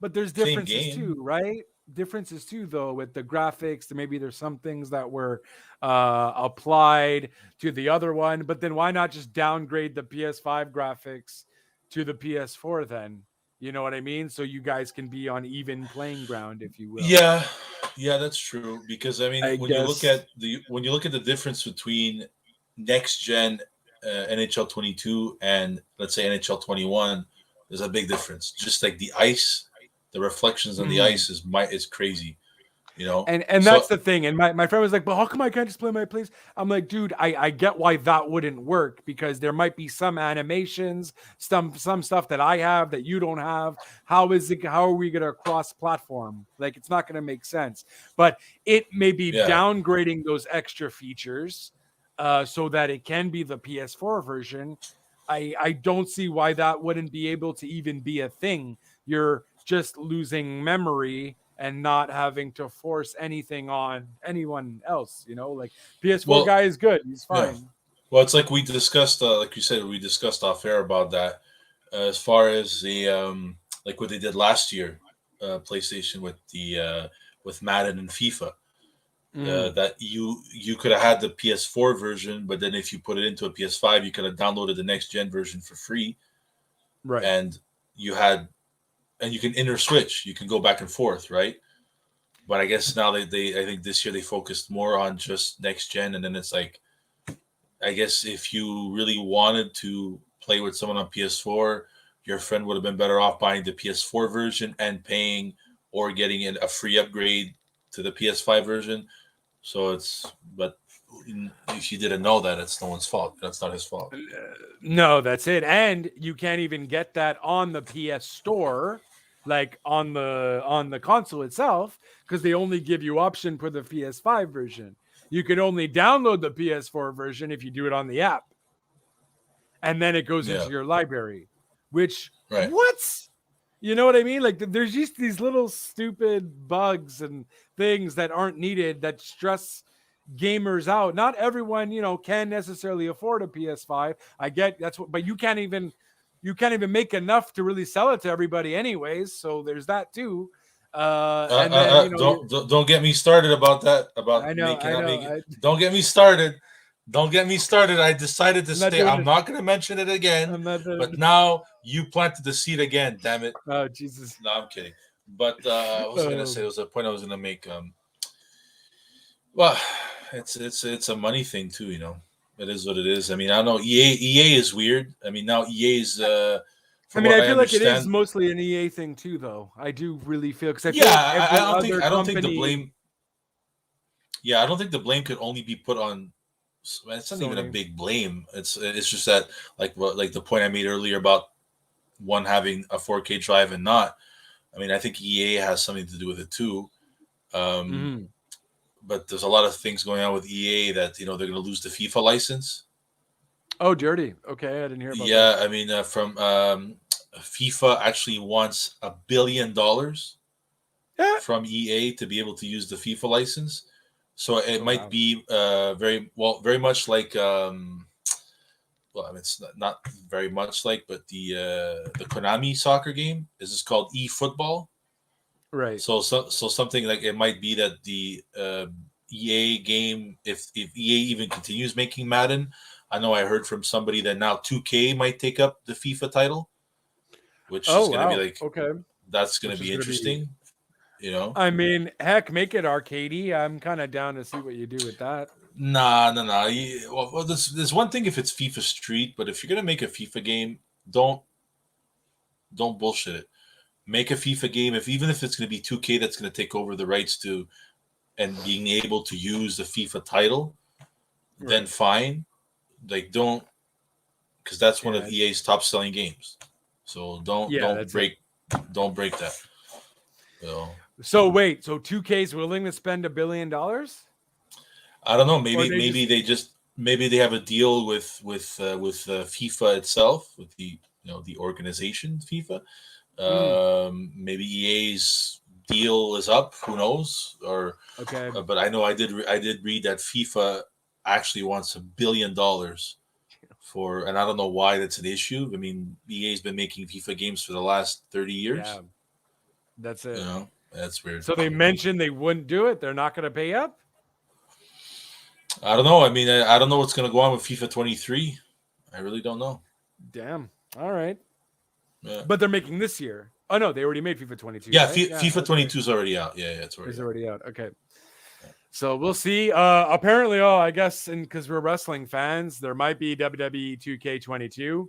Speaker 1: But there's
Speaker 2: Same
Speaker 1: differences too,
Speaker 2: game.
Speaker 1: right? Differences too, though, with the graphics. Maybe there's some things that were applied to the other one, but then why not just downgrade the PS5 graphics to the PS4 then? You know what I mean? So you guys can be on even playing ground, if you will.
Speaker 2: Yeah, yeah, that's true. Because I mean,
Speaker 1: I guess.
Speaker 2: when you look at the difference between next gen NHL 22 and let's say NHL 21, there's a big difference. Just like the ice, the reflections on the
Speaker 1: Mhm.
Speaker 2: ice is crazy. You know,
Speaker 1: And that's
Speaker 2: so
Speaker 1: the thing. And my friend was like, but how come I can't just play my place? I'm like, dude, I get why that wouldn't work, because there might be some animations, some stuff that I have that you don't have. How are we gonna cross platform? Like, it's not gonna make sense. But it may be
Speaker 2: yeah.
Speaker 1: downgrading those extra features so that it can be the PS4 version. I don't see why that wouldn't be able to even be a thing. You're just losing memory and not having to force anything on anyone else. Like, PS4
Speaker 2: Well,
Speaker 1: guy is good, he's
Speaker 2: yeah.
Speaker 1: fine.
Speaker 2: Well, it's like we discussed, like you said, we discussed off air about that. As far as the like what they did last year, PlayStation with Madden and FIFA.
Speaker 1: Mm,
Speaker 2: That you could have had the PS4 version, but then if you put it into a PS5, you could have downloaded the next gen version for free,
Speaker 1: right.
Speaker 2: and you had and you can inter switch, you can go back and forth, right? But I guess now they I think this year they focused more on just next gen, and then it's like I guess if you really wanted to play with someone on PS4, your friend would have been better off buying the PS4 version and paying or getting a free upgrade to the PS5 version. So but if you didn't know that, it's no one's fault. That's not his fault.
Speaker 1: No, that's it. And you can't even get that on the PS Store, like on the console itself, because they only give you option for the PS5 version. You can only download the PS4 version if you do it on the app, and then it goes
Speaker 2: Yeah,
Speaker 1: into your library. Which,
Speaker 2: right.
Speaker 1: what? You know what I mean? Like, there's just these little stupid bugs and things that aren't needed that stress gamers out. Not everyone, can necessarily afford a PS5. I get that's what, but you can't even make enough to really sell it to everybody anyways. So there's that too. And then you're,
Speaker 2: Don't get me started about that. About
Speaker 1: I know,
Speaker 2: making
Speaker 1: I
Speaker 2: not
Speaker 1: know.
Speaker 2: making. Don't get me started. Don't get me started. I decided to
Speaker 1: I'm not
Speaker 2: stay.
Speaker 1: doing
Speaker 2: I'm
Speaker 1: it.
Speaker 2: not going to mention it again.
Speaker 1: I'm not doing
Speaker 2: But
Speaker 1: it.
Speaker 2: now you planted the seed again. Damn it.
Speaker 1: Oh Jesus.
Speaker 2: No, I'm kidding. But what was I going to say? It
Speaker 1: Um,
Speaker 2: was a point I was going to make. Well, it's a money thing too. It is what it is. I mean, I don't know. EA is weird. I mean, now EA is,
Speaker 1: I
Speaker 2: from
Speaker 1: mean,
Speaker 2: what
Speaker 1: I
Speaker 2: I
Speaker 1: feel like it is
Speaker 2: understand.
Speaker 1: mostly an EA thing too, though. I do really feel, because I
Speaker 2: Yeah,
Speaker 1: feel like every other
Speaker 2: I don't think the
Speaker 1: company,
Speaker 2: blame. Yeah, I don't think the blame could only be put on. It's not even a
Speaker 1: Sony.
Speaker 2: big blame. It's just that like the point I made earlier about one having a 4K drive and not. I mean, I think EA has something to do with it too. Um,
Speaker 1: Hmm.
Speaker 2: but there's a lot of things going on with EA that they're going to lose the FIFA license.
Speaker 1: Oh, dirty. Okay, I didn't hear about that.
Speaker 2: Yeah, I mean, from FIFA actually wants $1 billion
Speaker 1: Yeah.
Speaker 2: from EA to be able to use the FIFA license. So it
Speaker 1: Oh
Speaker 2: might
Speaker 1: wow.
Speaker 2: be very much like well, I mean, it's not very much like, but the Konami soccer game is just called eFootball.
Speaker 1: Right.
Speaker 2: So something like it might be that the EA game, if EA even continues making Madden, I know I heard from somebody that now 2K might take up the FIFA title, which
Speaker 1: Oh
Speaker 2: is going to be
Speaker 1: wow.
Speaker 2: like
Speaker 1: Okay.
Speaker 2: that's going to
Speaker 1: Which is
Speaker 2: be
Speaker 1: going to be
Speaker 2: interesting. You know.
Speaker 1: I mean, heck, make it arcadey. I'm kind of down to see what you do with that.
Speaker 2: Nah. Well, there's one thing if it's FIFA Street, but if you're gonna make a FIFA game, don't don't bullshit it. Make a FIFA game. If even if it's gonna be 2K that's gonna take over the rights to and being able to use the FIFA title, then
Speaker 1: Right.
Speaker 2: fine. Like don't because that's one of
Speaker 1: Yeah.
Speaker 2: EA's top selling games. So don't
Speaker 1: Yeah,
Speaker 2: don't
Speaker 1: that's it.
Speaker 2: break don't break that. So
Speaker 1: So wait, so 2K is willing to spend $1 billion?
Speaker 2: I don't know.
Speaker 1: Or
Speaker 2: Maybe
Speaker 1: they just
Speaker 2: maybe they have a deal with FIFA itself, with the the organization FIFA.
Speaker 1: mm,
Speaker 2: Maybe EA's deal is up. Who knows? Or
Speaker 1: okay.
Speaker 2: but I know I did read that FIFA actually wants $1 billion for, and I don't know why that's an issue. I mean, EA's been making FIFA games for the last 30 years.
Speaker 1: Yeah, that's
Speaker 2: You
Speaker 1: it.
Speaker 2: know, that's weird.
Speaker 1: So they mentioned they wouldn't do it. They're not going to pay up.
Speaker 2: I don't know. I mean, I don't know what's going to go on with FIFA 23. I really don't know.
Speaker 1: Damn. All right.
Speaker 2: Yeah.
Speaker 1: But they're making this year. Oh no, they already made FIFA 22,
Speaker 2: Yeah,
Speaker 1: right? Yeah,
Speaker 2: FIFA
Speaker 1: that's right.
Speaker 2: 22 is already out. Yeah, it's already
Speaker 1: It's
Speaker 2: out.
Speaker 1: already out. Okay. So we'll see. Apparently, I guess, and because we're wrestling fans, there might be WWE 2K22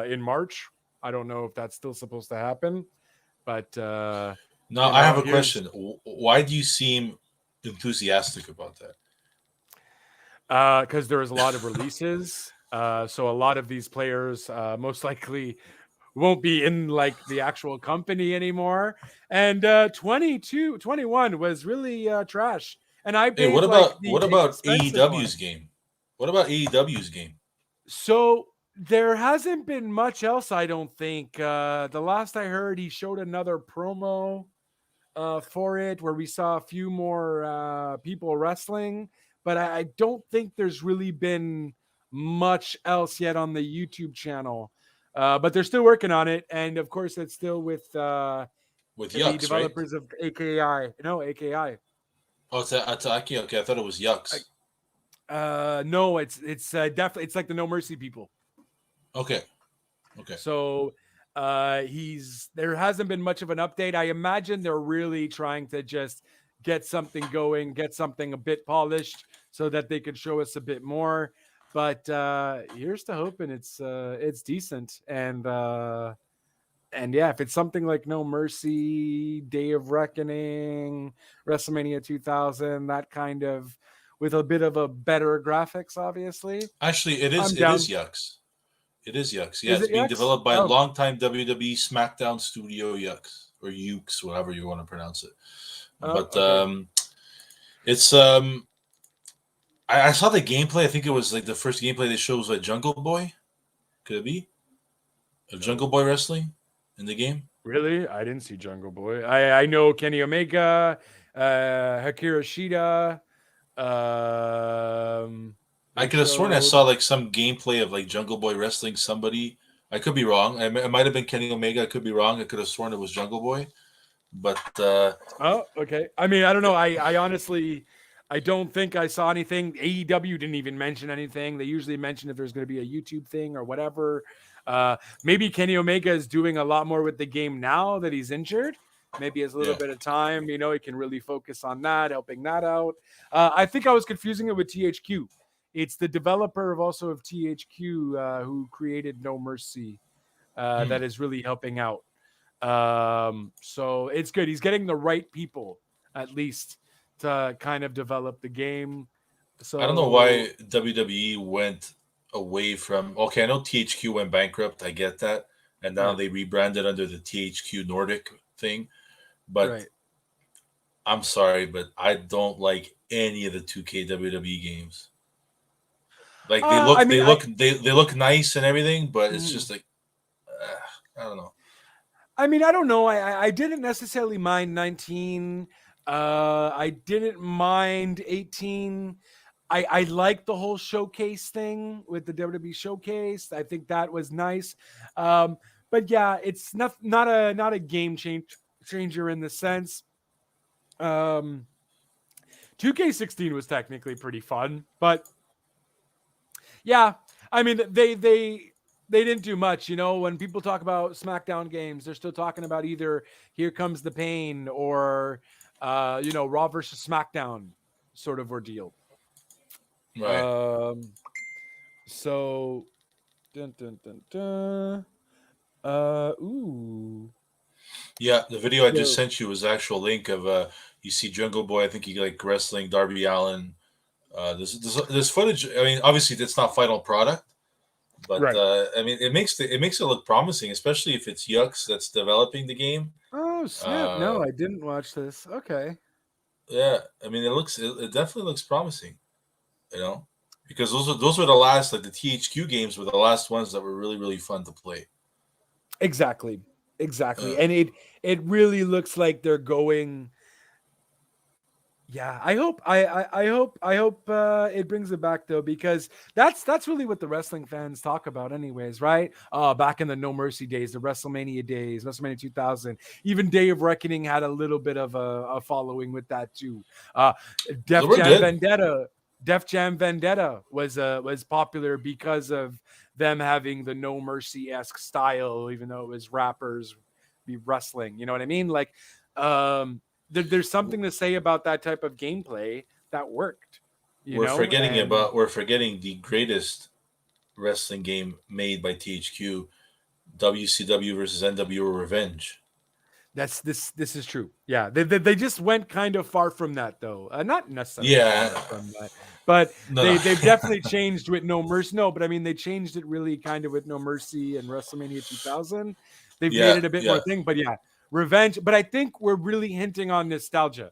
Speaker 1: in March. I don't know if that's still supposed to happen, but
Speaker 2: Now, I have a
Speaker 1: here's
Speaker 2: question. Why do you seem enthusiastic about that?
Speaker 1: because there is a lot of releases. So a lot of these players most likely won't be in like the actual company anymore. And 21 was really trash. And I
Speaker 2: Hey,
Speaker 1: paid like the
Speaker 2: what about
Speaker 1: expensive one.
Speaker 2: AEW's game? What about AEW's game?
Speaker 1: So there hasn't been much else, I don't think. The last I heard, he showed another promo for it where we saw a few more people wrestling, but I don't think there's really been much else yet on the YouTube channel. But they're still working on it, and of course, it's still with
Speaker 2: With
Speaker 1: the
Speaker 2: Yucks, right?
Speaker 1: developers of AKI. No, AKI.
Speaker 2: Oh, it's okay. I thought it was Yucks.
Speaker 1: No, it's definitely it's like the No Mercy people.
Speaker 2: Okay, okay.
Speaker 1: So he's there hasn't been much of an update. I imagine they're really trying to just get something going, get something a bit polished so that they could show us a bit more. But here's to hoping it's decent and yeah, if it's something like No Mercy, Day of Reckoning, WrestleMania 2000, that kind of with a bit of a better graphics, obviously,
Speaker 2: Actually,
Speaker 1: I'm
Speaker 2: it is
Speaker 1: down.
Speaker 2: Yucks. It is Yucks. Yeah,
Speaker 1: Is
Speaker 2: it's
Speaker 1: it
Speaker 2: being
Speaker 1: X?
Speaker 2: developed by
Speaker 1: Oh,
Speaker 2: longtime WWE SmackDown studio Yucks or Ukes, whatever you want to pronounce it.
Speaker 1: oh,
Speaker 2: But
Speaker 1: okay.
Speaker 2: it's I saw the gameplay. I think it was like the first gameplay they showed was like Jungle Boy. Could it be a Jungle
Speaker 1: No.
Speaker 2: Boy wrestling in the game?
Speaker 1: Really? I didn't see Jungle Boy. I know Kenny Omega, Hakira Shida.
Speaker 2: I
Speaker 1: They
Speaker 2: could have sworn I
Speaker 1: showed.
Speaker 2: saw like some gameplay of like Jungle Boy wrestling somebody. I could be wrong. It might have been Kenny Omega. I could be wrong. I could have sworn it was Jungle Boy. But
Speaker 1: Oh, okay. I mean, I don't know. I honestly, I don't think I saw anything. AEW didn't even mention anything. They usually mention if there's going to be a YouTube thing or whatever. Maybe Kenny Omega is doing a lot more with the game now that he's injured. Maybe has a little
Speaker 2: yeah,
Speaker 1: bit of time. He can really focus on that, helping that out. I think I was confusing it with THQ. It's the developer of also of THQ who created No Mercy
Speaker 2: hmm.
Speaker 1: that is really helping out. So it's good. He's getting the right people at least to kind of develop the game.
Speaker 2: I don't know
Speaker 1: So
Speaker 2: why WWE went away from. Okay, I know THQ went bankrupt. I get that, and now
Speaker 1: right,
Speaker 2: they rebranded under the THQ Nordic thing. But
Speaker 1: right.
Speaker 2: I'm sorry, but I don't like any of the 2K WWE games. Like
Speaker 1: I mean,
Speaker 2: they look nice and everything, but it's
Speaker 1: mhm.
Speaker 2: just like I don't know.
Speaker 1: I mean, I don't know. I didn't necessarily mind 19. I didn't mind 18. I like the whole showcase thing with the WWE showcase. I think that was nice. But yeah, it's not a changer in the sense. Um, 2K16 was technically pretty fun, but yeah, I mean they they didn't do much. When people talk about SmackDown games, they're still talking about either Here Comes the Pain or Raw versus SmackDown sort of ordeal.
Speaker 2: Right.
Speaker 1: So dun, dun, dun, dun. Ooh.
Speaker 2: Yeah, the video I just
Speaker 1: So,
Speaker 2: sent you was the actual link of you see Jungle Boy. I think he like wrestling Darby Allin. This footage. I mean, obviously it's not final product, but
Speaker 1: right.
Speaker 2: I mean it makes it look promising, especially if it's Yux that's developing the game.
Speaker 1: Oh snap!
Speaker 2: Uh,
Speaker 1: No, I didn't watch this. Okay.
Speaker 2: yeah, I mean it definitely looks promising, you know, because those were the last, like the THQ games were the last ones that were really really fun to play.
Speaker 1: Exactly. Exactly.
Speaker 2: Uh,
Speaker 1: And it really looks like they're going. Yeah, I hope it brings it back though, because that's really what the wrestling fans talk about anyways, right? Back in the No Mercy days, the WrestleMania days, WrestleMania 2000, even Day of Reckoning had a little bit of a following with that too. Uh,
Speaker 2: they
Speaker 1: Def
Speaker 2: were
Speaker 1: Jam
Speaker 2: good.
Speaker 1: Vendetta, Def Jam Vendetta was popular because of them having the No Mercy esque style, even though it was rappers be wrestling. You know what I mean? Like, um, there's something to say about that type of gameplay that worked, and
Speaker 2: We're forgetting the greatest wrestling game made by THQ, WCW versus NWO Revenge.
Speaker 1: this is true. Yeah, they just went kind of far from that though. Not necessarily
Speaker 2: Yeah,
Speaker 1: far from that, but
Speaker 2: no, no.
Speaker 1: they've definitely changed with No Mercy. No, but I mean they changed it really kind of with No Mercy and WrestleMania 2000. They've made
Speaker 2: Yeah,
Speaker 1: it a bit more
Speaker 2: yeah,
Speaker 1: thing, but yeah, Revenge. But I think we're really hinting on nostalgia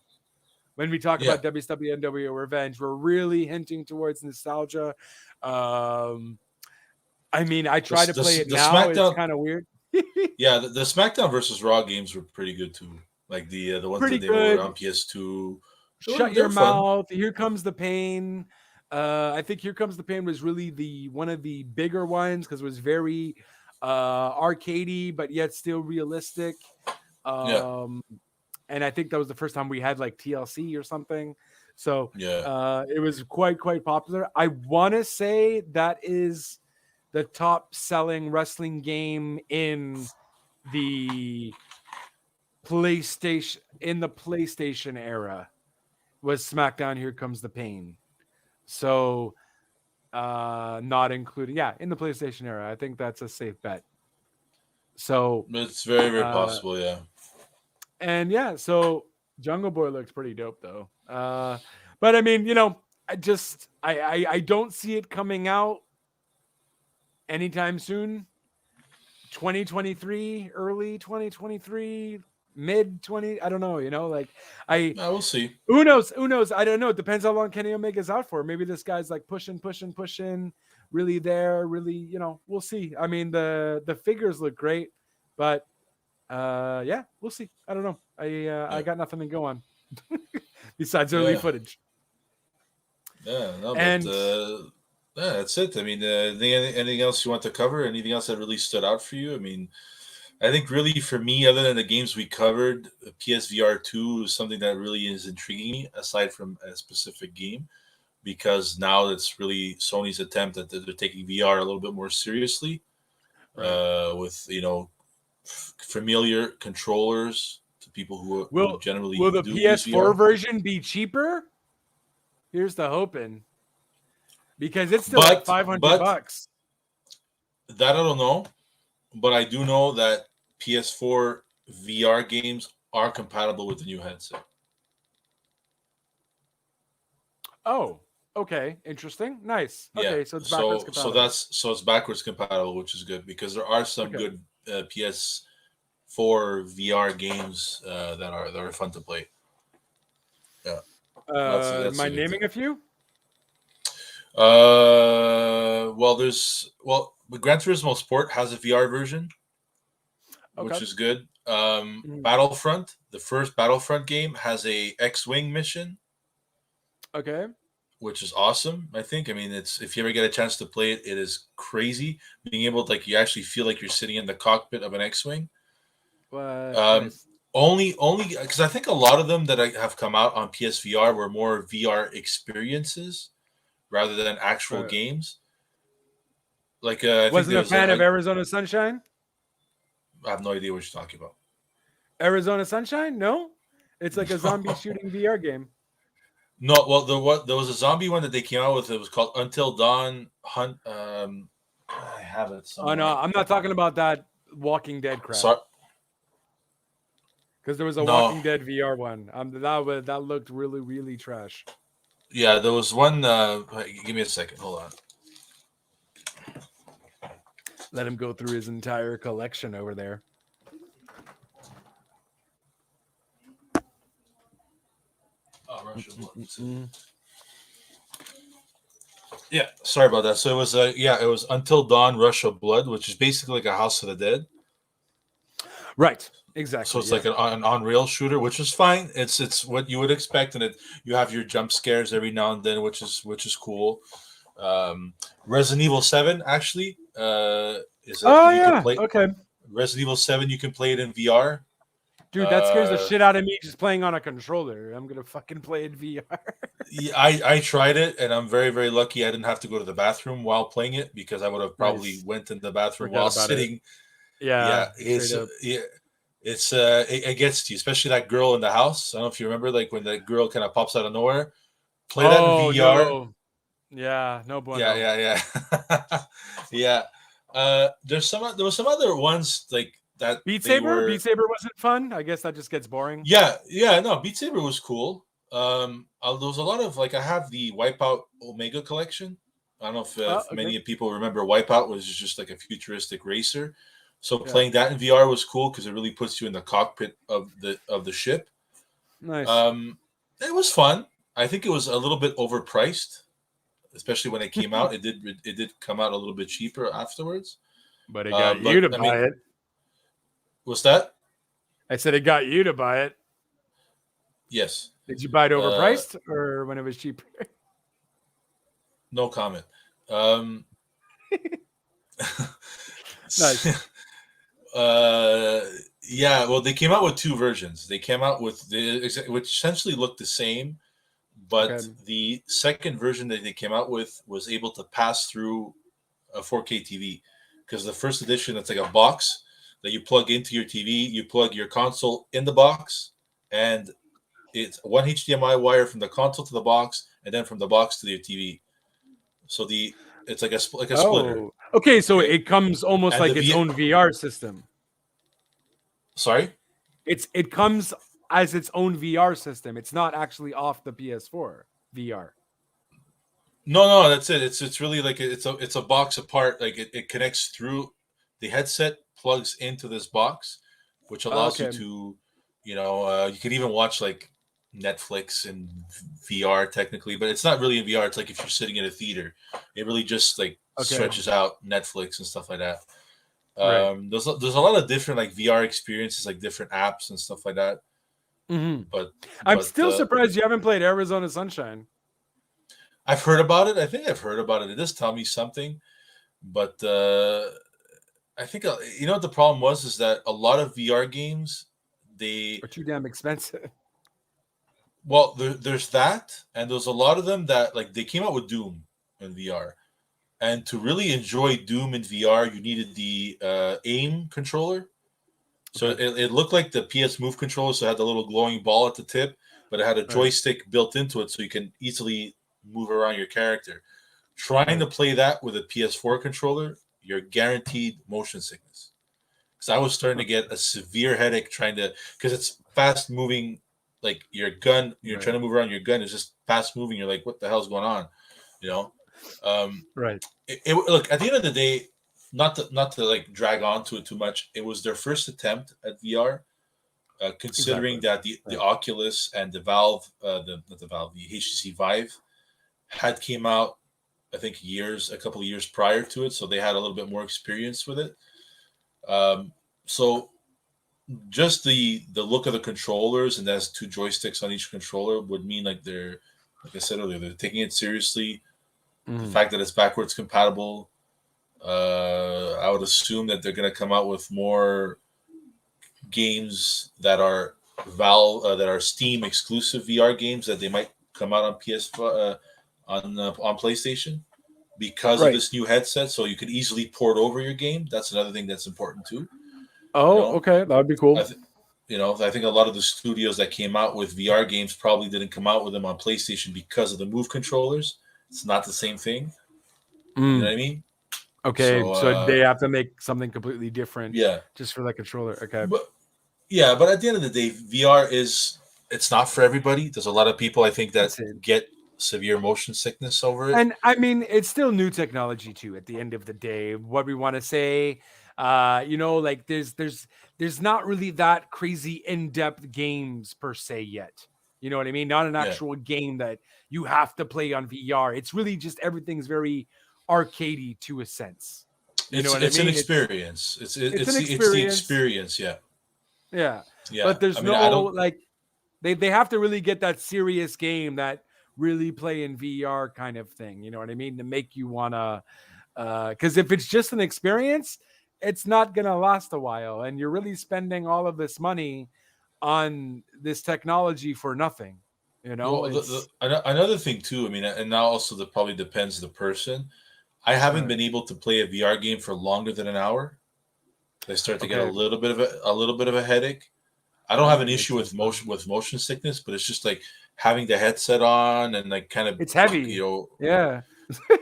Speaker 1: when we talk
Speaker 2: yeah.
Speaker 1: about WCW NWO Revenge. We're really hinting towards nostalgia. Um, I mean, I try to play it
Speaker 2: The
Speaker 1: now. It's
Speaker 2: SmackDown,
Speaker 1: kind of weird.
Speaker 2: yeah, the SmackDown versus Raw games were pretty good too. Like the ones that
Speaker 1: Pretty
Speaker 2: they were
Speaker 1: good.
Speaker 2: on PS2.
Speaker 1: Shut
Speaker 2: They're
Speaker 1: your
Speaker 2: fun.
Speaker 1: mouth. Here comes the pain. I think Here Comes the Pain was really the one of the bigger ones because it was very arcadey, but yet still realistic.
Speaker 2: Yeah,
Speaker 1: Um, and I think that was the first time we had like TLC or something. So
Speaker 2: yeah.
Speaker 1: it was quite popular. I want to say that is the top selling wrestling game the the PlayStation era was SmackDown Here Comes the Pain. So not including in the PlayStation era. I think that's a safe bet. So
Speaker 2: It's very very
Speaker 1: uh
Speaker 2: possible. Yeah.
Speaker 1: and yeah, so Jungle Boy looks pretty dope though. But I mean, I don't see it coming out anytime soon. 2023, early 2023, mid 20, I don't know, like I
Speaker 2: We'll see.
Speaker 1: who knows? I don't know. It depends how long Kenny Omega's out for. Maybe this guy's like pushing, really there, really, we'll see. I mean, the figures look great, but yeah, we'll see. I don't know. I
Speaker 2: Yeah,
Speaker 1: got nothing to go on besides early
Speaker 2: yeah,
Speaker 1: footage.
Speaker 2: yeah. No, but
Speaker 1: And
Speaker 2: yeah, that's it. I mean, anything else you want to cover? Anything else that really stood out for you? I mean, I think really for me, other than the games we covered, PSVR 2 is something that really is intriguing me, aside from a specific game, because now it's really Sony's attempt that they're taking VR a little bit more seriously,
Speaker 1: right.
Speaker 2: with familiar controllers to people who
Speaker 1: Will
Speaker 2: generally
Speaker 1: the
Speaker 2: do use
Speaker 1: PS4
Speaker 2: VR.
Speaker 1: version be cheaper? Here's the hoping, because it's still like
Speaker 2: But
Speaker 1: 500
Speaker 2: but
Speaker 1: bucks.
Speaker 2: that I don't know. But I do know that PS4 VR games are compatible with the new headset.
Speaker 1: Oh, okay, interesting, nice.
Speaker 2: Yeah,
Speaker 1: Okay, so it's backwards compatible.
Speaker 2: it's backwards compatible, which is good because there are some
Speaker 1: Okay,
Speaker 2: good PS4 VR games that are fun to play. Yeah, that's a
Speaker 1: mind
Speaker 2: good thing.
Speaker 1: naming a few?
Speaker 2: Gran Turismo Sport has a VR version,
Speaker 1: Okay.
Speaker 2: which is good.
Speaker 1: Mhm.
Speaker 2: Battlefront, the first Battlefront game, has a X-wing mission,
Speaker 1: Okay.
Speaker 2: which is awesome. I think. I mean, it's if you ever get a chance to play it, it is crazy. Being able to, like, you actually feel like you're sitting in the cockpit of an X-wing. Um,
Speaker 1: Nice.
Speaker 2: only because I think a lot of them that have come out on PSVR were more VR experiences rather than actual
Speaker 1: Right.
Speaker 2: games. Like I think
Speaker 1: Wasn't a
Speaker 2: there's
Speaker 1: fan of Arizona Sunshine?
Speaker 2: I have no idea what you're talking about.
Speaker 1: Arizona Sunshine? No? It's like a zombie shooting VR game.
Speaker 2: No, well, there was a zombie one that they came out with. It was called Until Dawn Hunt. I have it
Speaker 1: Oh
Speaker 2: somewhere.
Speaker 1: no, I'm not talking about that Walking Dead crap.
Speaker 2: Sorry,
Speaker 1: Because there was a
Speaker 2: no,
Speaker 1: Walking Dead VR one. That looked really, really trash.
Speaker 2: yeah, there was one. Give me a second. Hold on.
Speaker 1: Let him go through his entire collection over there.
Speaker 2: Oh, Russian Blood. Yeah, sorry about that. So it was it was Until Dawn, Rush of Blood, which is basically like a House of the Dead.
Speaker 1: Right. Exactly.
Speaker 2: So it's like an on-rail shooter, which is fine. It's what you would expect, and you have your jump scares every now and then, which is cool. Resident Evil 7 actually is you can play
Speaker 1: okay.
Speaker 2: Resident Evil 7. You can play it in VR.
Speaker 1: Dude, that scares the shit out of me just playing on a controller. I'm gonna fucking play in VR.
Speaker 2: Yeah, I tried it, and I'm very, very lucky I didn't have to go to the bathroom while playing it, because I would have probably went in the bathroom
Speaker 1: Forgot
Speaker 2: while
Speaker 1: about
Speaker 2: sitting.
Speaker 1: it. Yeah,
Speaker 2: it gets to you, especially that girl in the house. I don't know if you remember, like when that girl kind of pops out of nowhere. Play that in VR.
Speaker 1: No. Yeah, no bueno.
Speaker 2: Yeah. There was some other ones like that.
Speaker 1: Beat Saber? Beat Saber wasn't fun. I guess that just gets boring.
Speaker 2: Yeah. No, Beat Saber was cool. There was a lot of like, I have the Wipeout Omega collection. I don't know if many people remember Wipeout was just like a futuristic racer. So playing that in VR was cool because it really puts you in the cockpit of the ship.
Speaker 1: Nice.
Speaker 2: It was fun. I think it was a little bit overpriced, especially when it came out. It did come out a little bit cheaper afterwards.
Speaker 1: But it got you to buy it.
Speaker 2: What's that?
Speaker 1: I said it got you to buy it.
Speaker 2: Yes.
Speaker 1: Did you buy it overpriced or when it was cheaper?
Speaker 2: No comment.
Speaker 1: Nice.
Speaker 2: Yeah, well, they came out with two versions. They came out with which essentially looked the same, but the second version that they came out with was able to pass through a 4K TV, because the first edition, it's like a box that you plug into your TV. You plug your console in the box, and it's one HDMI wire from the console to the box, and then from the box to your TV. So it's like a splitter.
Speaker 1: Okay, so it comes almost like its own VR system.
Speaker 2: Sorry?
Speaker 1: It comes as its own VR system. It's not actually off the PS4 VR.
Speaker 2: No, that's it. It's really like it's a box apart. Like it connects through the headset, plugs into this box, which allows you to, you can even watch like Netflix and VR technically, but it's not really in VR. It's like if you're sitting in a theater, it really just like stretches out Netflix and stuff like that. There's a lot of different like VR experiences, like different apps and stuff like that.
Speaker 1: Mm-hmm. But I'm still surprised you haven't played Arizona Sunshine.
Speaker 2: I've heard about it. I think I've heard about it. It does tell me something, but I think what the problem was is that a lot of VR games are
Speaker 1: too damn expensive.
Speaker 2: Well, there's that, and there's a lot of them that like they came out with Doom in VR, and to really enjoy Doom in VR, you needed the aim controller. So it looked like the PS Move controller, so it had the little glowing ball at the tip, but it had a joystick built into it, so you can easily move around your character. Trying to play that with a PS4 controller, you're guaranteed motion sickness. Because I was starting to get a severe headache because it's fast moving. Like your gun, you're trying to move around. Your gun is just fast moving. You're like, what the hell's going on?
Speaker 1: Right.
Speaker 2: Look, at the end of the day, not to like drag on to it too much. It was their first attempt at VR, considering that the Oculus and the Valve, the HTC Vive, had came out, I think a couple of years prior to it, so they had a little bit more experience with it. So just the look of the controllers, and that's two joysticks on each controller, would mean like I said earlier, they're taking it seriously. The fact that it's backwards compatible, I would assume that they're going to come out with more games that are that are Steam exclusive VR games that they might come out on PS on PlayStation. because of
Speaker 1: Right.
Speaker 2: this new headset, so you could easily port over your game. That's another thing that's important too. You
Speaker 1: Oh,
Speaker 2: know,
Speaker 1: okay. That would be
Speaker 2: I
Speaker 1: cool.
Speaker 2: I think a lot of the studios that came out with VR games probably didn't come out with them on PlayStation because of the Move controllers. It's not the same thing. You know
Speaker 1: Mm,
Speaker 2: what I mean?
Speaker 1: okay.
Speaker 2: So
Speaker 1: So they have to make something completely different
Speaker 2: yeah,
Speaker 1: just for that controller. Okay.
Speaker 2: but but at the end of the day, VR is it's not for everybody. There's a lot of people I think that
Speaker 1: That's it.
Speaker 2: get severe motion sickness over it.
Speaker 1: And I mean, it's still new technology too. At the end of the day, what we want to say, like there's not really that crazy in-depth games per se yet. You know what I mean? Not an
Speaker 2: Yeah,
Speaker 1: actual game that you have to play on VR. It's really just everything's very arcadey to a sense. You know what I
Speaker 2: it's an
Speaker 1: mean?
Speaker 2: experience.
Speaker 1: It's an
Speaker 2: It's the
Speaker 1: experience.
Speaker 2: experience. Yeah,
Speaker 1: Yeah.
Speaker 2: yeah.
Speaker 1: But
Speaker 2: I
Speaker 1: there's
Speaker 2: mean,
Speaker 1: no
Speaker 2: I don't.
Speaker 1: like they have to really get that serious game that really play in VR kind of thing. You know what I mean? To make you wanna because if it's just an experience, it's not gonna last a while, and you're really spending all of this money on this technology for nothing. You know,
Speaker 2: Well,
Speaker 1: it's
Speaker 2: another thing too. I mean, and now also that probably depends the person. I haven't
Speaker 1: right.
Speaker 2: been able to play a VR game for longer than an hour. I start to get
Speaker 1: Okay,
Speaker 2: a little bit of a headache. I don't have
Speaker 1: that
Speaker 2: an
Speaker 1: makes
Speaker 2: issue
Speaker 1: sense.
Speaker 2: with motion sickness, but it's just like having the headset on and like kind of
Speaker 1: It's
Speaker 2: you
Speaker 1: heavy.
Speaker 2: know
Speaker 1: Yeah.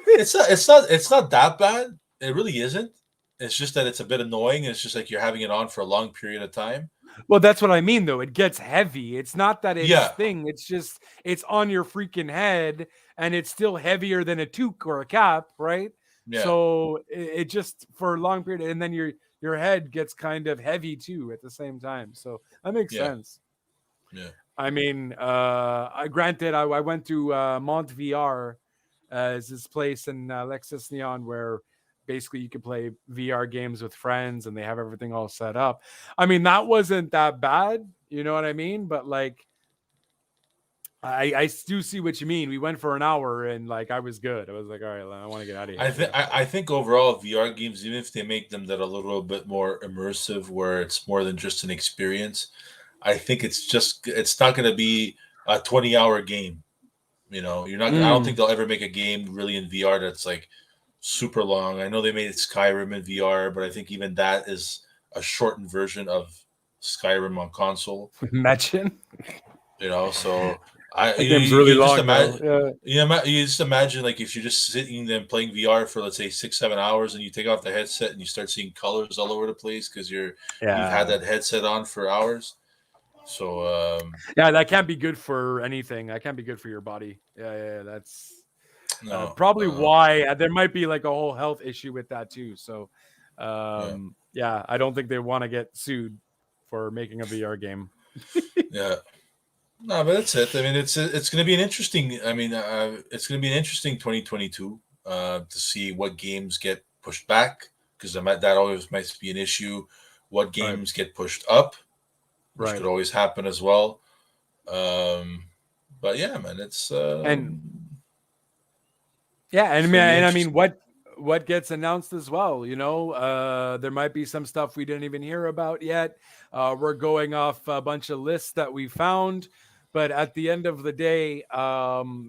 Speaker 2: it's not that bad. It really isn't. It's just that it's a bit annoying. It's just like you're having it on for a long period of time.
Speaker 1: Well, that's what I mean, though. It gets heavy. It's not that it's
Speaker 2: Yeah,
Speaker 1: thing. It's just it's on your freaking head, and it's still heavier than a toque or a cap, right?
Speaker 2: yeah,
Speaker 1: So it just for a long period, and then your head gets kind of heavy too at the same time. So that makes
Speaker 2: yeah,
Speaker 1: sense.
Speaker 2: yeah.
Speaker 1: I mean, I granted I went to Mont VR, is this place in Lexus Neon where basically you could play VR games with friends and they have everything all set up. I mean, that wasn't that bad, you know what I mean? But like, I do see what you mean. We went for an hour and like I was good. I was like, all right, I want to get out of here. Yeah.
Speaker 2: I think overall VR games, even if they make them that a little bit more immersive, where it's more than just an experience, I think it's not going to be a 20-hour game. You know, you're not. I don't think
Speaker 1: Mm.
Speaker 2: they'll ever make a game really in VR that's like super long. I know they made Skyrim in VR, but I think even that is a shortened version of Skyrim on console.
Speaker 1: Imagine
Speaker 2: You know, so I
Speaker 1: that game's really
Speaker 2: you just
Speaker 1: long though.
Speaker 2: imagine.
Speaker 1: Yeah.
Speaker 2: You just imagine like if you're just sitting there and playing VR for let's say 6 7 hours and you take off the headset and you start seeing colors all over the place because you've had
Speaker 1: Yeah.
Speaker 2: that headset on for hours. So
Speaker 1: Yeah, that can't be good for anything. That can't be good for your body. Yeah, that's
Speaker 2: no,
Speaker 1: probably why there might be like a whole health issue with that too. So,
Speaker 2: yeah,
Speaker 1: yeah, I don't think they want to get sued for making a VR game.
Speaker 2: yeah. No, but that's it. I mean, it's going to be an interesting. I mean, it's going to be an interesting 2022 to see what games get pushed back because that always might be an issue. What
Speaker 1: Right,
Speaker 2: games get pushed up, which
Speaker 1: right,
Speaker 2: could always happen as well. Um, but yeah, man,
Speaker 1: and yeah,
Speaker 2: it's going to be
Speaker 1: and I mean,
Speaker 2: interesting.
Speaker 1: what gets announced as well? You know, there might be some stuff we didn't even hear about yet. We're going off a bunch of lists that we found. But at the end of the day,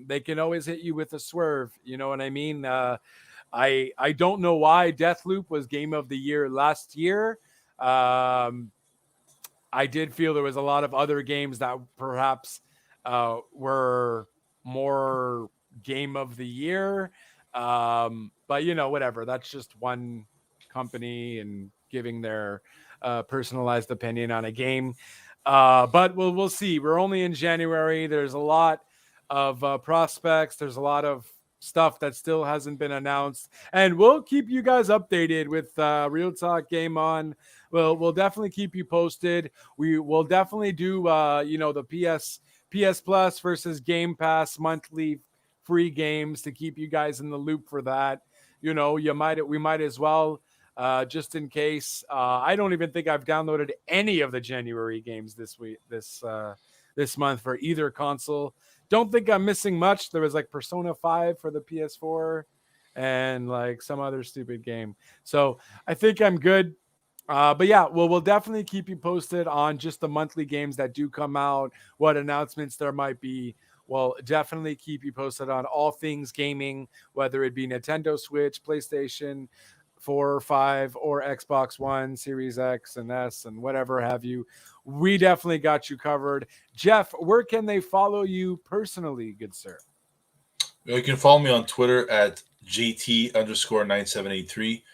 Speaker 1: they can always hit you with a swerve. You know what I mean? I don't know why Deathloop was game of the year last year. Um, I did feel there was a lot of other games that perhaps were more game of the year. But you know, whatever. That's just one company and giving their personalized opinion on a game. But we'll see. We're only in January. There's a lot of prospects. There's a lot of stuff that still hasn't been announced, and we'll keep you guys updated with Real Talk Game On. We'll definitely keep you posted. We will definitely do the PS Plus versus Game Pass monthly free games to keep you guys in the loop for that. You know, we might as well just in case. I don't even think I've downloaded any of the January games this month for either console. Don't think I'm missing much. There was like Persona 5 for the PS4 and like some other stupid game. So I think I'm good. But yeah, we'll definitely keep you posted on just the monthly games that do come out, what announcements there might be, We'll definitely keep you posted on all things gaming, whether it be Nintendo Switch, PlayStation 4 or 5, or Xbox One, Series X and S, and whatever have you. We definitely got you covered. Jeff, where can they follow you personally, good sir?
Speaker 2: You can follow me on Twitter at JT underscore 9783.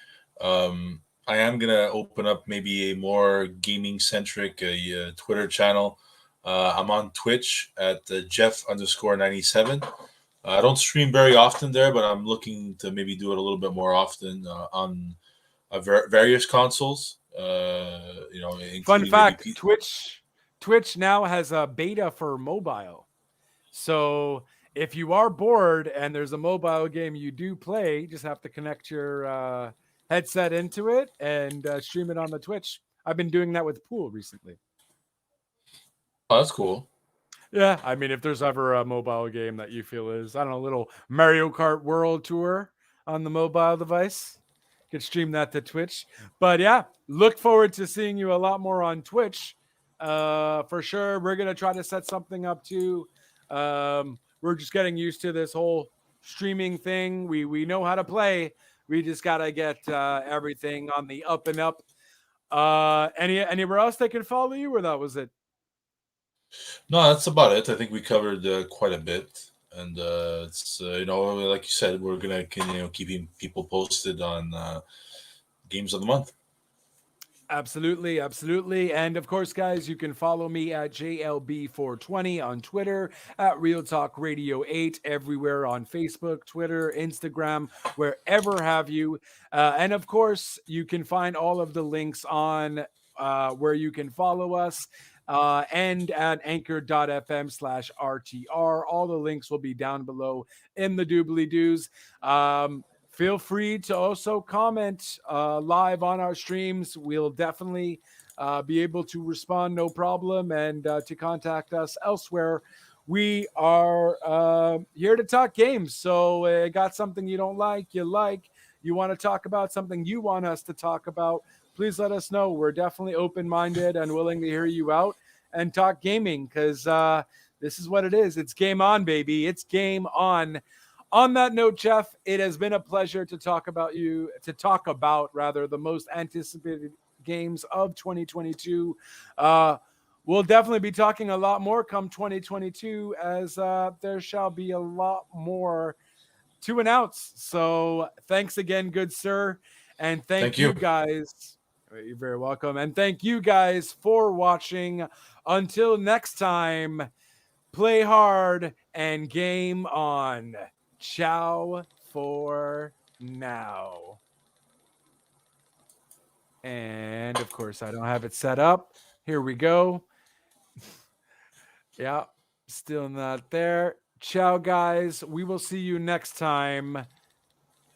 Speaker 2: I am gonna open up maybe a more gaming centric Twitter channel. I'm on Twitch at Jeff underscore 97. I don't stream very often there, but I'm looking to maybe do it a little bit more often on various consoles.
Speaker 1: Fun
Speaker 2: Including maybe
Speaker 1: fact, Twitch now has a beta for mobile. So if you are bored and there's a mobile game you do play, you just have to connect your headset into it and stream it on the Twitch. I've been doing that with Pool recently.
Speaker 2: Oh, that's cool.
Speaker 1: Yeah, I mean, if there's ever a mobile game that you feel is, I don't know, a little Mario Kart World Tour on the mobile device, you can stream that to Twitch. But yeah, look forward to seeing you a lot more on Twitch. For sure, we're gonna try to set something up too. We're just getting used to this whole streaming thing. We know how to play. We just gotta get everything on the up and up. Anywhere else they can follow you, or that was it?
Speaker 2: No, that's about it. I think we covered quite a bit, and it's like you said, we're gonna keeping people posted on games of the month.
Speaker 1: Absolutely, absolutely. And of course, guys, you can follow me at JLB420 on Twitter, at Real Talk Radio 8, everywhere on Facebook, Twitter, Instagram, wherever have you. And of course, you can find all of the links on where you can follow us. And at anchor.fm/RTR. All the links will be down below in the doobly doos. Feel free to also comment live on our streams. We'll definitely be able to respond, no problem, and to contact us elsewhere. We are here to talk games. So, got something you don't like, you want to talk about something you want us to talk about, please let us know. We're definitely open-minded and willing to hear you out and talk gaming, because this is what it is. It's game on, baby. It's game on. On that note, Jeff, it has been a pleasure to talk about the most anticipated games of 2022. We'll definitely be talking a lot more come 2022, as there shall be a lot more to announce. So thanks again, good sir. And thank
Speaker 2: Thank you.
Speaker 1: you guys. You're very welcome. And thank you guys for watching. Until next time, play hard and game on. Ciao for now. And of course, I don't have it set up. Here we go. Yeah, still not there. Ciao, guys. We will see you next time.